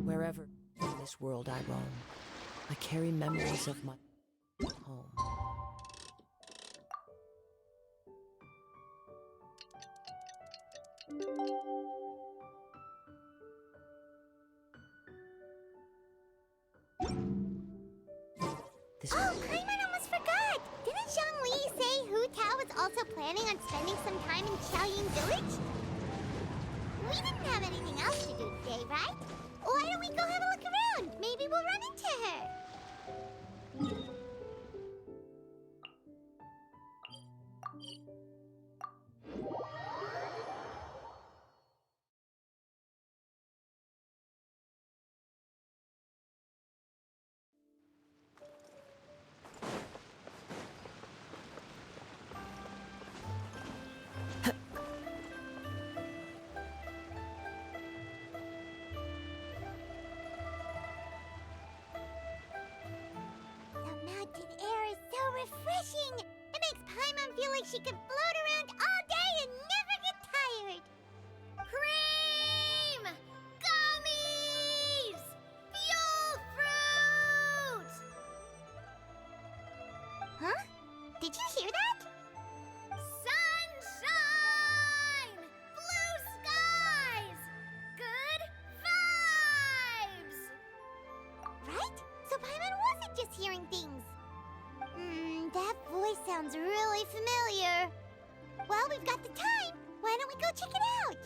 [SPEAKER 2] Wherever in this world I roam, I carry memories of my home.
[SPEAKER 1] Oh, Paimon almost forgot! Didn't Zhongli say Hu Tao was also planning on spending some time in Xiaoying Village? We didn't have anything else to do today, right? Why don't we go have a look around? Maybe we'll run into her. The mountain air is so refreshing. It makes Paimon feel like she could float around all day and never get tired. Cream! Gummies! Fuel fruit! Huh? Did you hear that? Sunshine! Blue skies! Good vibes! Right? So Paimon wasn't just hearing things. That voice sounds really familiar. Well, we've got the time. Why don't we go check it out?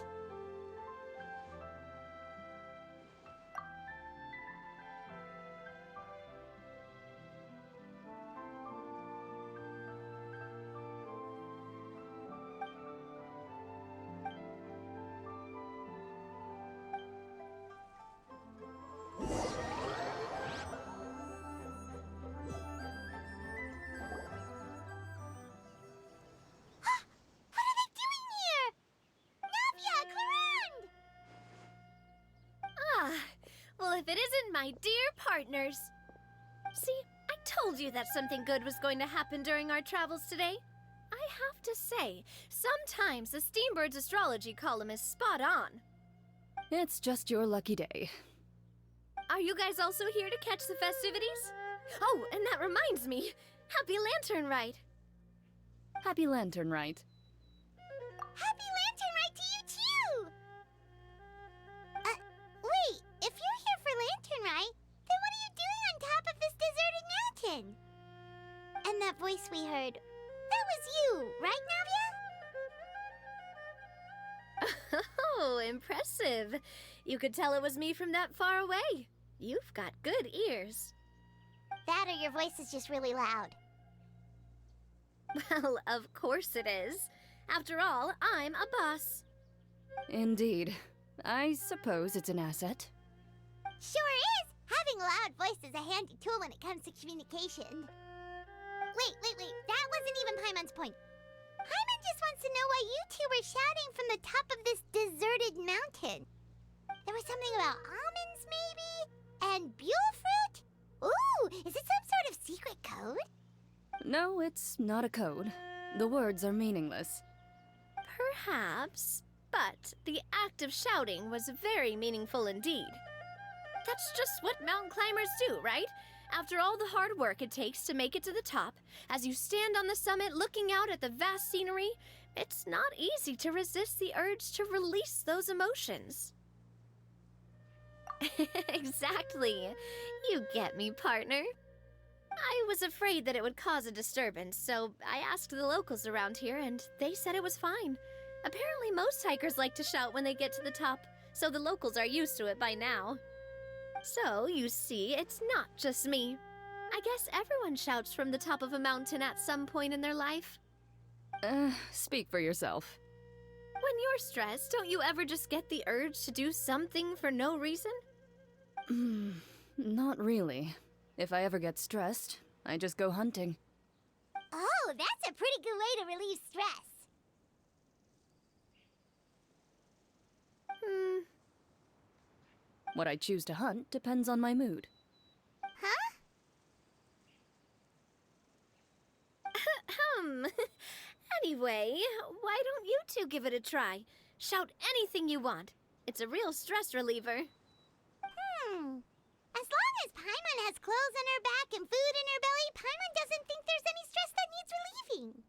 [SPEAKER 22] Well, if it isn't my dear partners. See, I told you that something good was going to happen during our travels today. I have to say, sometimes the Steambird's astrology column is spot on.
[SPEAKER 13] It's just your lucky day.
[SPEAKER 22] Are you guys also here to catch the festivities? Oh, and that reminds me. Happy Lantern Rite.
[SPEAKER 13] Happy Lantern Rite.
[SPEAKER 1] Happy Lantern Rite to you too! Wait, if you're here for Lantern Rite, then what are you doing on top of this deserted mountain? And that voice we heard, that was you, right, Navia?
[SPEAKER 22] Oh, impressive. You could tell it was me from that far away. You've got good ears.
[SPEAKER 1] That or your voice is just really loud.
[SPEAKER 22] Well, of course it is. After all, I'm a boss.
[SPEAKER 13] Indeed. I suppose it's an asset.
[SPEAKER 1] Sure is! Having a loud voice is a handy tool when it comes to communication. Wait. That wasn't even Paimon's point. wants to know why you two were shouting from the top of this deserted mountain. There was something about almonds, maybe? And buell fruit? Ooh, is it some sort of secret code?
[SPEAKER 9] No, it's not a code. The words are meaningless.
[SPEAKER 22] Perhaps, but the act of shouting was very meaningful indeed. That's just what mountain climbers do, right? After all the hard work it takes to make it to the top, as you stand on the summit looking out at the vast scenery, it's not easy to resist the urge to release those emotions. Exactly. You get me, partner. I was afraid that it would cause a disturbance, so I asked the locals around here, and they said it was fine. Apparently most hikers like to shout when they get to the top, so the locals are used to it by now. So, you see, it's not just me. I guess everyone shouts from the top of a mountain at some point in their life.
[SPEAKER 9] Speak for yourself.
[SPEAKER 22] When you're stressed, don't you ever just get the urge to do something for no reason?
[SPEAKER 9] Not really. If I ever get stressed, I just go hunting.
[SPEAKER 1] Oh, that's a pretty good way to relieve stress.
[SPEAKER 9] What I choose to hunt depends on my mood.
[SPEAKER 1] Huh?
[SPEAKER 22] Anyway, why don't you two give it a try? Shout anything you want. It's a real stress reliever.
[SPEAKER 1] As long as Paimon has clothes on her back and food in her belly, Paimon doesn't think there's any stress that needs relieving.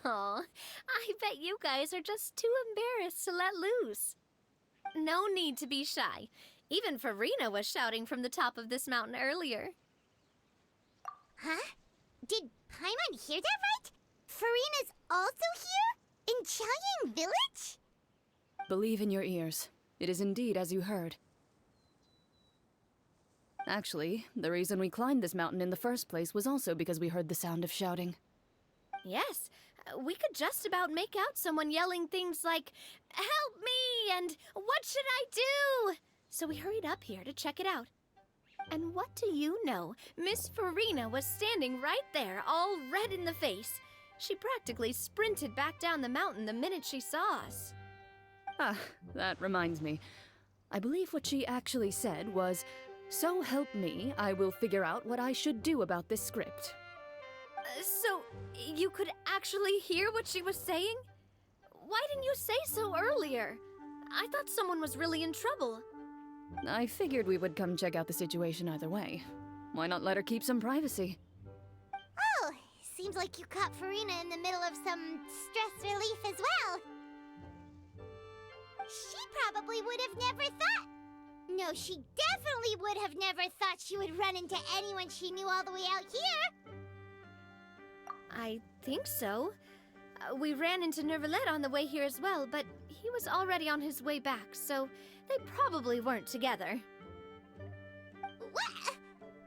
[SPEAKER 22] Oh, I bet you guys are just too embarrassed to let loose. No need to be shy. Even Farina was shouting from the top of this mountain earlier.
[SPEAKER 1] Huh? Did Paimon hear that right? Farina's also here? In Chaoyang Village?
[SPEAKER 9] Believe in your ears. It is indeed as you heard. Actually, the reason we climbed this mountain in the first place was also because we heard the sound of shouting.
[SPEAKER 22] Yes, we could just about make out someone yelling things like, "Help me!" and "What should I do?" So we hurried up here to check it out. And what do you know? Miss Farina was standing right there, all red in the face. She practically sprinted back down the mountain the minute she saw us.
[SPEAKER 9] Ah, that reminds me. I believe what she actually said was, "So help me, I will figure out what I should do about this script."
[SPEAKER 22] So, you could actually hear what she was saying? Why didn't you say so earlier? I thought someone was really in trouble.
[SPEAKER 9] I figured we would come check out the situation either way. Why not let her keep some privacy?
[SPEAKER 1] Oh, seems like you caught Farina in the middle of some stress relief as well. She probably would have never thought. No, she definitely would have never thought she would run into anyone she knew all the way out here.
[SPEAKER 22] I think so. We ran into Nervalet on the way here as well, but he was already on his way back, so they probably weren't together.
[SPEAKER 1] What?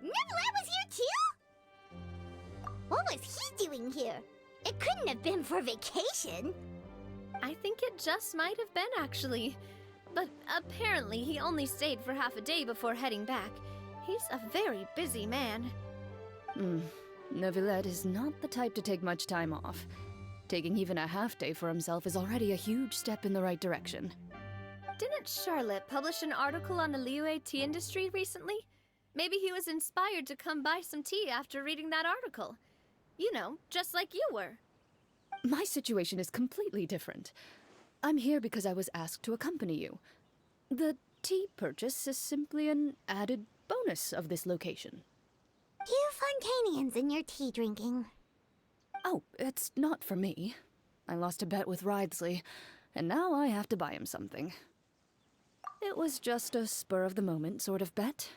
[SPEAKER 1] Nervalet was here too? What was he doing here? It couldn't have been for vacation.
[SPEAKER 22] I think it just might have been, actually. But apparently he only stayed for half a day before heading back. He's a very busy man.
[SPEAKER 9] Neuvillette is not the type to take much time off. Taking even a half day for himself is already a huge step in the right direction.
[SPEAKER 22] Didn't Charlotte publish an article on the Liyue tea industry recently? Maybe he was inspired to come buy some tea after reading that article. You know, just like you were.
[SPEAKER 9] My situation is completely different. I'm here because I was asked to accompany you. The tea purchase is simply an added bonus of this location.
[SPEAKER 1] You Fontanians and your tea drinking.
[SPEAKER 9] Oh, it's not for me. I lost a bet with Ridesley, and now I have to buy him something. It was just a spur-of-the-moment sort of bet.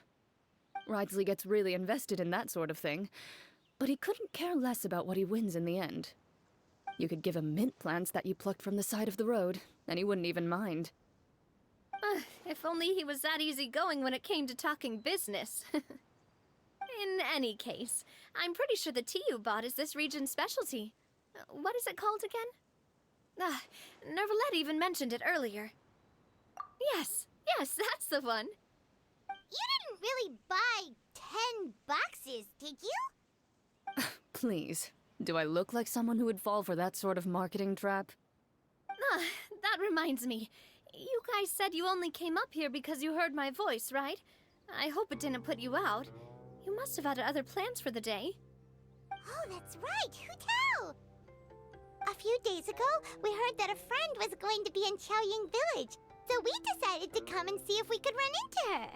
[SPEAKER 9] Ridesley gets really invested in that sort of thing, but he couldn't care less about what he wins in the end. You could give him mint plants that you plucked from the side of the road, and he wouldn't even mind.
[SPEAKER 22] If only he was that easygoing when it came to talking business. In any case, I'm pretty sure the tea you bought is this region's specialty. What is it called again? Nervalet even mentioned it earlier. Yes, that's the one.
[SPEAKER 1] You didn't really buy 10 boxes, did you?
[SPEAKER 9] Please. Do I look like someone who would fall for that sort of marketing trap?
[SPEAKER 22] Ah, that reminds me. You guys said you only came up here because you heard my voice, right? I hope it didn't put you out. You must have had other plans for the day.
[SPEAKER 1] Oh, that's right. Who tell? A few days ago, we heard that a friend was going to be in Xiaoying Village, so we decided to come and see if we could run into her.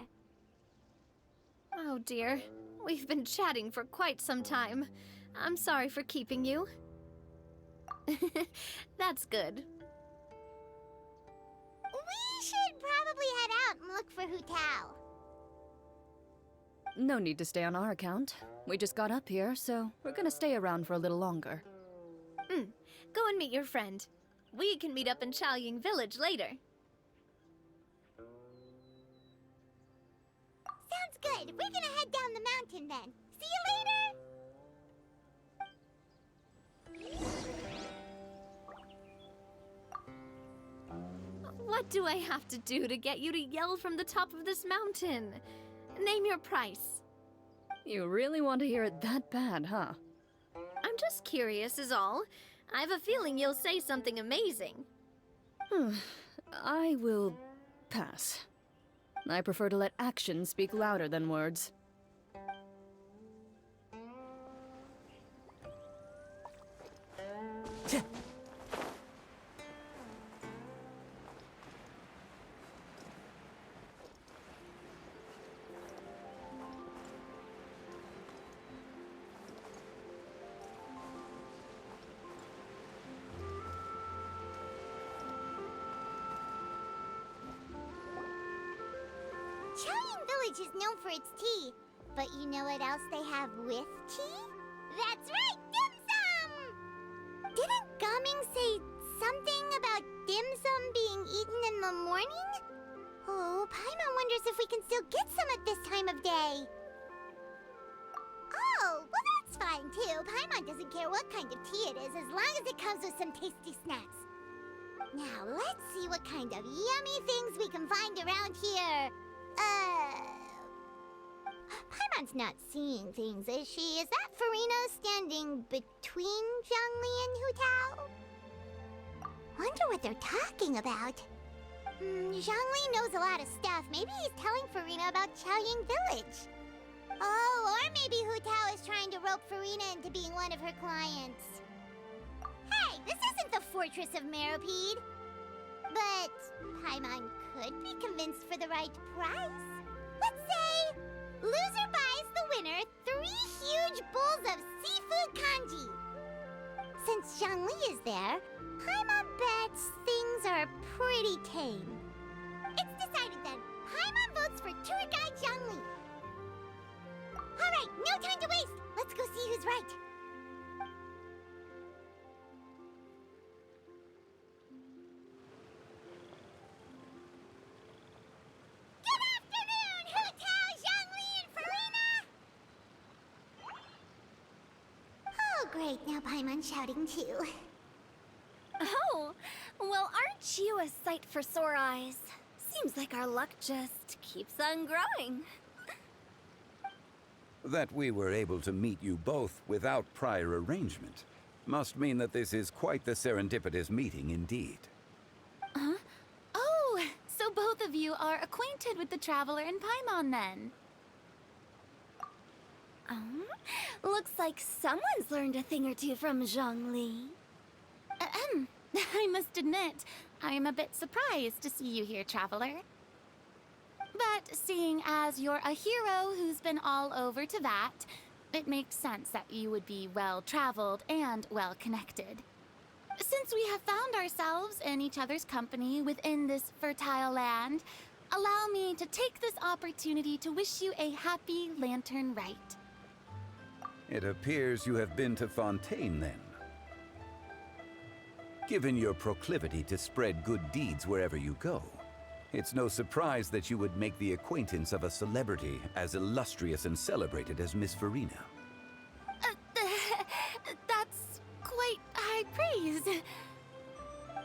[SPEAKER 22] Oh dear. We've been chatting for quite some time. I'm sorry for keeping you. That's good.
[SPEAKER 1] We should probably head out and look for Hu Tao.
[SPEAKER 9] No need to stay on our account. We just got up here, so we're gonna stay around for a little longer.
[SPEAKER 22] Go and meet your friend. We can meet up in Xiaoying Village later.
[SPEAKER 1] Sounds good. We're gonna head down the mountain then. See you later!
[SPEAKER 22] What do I have to do to get you to yell from the top of this mountain? Name your price.
[SPEAKER 9] You really want to hear it that bad, huh?
[SPEAKER 22] I'm just curious is all. I have a feeling you'll say something amazing.
[SPEAKER 9] I will pass. I prefer to let actions speak louder than words.
[SPEAKER 1] Xiaoying Village is known for its tea, but you know what else they have with tea? That's right, dim sum! Didn't Gaming say something about dim sum being eaten in the morning? Oh, Paimon wonders if we can still get some at this time of day. Oh, well that's fine too. Paimon doesn't care what kind of tea it is as long as it comes with some tasty snacks. Now let's see what kind of yummy things we can find around here. Paimon's not seeing things, is she? Is that Farina standing between Zhongli and Hu Tao? Wonder what they're talking about. Zhongli knows a lot of stuff. Maybe he's telling Farina about Xiaoying Village. Oh, or maybe Hu Tao is trying to rope Farina into being one of her clients. Hey, this isn't the Fortress of Meropide. But Paimon could be convinced for the right price. Let's say loser buys the winner 3 huge bowls of seafood kanji. Since Zhongli is there, Paimon bets things are pretty tame. It's decided then. Paimon votes for tour guide Zhongli. All right, no time to waste. Let's go see who's right. Great, now Paimon's shouting too.
[SPEAKER 22] Oh, well, aren't you a sight for sore eyes? Seems like our luck just keeps on growing.
[SPEAKER 19] That we were able to meet you both without prior arrangement must mean that this is quite the serendipitous meeting indeed.
[SPEAKER 10] Huh? Oh, so both of you are acquainted with the Traveler and Paimon then?
[SPEAKER 22] Looks like someone's learned a thing or two from Zhongli.
[SPEAKER 10] I must admit, I am a bit surprised to see you here, Traveler. But seeing as you're a hero who's been all over Teyvat, it makes sense that you would be well-traveled and well-connected. Since we have found ourselves in each other's company within this fertile land, allow me to take this opportunity to wish you a happy Lantern Rite.
[SPEAKER 19] It appears you have been to Fontaine, then. Given your proclivity to spread good deeds wherever you go, it's no surprise that you would make the acquaintance of a celebrity as illustrious and celebrated as Miss Farina.
[SPEAKER 10] That's quite high praise.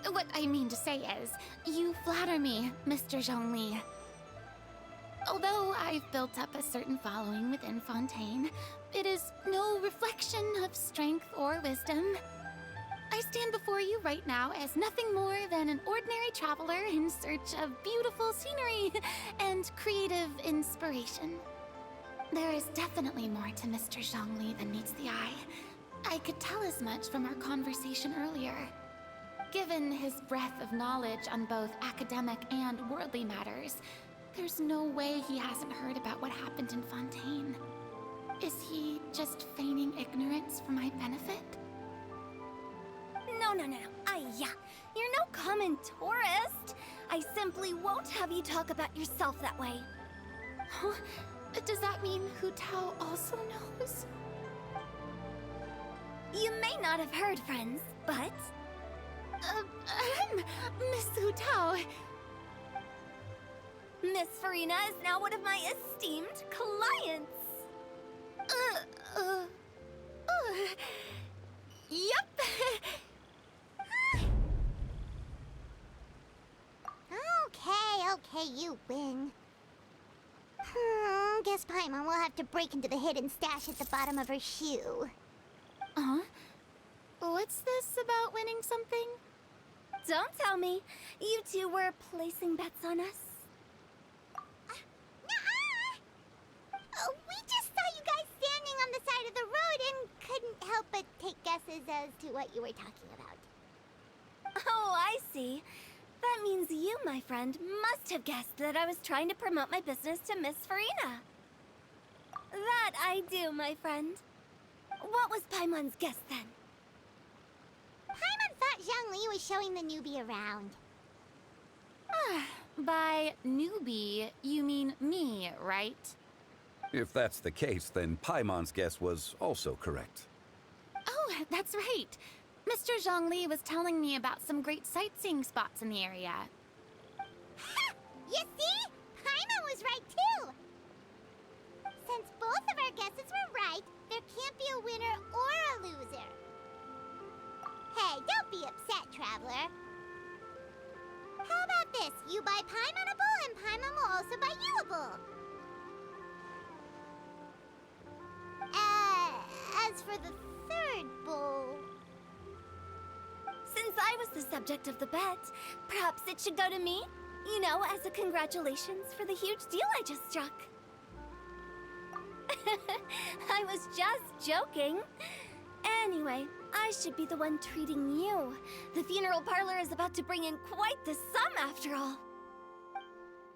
[SPEAKER 10] What I mean to say is, you flatter me, Mr. Zhongli. Although I've built up a certain following within Fontaine, it is no reflection of strength or wisdom. I stand before you right now as nothing more than an ordinary traveler in search of beautiful scenery and creative inspiration. There is definitely more to Mr. Zhongli than meets the eye. I could tell as much from our conversation earlier. Given his breadth of knowledge on both academic and worldly matters, there's no way he hasn't heard about what happened in Fontaine. Is he just feigning ignorance for my benefit?
[SPEAKER 22] No. You're no common tourist. I simply won't have you talk about yourself that way.
[SPEAKER 10] Huh? Does that mean Hu Tao also knows?
[SPEAKER 22] You may not have heard, friends, but...
[SPEAKER 10] Miss Hu Tao.
[SPEAKER 22] Miss Farina is now one of my esteemed clients.
[SPEAKER 10] Yep.
[SPEAKER 1] Okay, you win. Guess Paimon will have to break into the hidden stash at the bottom of her shoe.
[SPEAKER 10] What's this about winning something?
[SPEAKER 22] Don't tell me. You two were placing bets on us.
[SPEAKER 1] We just saw you guys standing on the side of the road and couldn't help but take guesses as to what you were talking about.
[SPEAKER 22] Oh, I see. That means you, my friend, must have guessed that I was trying to promote my business to Miss Farina. That I do, my friend. What was Paimon's guess then?
[SPEAKER 1] Paimon thought Zhongli was showing the newbie around.
[SPEAKER 10] By newbie, you mean me, right?
[SPEAKER 19] If that's the case, then Paimon's guess was also correct.
[SPEAKER 10] Oh, that's right. Mr. Zhongli was telling me about some great sightseeing spots in the area.
[SPEAKER 1] Ha! You see? Paimon was right too! Since both of our guesses were right, there can't be a winner or a loser. Hey, don't be upset, traveler. How about this? You buy Paimon a bowl and Paimon will also buy you a bowl. As for the third bowl...
[SPEAKER 22] Since I was the subject of the bet, perhaps it should go to me? You know, as a congratulations for the huge deal I just struck. I was just joking. Anyway, I should be the one treating you. The funeral parlor is about to bring in quite the sum after all.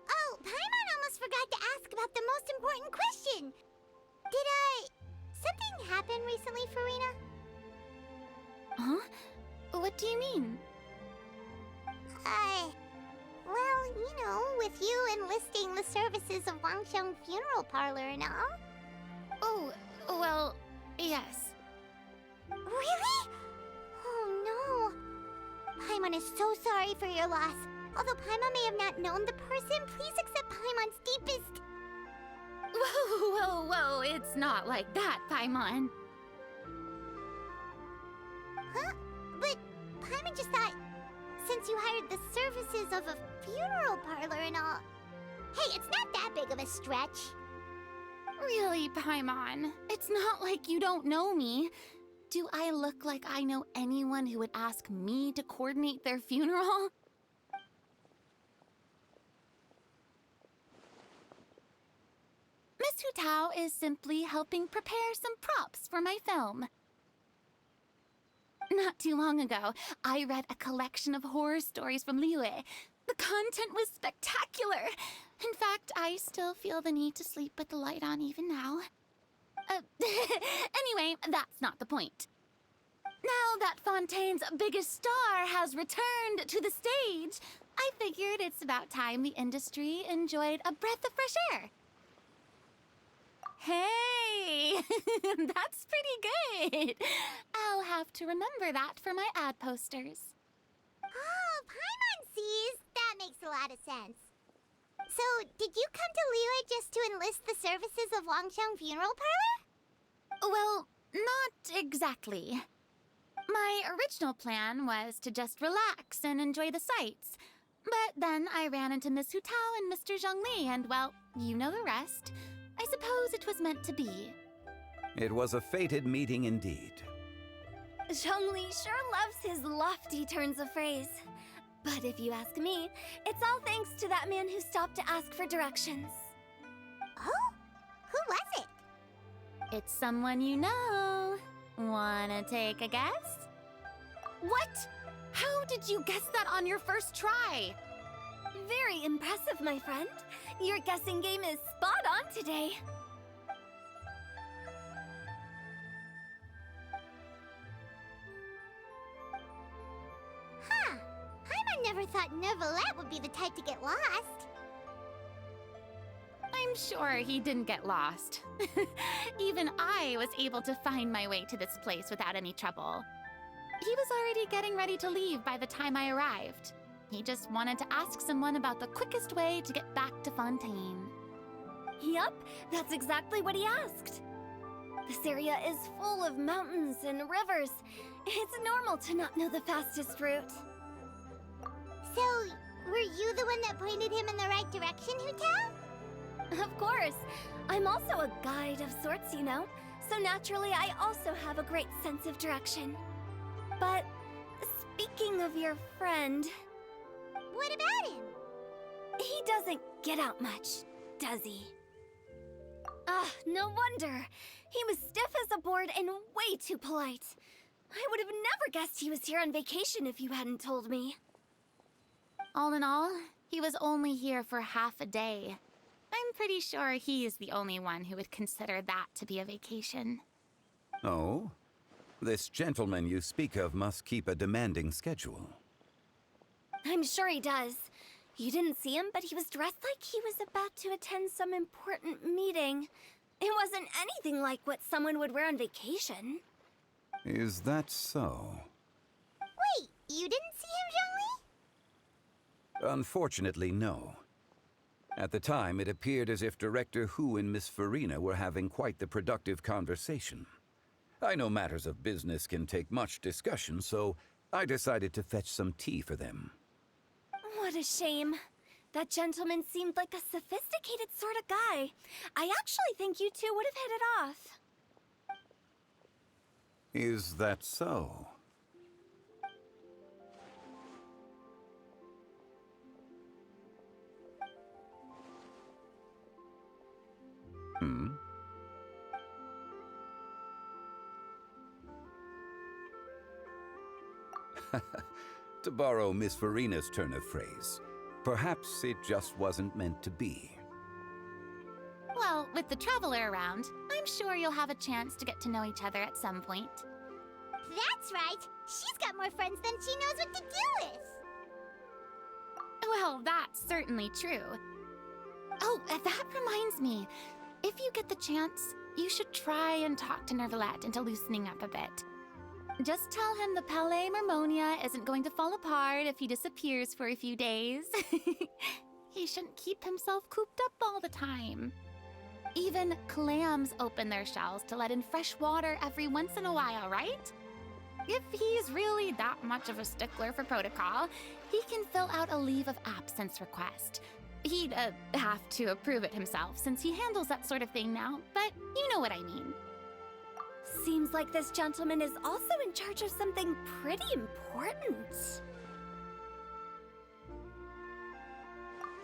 [SPEAKER 1] Oh, Paimon almost forgot to ask about the most important question. Something happen recently, Farina?
[SPEAKER 10] Huh? What do you mean?
[SPEAKER 1] Well, you know, with you enlisting the services of Wangsheng Funeral Parlor and all.
[SPEAKER 10] Oh, well, yes.
[SPEAKER 1] Really? Oh no. Paimon is so sorry for your loss. Although Paimon may have not known the person, please accept Paimon's deepest...
[SPEAKER 10] Whoa, it's not like that, Paimon.
[SPEAKER 1] Huh? But Paimon just thought, since you hired the services of a funeral parlor and all... Hey, it's not that big of a stretch.
[SPEAKER 10] Really, Paimon? It's not like you don't know me. Do I look like I know anyone who would ask me to coordinate their funeral? Miss Hu Tao is simply helping prepare some props for my film. Not too long ago, I read a collection of horror stories from Liyue. The content was spectacular. In fact, I still feel the need to sleep with the light on even now. Anyway, that's not the point. Now that Fontaine's biggest star has returned to the stage, I figured it's about time the industry enjoyed a breath of fresh air. Hey, that's pretty good. I'll have to remember that for my ad posters.
[SPEAKER 1] Oh, Paimon sees. That makes a lot of sense. So, did you come to Liyue just to enlist the services of Wangsheng Funeral Parlor?
[SPEAKER 10] Well, not exactly. My original plan was to just relax and enjoy the sights. But then I ran into Miss Hu Tao and Mr. Zhongli, and well, you know the rest. I suppose it was meant to be.
[SPEAKER 19] It was a fated meeting indeed.
[SPEAKER 22] Zhongli sure loves his lofty turns of phrase. But if you ask me, it's all thanks to that man who stopped to ask for directions.
[SPEAKER 1] Oh? Who was it?
[SPEAKER 10] It's someone you know. Wanna take a guess?
[SPEAKER 3] What? How did you guess that on your first try?
[SPEAKER 22] Very impressive, my friend. Your guessing game is spot on today.
[SPEAKER 1] Huh. Paimon never thought Neuvillette would be the type to get lost.
[SPEAKER 10] I'm sure he didn't get lost. Even I was able to find my way to this place without any trouble. He was already getting ready to leave by the time I arrived. He just wanted to ask someone about the quickest way to get back to Fontaine.
[SPEAKER 22] Yup, that's exactly what he asked. This area is full of mountains and rivers. It's normal to not know the fastest route.
[SPEAKER 1] So, were you the one that pointed him in the right direction, Hu-Tao?
[SPEAKER 22] Of course. I'm also a guide of sorts, you know. So naturally, I also have a great sense of direction. But speaking of your friend...
[SPEAKER 1] What about him?
[SPEAKER 22] He doesn't get out much, does he? Ah, no wonder. He was stiff as a board and way too polite. I would have never guessed he was here on vacation if you hadn't told me.
[SPEAKER 10] All in all, he was only here for half a day. I'm pretty sure he is the only one who would consider that to be a vacation.
[SPEAKER 19] Oh? This gentleman you speak of must keep a demanding schedule.
[SPEAKER 22] I'm sure he does. You didn't see him, but he was dressed like he was about to attend some important meeting. It wasn't anything like what someone would wear on vacation.
[SPEAKER 19] Is that so?
[SPEAKER 1] Wait, you didn't see him, Zhongli?
[SPEAKER 19] Unfortunately, no. At the time, it appeared as if Director Hu and Miss Farina were having quite the productive conversation. I know matters of business can take much discussion, so I decided to fetch some tea for them.
[SPEAKER 22] What a shame. That gentleman seemed like a sophisticated sort of guy. I actually think you two would have hit it off.
[SPEAKER 19] Is that so? To borrow Miss Farina's turn of phrase, perhaps it just wasn't meant to be.
[SPEAKER 10] Well, with the Traveler around, I'm sure you'll have a chance to get to know each other at some point.
[SPEAKER 1] That's right. She's got more friends than she knows what to do with.
[SPEAKER 10] Well, that's certainly true. Oh, that reminds me. If you get the chance, you should try and talk to Neuvillette into loosening up a bit. Just tell him the Palais Mermonia isn't going to fall apart if he disappears for a few days. He shouldn't keep himself cooped up all the time. Even clams open their shells to let in fresh water every once in a while, right? If he's really that much of a stickler for protocol, he can fill out a leave of absence request. He'd have to approve it himself since he handles that sort of thing now, but you know what I mean.
[SPEAKER 22] Seems like this gentleman is also in charge of something pretty important.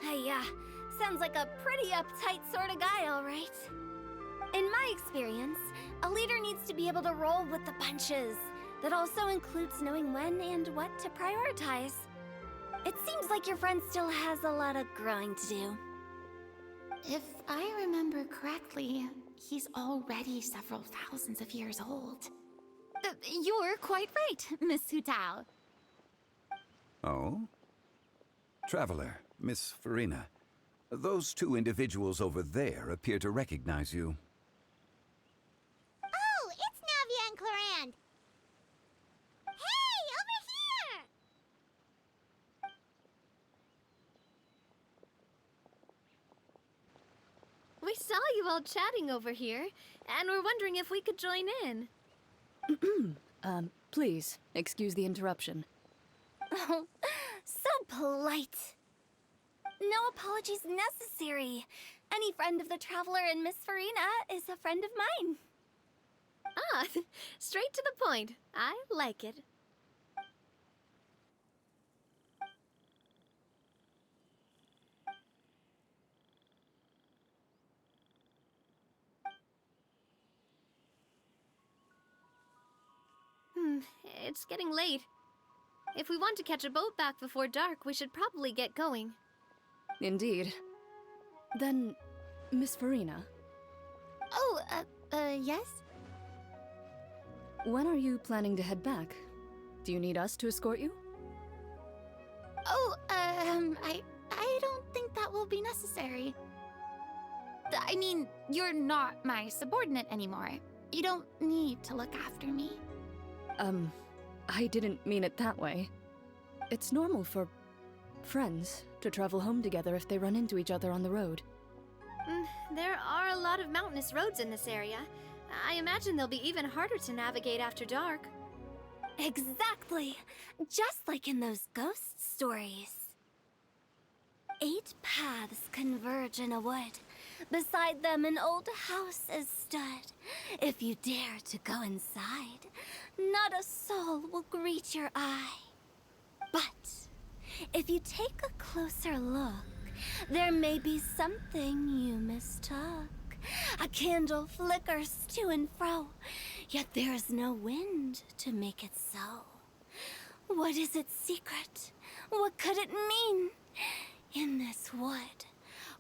[SPEAKER 22] Hey, sounds like a pretty uptight sort of guy, all right. In my experience, a leader needs to be able to roll with the punches. That also includes knowing when and what to prioritize. It seems like your friend still has a lot of growing to do.
[SPEAKER 10] If I remember correctly, he's already several thousands of years old. You're quite right, Miss Hu-Tao.
[SPEAKER 19] Oh? Traveler, Miss Farina, those two individuals over there appear to recognize you.
[SPEAKER 1] Oh, it's Navia and Clarand. Hey, over here!
[SPEAKER 22] We saw you all chatting over here, and we're wondering if we could join in.
[SPEAKER 9] Please, excuse the interruption.
[SPEAKER 22] Oh, so polite. No apologies necessary. Any friend of the Traveler and Miss Farina is a friend of mine. Ah, straight to the point. I like it. It's getting late. If we want to catch a boat back before dark, we should probably get going.
[SPEAKER 9] Indeed. Then, Miss Farina,
[SPEAKER 22] Oh, yes?
[SPEAKER 9] when are you planning to head back? Do you need us to escort you?
[SPEAKER 10] Oh, I don't think that will be necessary. I mean, you're not my subordinate anymore. You don't need to look after me.
[SPEAKER 9] I didn't mean it that way. It's normal for friends to travel home together if they run into each other on the road.
[SPEAKER 22] There are a lot of mountainous roads in this area. I imagine they'll be even harder to navigate after dark.
[SPEAKER 10] Exactly. Just like in those ghost stories.
[SPEAKER 22] 8 paths converge in a wood. Beside them an old house is stood. If you dare to go inside, not a soul will greet your eye. But if you take a closer look, there may be something you mistook. A candle flickers to and fro, yet there is no wind to make it so. What is its secret? What could it mean? In this wood,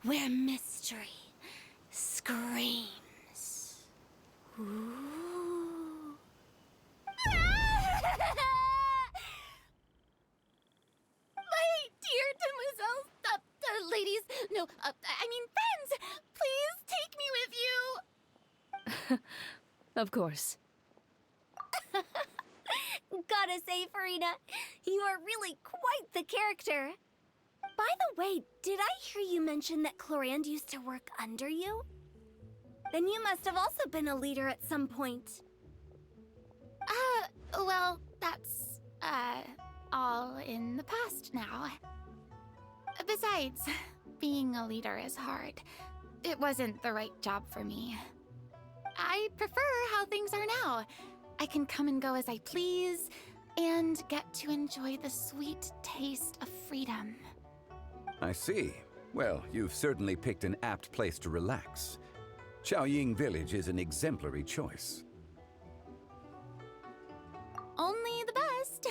[SPEAKER 22] where mystery screams. Ooh.
[SPEAKER 10] My dear demoiselles, ladies, no, I mean friends, please take me with you.
[SPEAKER 9] Of course.
[SPEAKER 22] Gotta say, Farina, you are really quite the character. By the way, did I hear you mention that Clorand used to work under you? Then you must have also been a leader at some point.
[SPEAKER 10] Well, that's, all in the past now. Besides, being a leader is hard. It wasn't the right job for me. I prefer how things are now. I can come and go as I please, and get to enjoy the sweet taste of freedom.
[SPEAKER 19] I see. Well, you've certainly picked an apt place to relax. Xiaoying Village is an exemplary choice.
[SPEAKER 10] Only the best.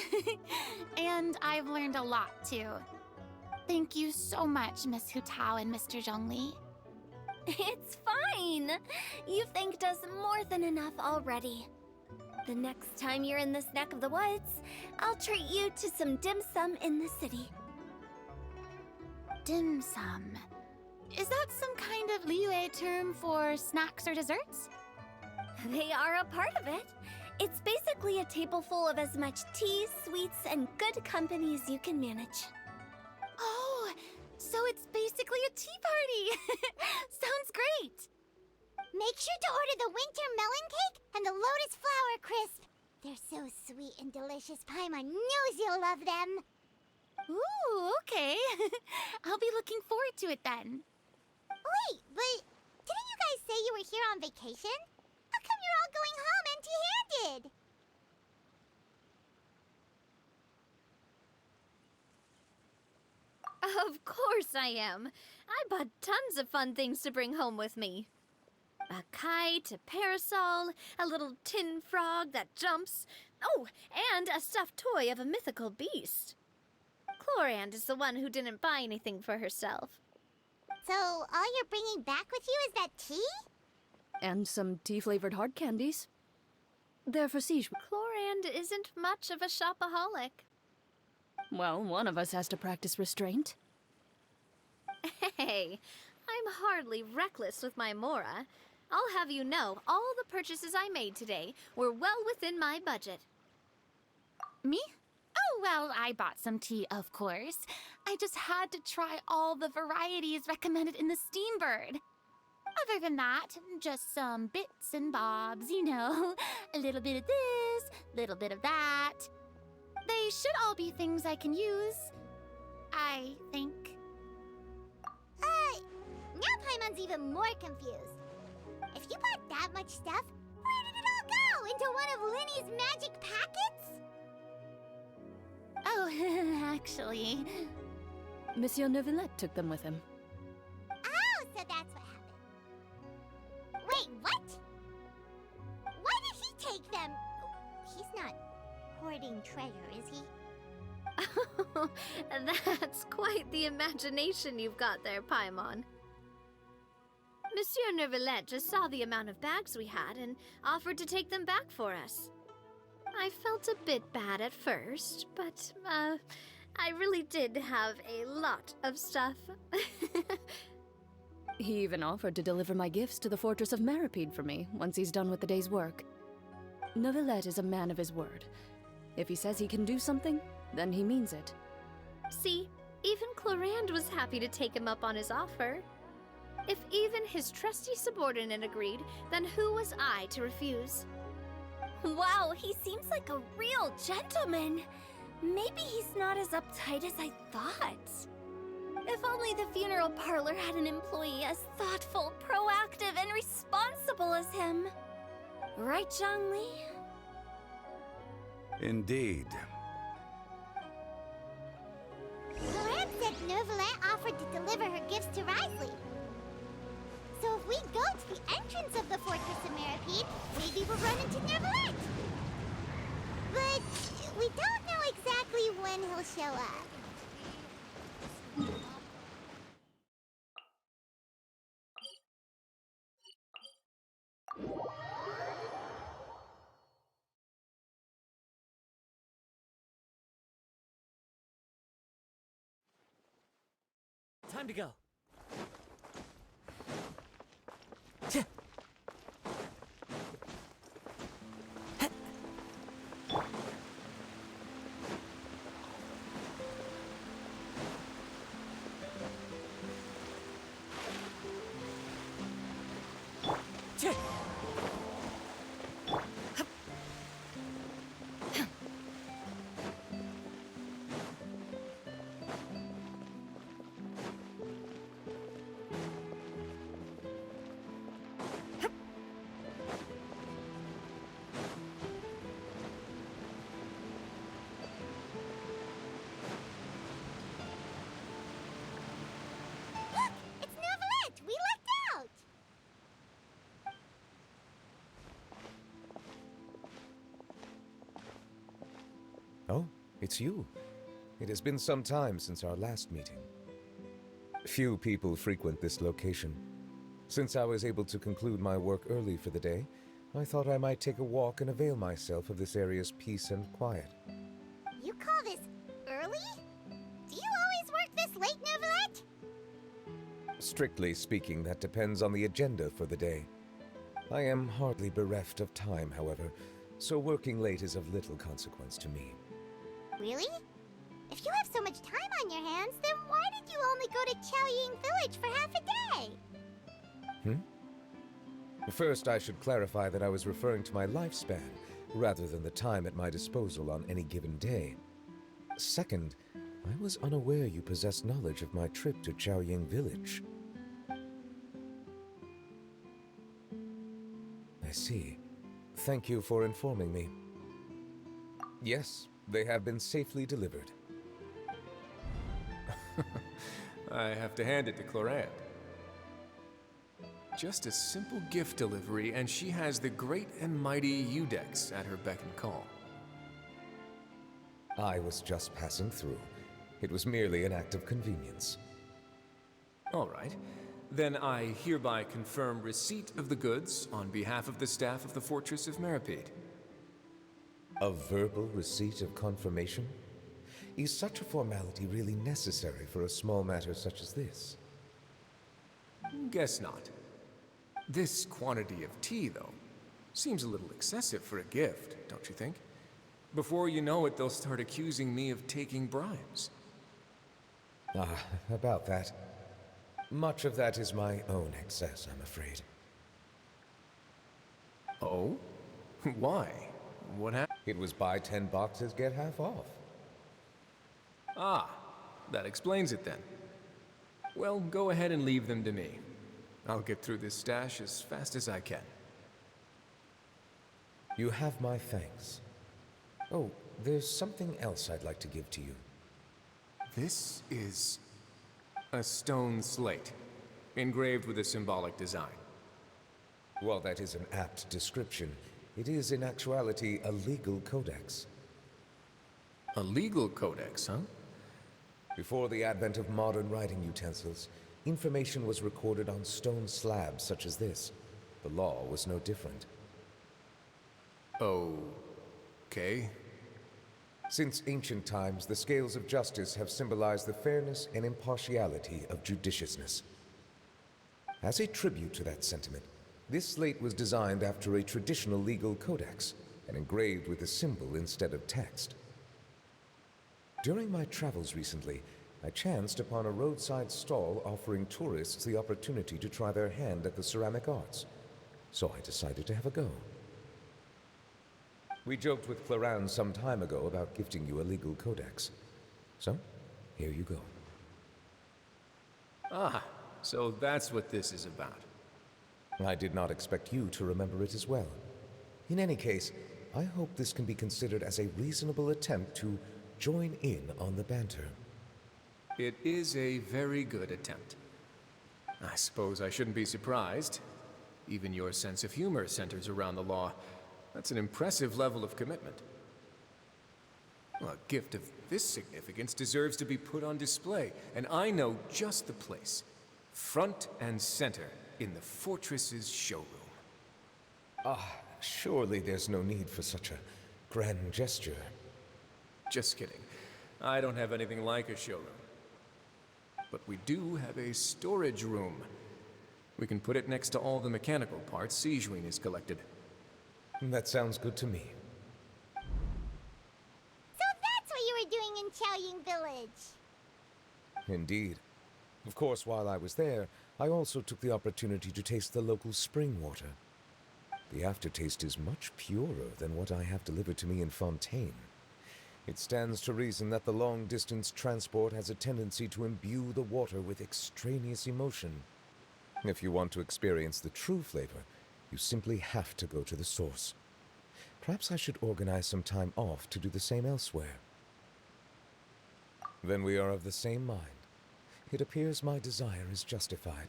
[SPEAKER 10] And I've learned a lot, too. Thank you so much, Miss Hu Tao and Mr. Zhongli.
[SPEAKER 22] It's fine. You've thanked us more than enough already. The next time you're in this neck of the woods, I'll treat you to some dim sum in the city.
[SPEAKER 10] Dim sum. Is that some kind of Liyue term for snacks or desserts?
[SPEAKER 22] They are a part of it. It's basically a table full of as much tea, sweets, and good company as you can manage.
[SPEAKER 10] Oh, so it's basically a tea party. Sounds great.
[SPEAKER 1] Make sure to order the winter melon cake and the lotus flower crisp. They're so sweet and delicious. Paimon knows you'll love them.
[SPEAKER 10] Ooh, okay. I'll be looking forward to it then.
[SPEAKER 1] Wait, but didn't you guys say you were here on vacation? How come you're all going home empty-handed?
[SPEAKER 22] Of course I am. I bought tons of fun things to bring home with me. A kite, a parasol, a little tin frog that jumps. Oh, and a stuffed toy of a mythical beast. Clorand is the one who didn't buy anything for herself.
[SPEAKER 1] So all you're bringing back with you is that tea?
[SPEAKER 9] And some tea-flavored hard candies. They're for Siege.
[SPEAKER 22] Clorand isn't much of a shopaholic.
[SPEAKER 9] Well, one of us has to practice restraint.
[SPEAKER 22] Hey, I'm hardly reckless with my Mora. I'll have you know, all the purchases I made today were well within my budget.
[SPEAKER 10] Me? Oh, well, I bought some tea, of course. I just had to try all the varieties recommended in the Steambird. Other than that, just some bits and bobs, you know. A little bit of this, little bit of that. They should all be things I can use, I think.
[SPEAKER 1] Now Paimon's even more confused. If you bought that much stuff, where did it all go? Into one of Linny's magic packets?
[SPEAKER 10] Oh, actually...
[SPEAKER 9] Monsieur Neuvillette took them with him.
[SPEAKER 1] Oh, so that's what happened. Wait, what? Why did he take them? He's not hoarding treasure, is he?
[SPEAKER 22] That's quite the imagination you've got there, Paimon. Monsieur Neuvillette just saw the amount of bags we had and offered to take them back for us. I felt a bit bad at first, but, I really did have a lot of stuff.
[SPEAKER 9] He even offered to deliver my gifts to the Fortress of Meripede for me once he's done with the day's work. Neuvillette is a man of his word. If he says he can do something, then he means it.
[SPEAKER 22] See, even Clorand was happy to take him up on his offer. If even his trusty subordinate agreed, then who was I to refuse?
[SPEAKER 10] Wow, he seems like a real gentleman. Maybe he's not as uptight as I thought. If only the funeral parlor had an employee as thoughtful, proactive, and responsible as him. Right, Zhongli?
[SPEAKER 19] Indeed.
[SPEAKER 1] Clorand said Neuvillette offered to deliver her gifts to Risley. So if we go to the entrance of the Fortress of Meripede, maybe we'll run into Neuvillette. But we don't know exactly when he'll show up.
[SPEAKER 11] Time to go.
[SPEAKER 12] Oh, it's you. It has been some time since our last meeting. Few people frequent this location. Since I was able to conclude my work early for the day, I thought I might take a walk and avail myself of this area's peace and quiet.
[SPEAKER 1] You call this early? Do you always work this late, Neuvillette?
[SPEAKER 12] Strictly speaking, that depends on the agenda for the day. I am hardly bereft of time, however, so working late is of little consequence to me.
[SPEAKER 1] Really? If you have so much time on your hands, then why did you only go to Chaoying Village for half a day?
[SPEAKER 12] First, I should clarify that I was referring to my lifespan, rather than the time at my disposal on any given day. Second, I was unaware you possessed knowledge of my trip to Chaoying Village. I see. Thank you for informing me. Yes, they have been safely delivered.
[SPEAKER 14] I have to hand it to Clorand. Just a simple gift delivery, and she has the great and mighty Udex at her beck and call.
[SPEAKER 12] I was just passing through. It was merely an act of convenience.
[SPEAKER 14] All right. Then I hereby confirm receipt of the goods on behalf of the staff of the Fortress of Meripede.
[SPEAKER 12] A verbal receipt of confirmation? Is such a formality really necessary for a small matter such as this?
[SPEAKER 14] Guess not. This quantity of tea, though, seems a little excessive for a gift, don't you think? Before you know it, they'll start accusing me of taking bribes.
[SPEAKER 12] About that. Much of that is my own excess, I'm afraid.
[SPEAKER 14] Oh? Why? What happened?
[SPEAKER 12] It was buy 10 boxes, get half off.
[SPEAKER 14] Ah, that explains it then. Well, go ahead and leave them to me. I'll get through this stash as fast as I can.
[SPEAKER 12] You have my thanks. Oh, there's something else I'd like to give to you.
[SPEAKER 14] This is a stone slate, engraved with a symbolic design.
[SPEAKER 12] While that is an apt description, it is in actuality a legal codex.
[SPEAKER 14] A legal codex, huh?
[SPEAKER 12] Before the advent of modern writing utensils, information was recorded on stone slabs such as this. The law was no different.
[SPEAKER 14] Okay.
[SPEAKER 12] Since ancient times, the scales of justice have symbolized the fairness and impartiality of judiciousness. As a tribute to that sentiment, this slate was designed after a traditional legal codex and engraved with a symbol instead of text. During my travels recently, I chanced upon a roadside stall offering tourists the opportunity to try their hand at the ceramic arts, so I decided to have a go. We joked with Clarence some time ago about gifting you a legal codex. So, here you go.
[SPEAKER 14] Ah, so that's what this is about.
[SPEAKER 12] I did not expect you to remember it as well. In any case, I hope this can be considered as a reasonable attempt to join in on the banter.
[SPEAKER 14] It is a very good attempt. I suppose I shouldn't be surprised. Even your sense of humor centers around the law. That's an impressive level of commitment. Well, a gift of this significance deserves to be put on display, and I know just the place. Front and center in the fortress's showroom.
[SPEAKER 12] Ah, surely there's no need for such a grand gesture.
[SPEAKER 14] Just kidding. I don't have anything like a showroom. But we do have a storage room. We can put it next to all the mechanical parts Sijuin has collected.
[SPEAKER 12] That sounds good to me.
[SPEAKER 1] So that's what you were doing in Chaoying Village.
[SPEAKER 12] Indeed. Of course, while I was there, I also took the opportunity to taste the local spring water. The aftertaste is much purer than what I have delivered to me in Fontaine. It stands to reason that the long-distance transport has a tendency to imbue the water with extraneous emotion. If you want to experience the true flavor, you simply have to go to the source. Perhaps I should organize some time off to do the same elsewhere. Then we are of the same mind. It appears my desire is justified.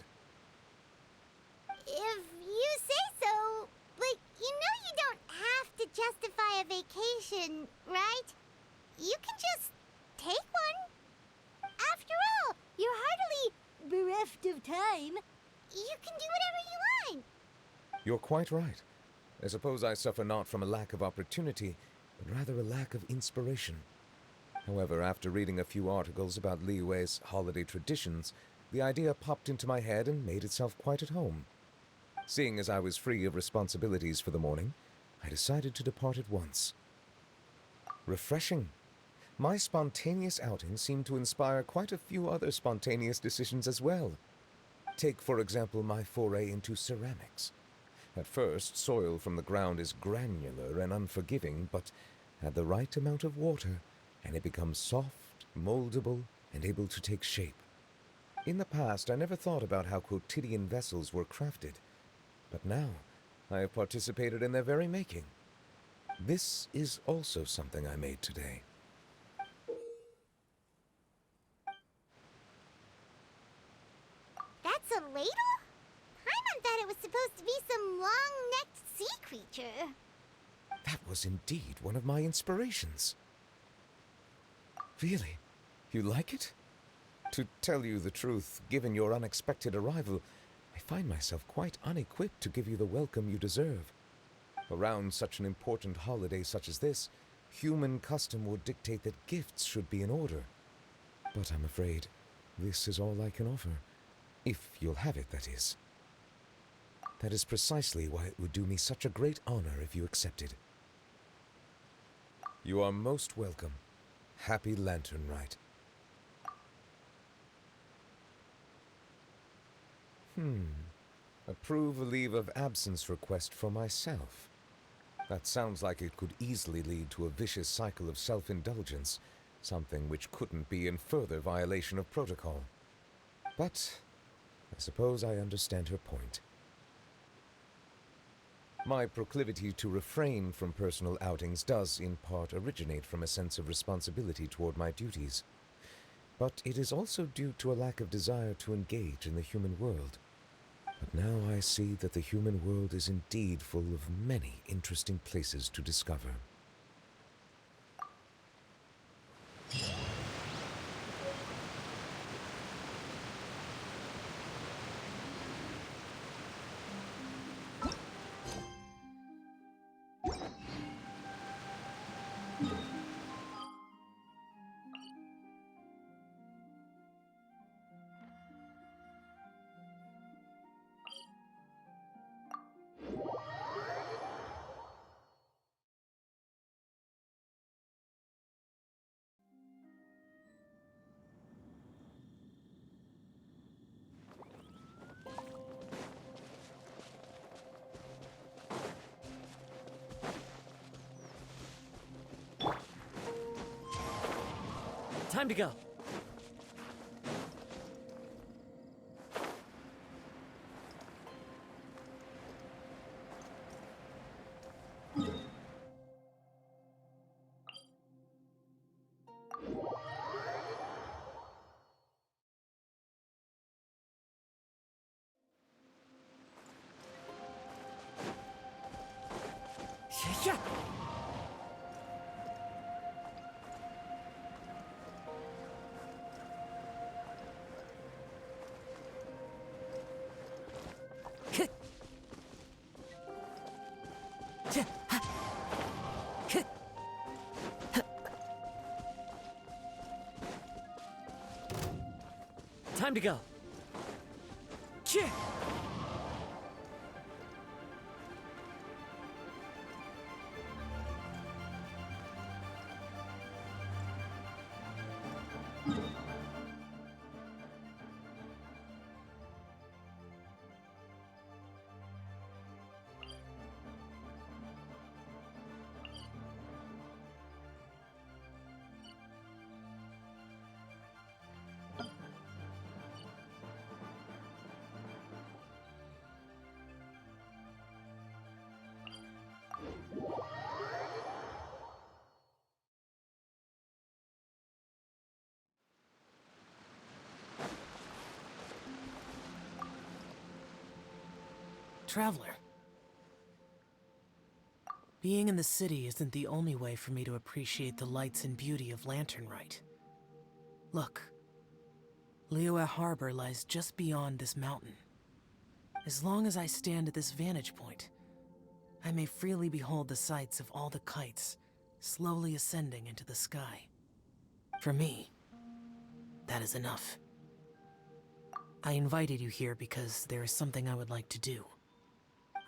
[SPEAKER 1] If you say so, but you know you don't have to justify a vacation, right? You can just take one. After all, you're hardly bereft of time. You can do whatever you want.
[SPEAKER 12] You're quite right. I suppose I suffer not from a lack of opportunity, but rather a lack of inspiration. However, after reading a few articles about Liyue's holiday traditions, the idea popped into my head and made itself quite at home. Seeing as I was free of responsibilities for the morning, I decided to depart at once. Refreshing. My spontaneous outing seemed to inspire quite a few other spontaneous decisions as well. Take, for example, my foray into ceramics. At first, soil from the ground is granular and unforgiving, but add the right amount of water, and it becomes soft, moldable, and able to take shape. In the past, I never thought about how quotidian vessels were crafted, but now I have participated in their very making. This is also something I made today.
[SPEAKER 1] That's a ladle? Paimon thought it was supposed to be some long-necked sea creature.
[SPEAKER 12] That was indeed one of my inspirations. Really? You like it? To tell you the truth, given your unexpected arrival, I find myself quite unequipped to give you the welcome you deserve. Around such an important holiday such as this, human custom would dictate that gifts should be in order. But I'm afraid this is all I can offer. If you'll have it, that is. That is precisely why it would do me such a great honor if you accepted. You are most welcome. Happy Lantern Rite. Approve a leave of absence request for myself. That sounds like it could easily lead to a vicious cycle of self-indulgence, something which couldn't be in further violation of protocol. But I suppose I understand her point. My proclivity to refrain from personal outings does, in part, originate from a sense of responsibility toward my duties. But it is also due to a lack of desire to engage in the human world. But now I see that the human world is indeed full of many interesting places to discover.
[SPEAKER 15] Time to go. Yeah. Time to go.
[SPEAKER 20] Traveler. Being in the city isn't the only way for me to appreciate the lights and beauty of Lantern Rite. Look, Liyue Harbor lies just beyond this mountain. As long as I stand at this vantage point, I may freely behold the sights of all the kites slowly ascending into the sky. For me, that is enough. I invited you here because there is something I would like to do.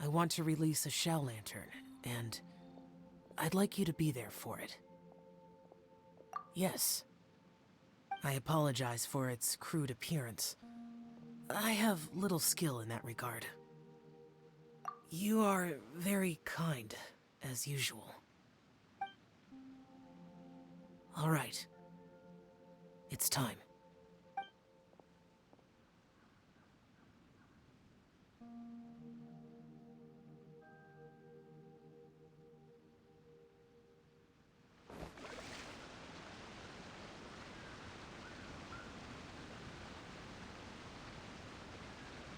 [SPEAKER 20] I want to release a shell lantern, and I'd like you to be there for it. Yes. I apologize for its crude appearance. I have little skill in that regard. You are very kind, as usual. All right. It's time.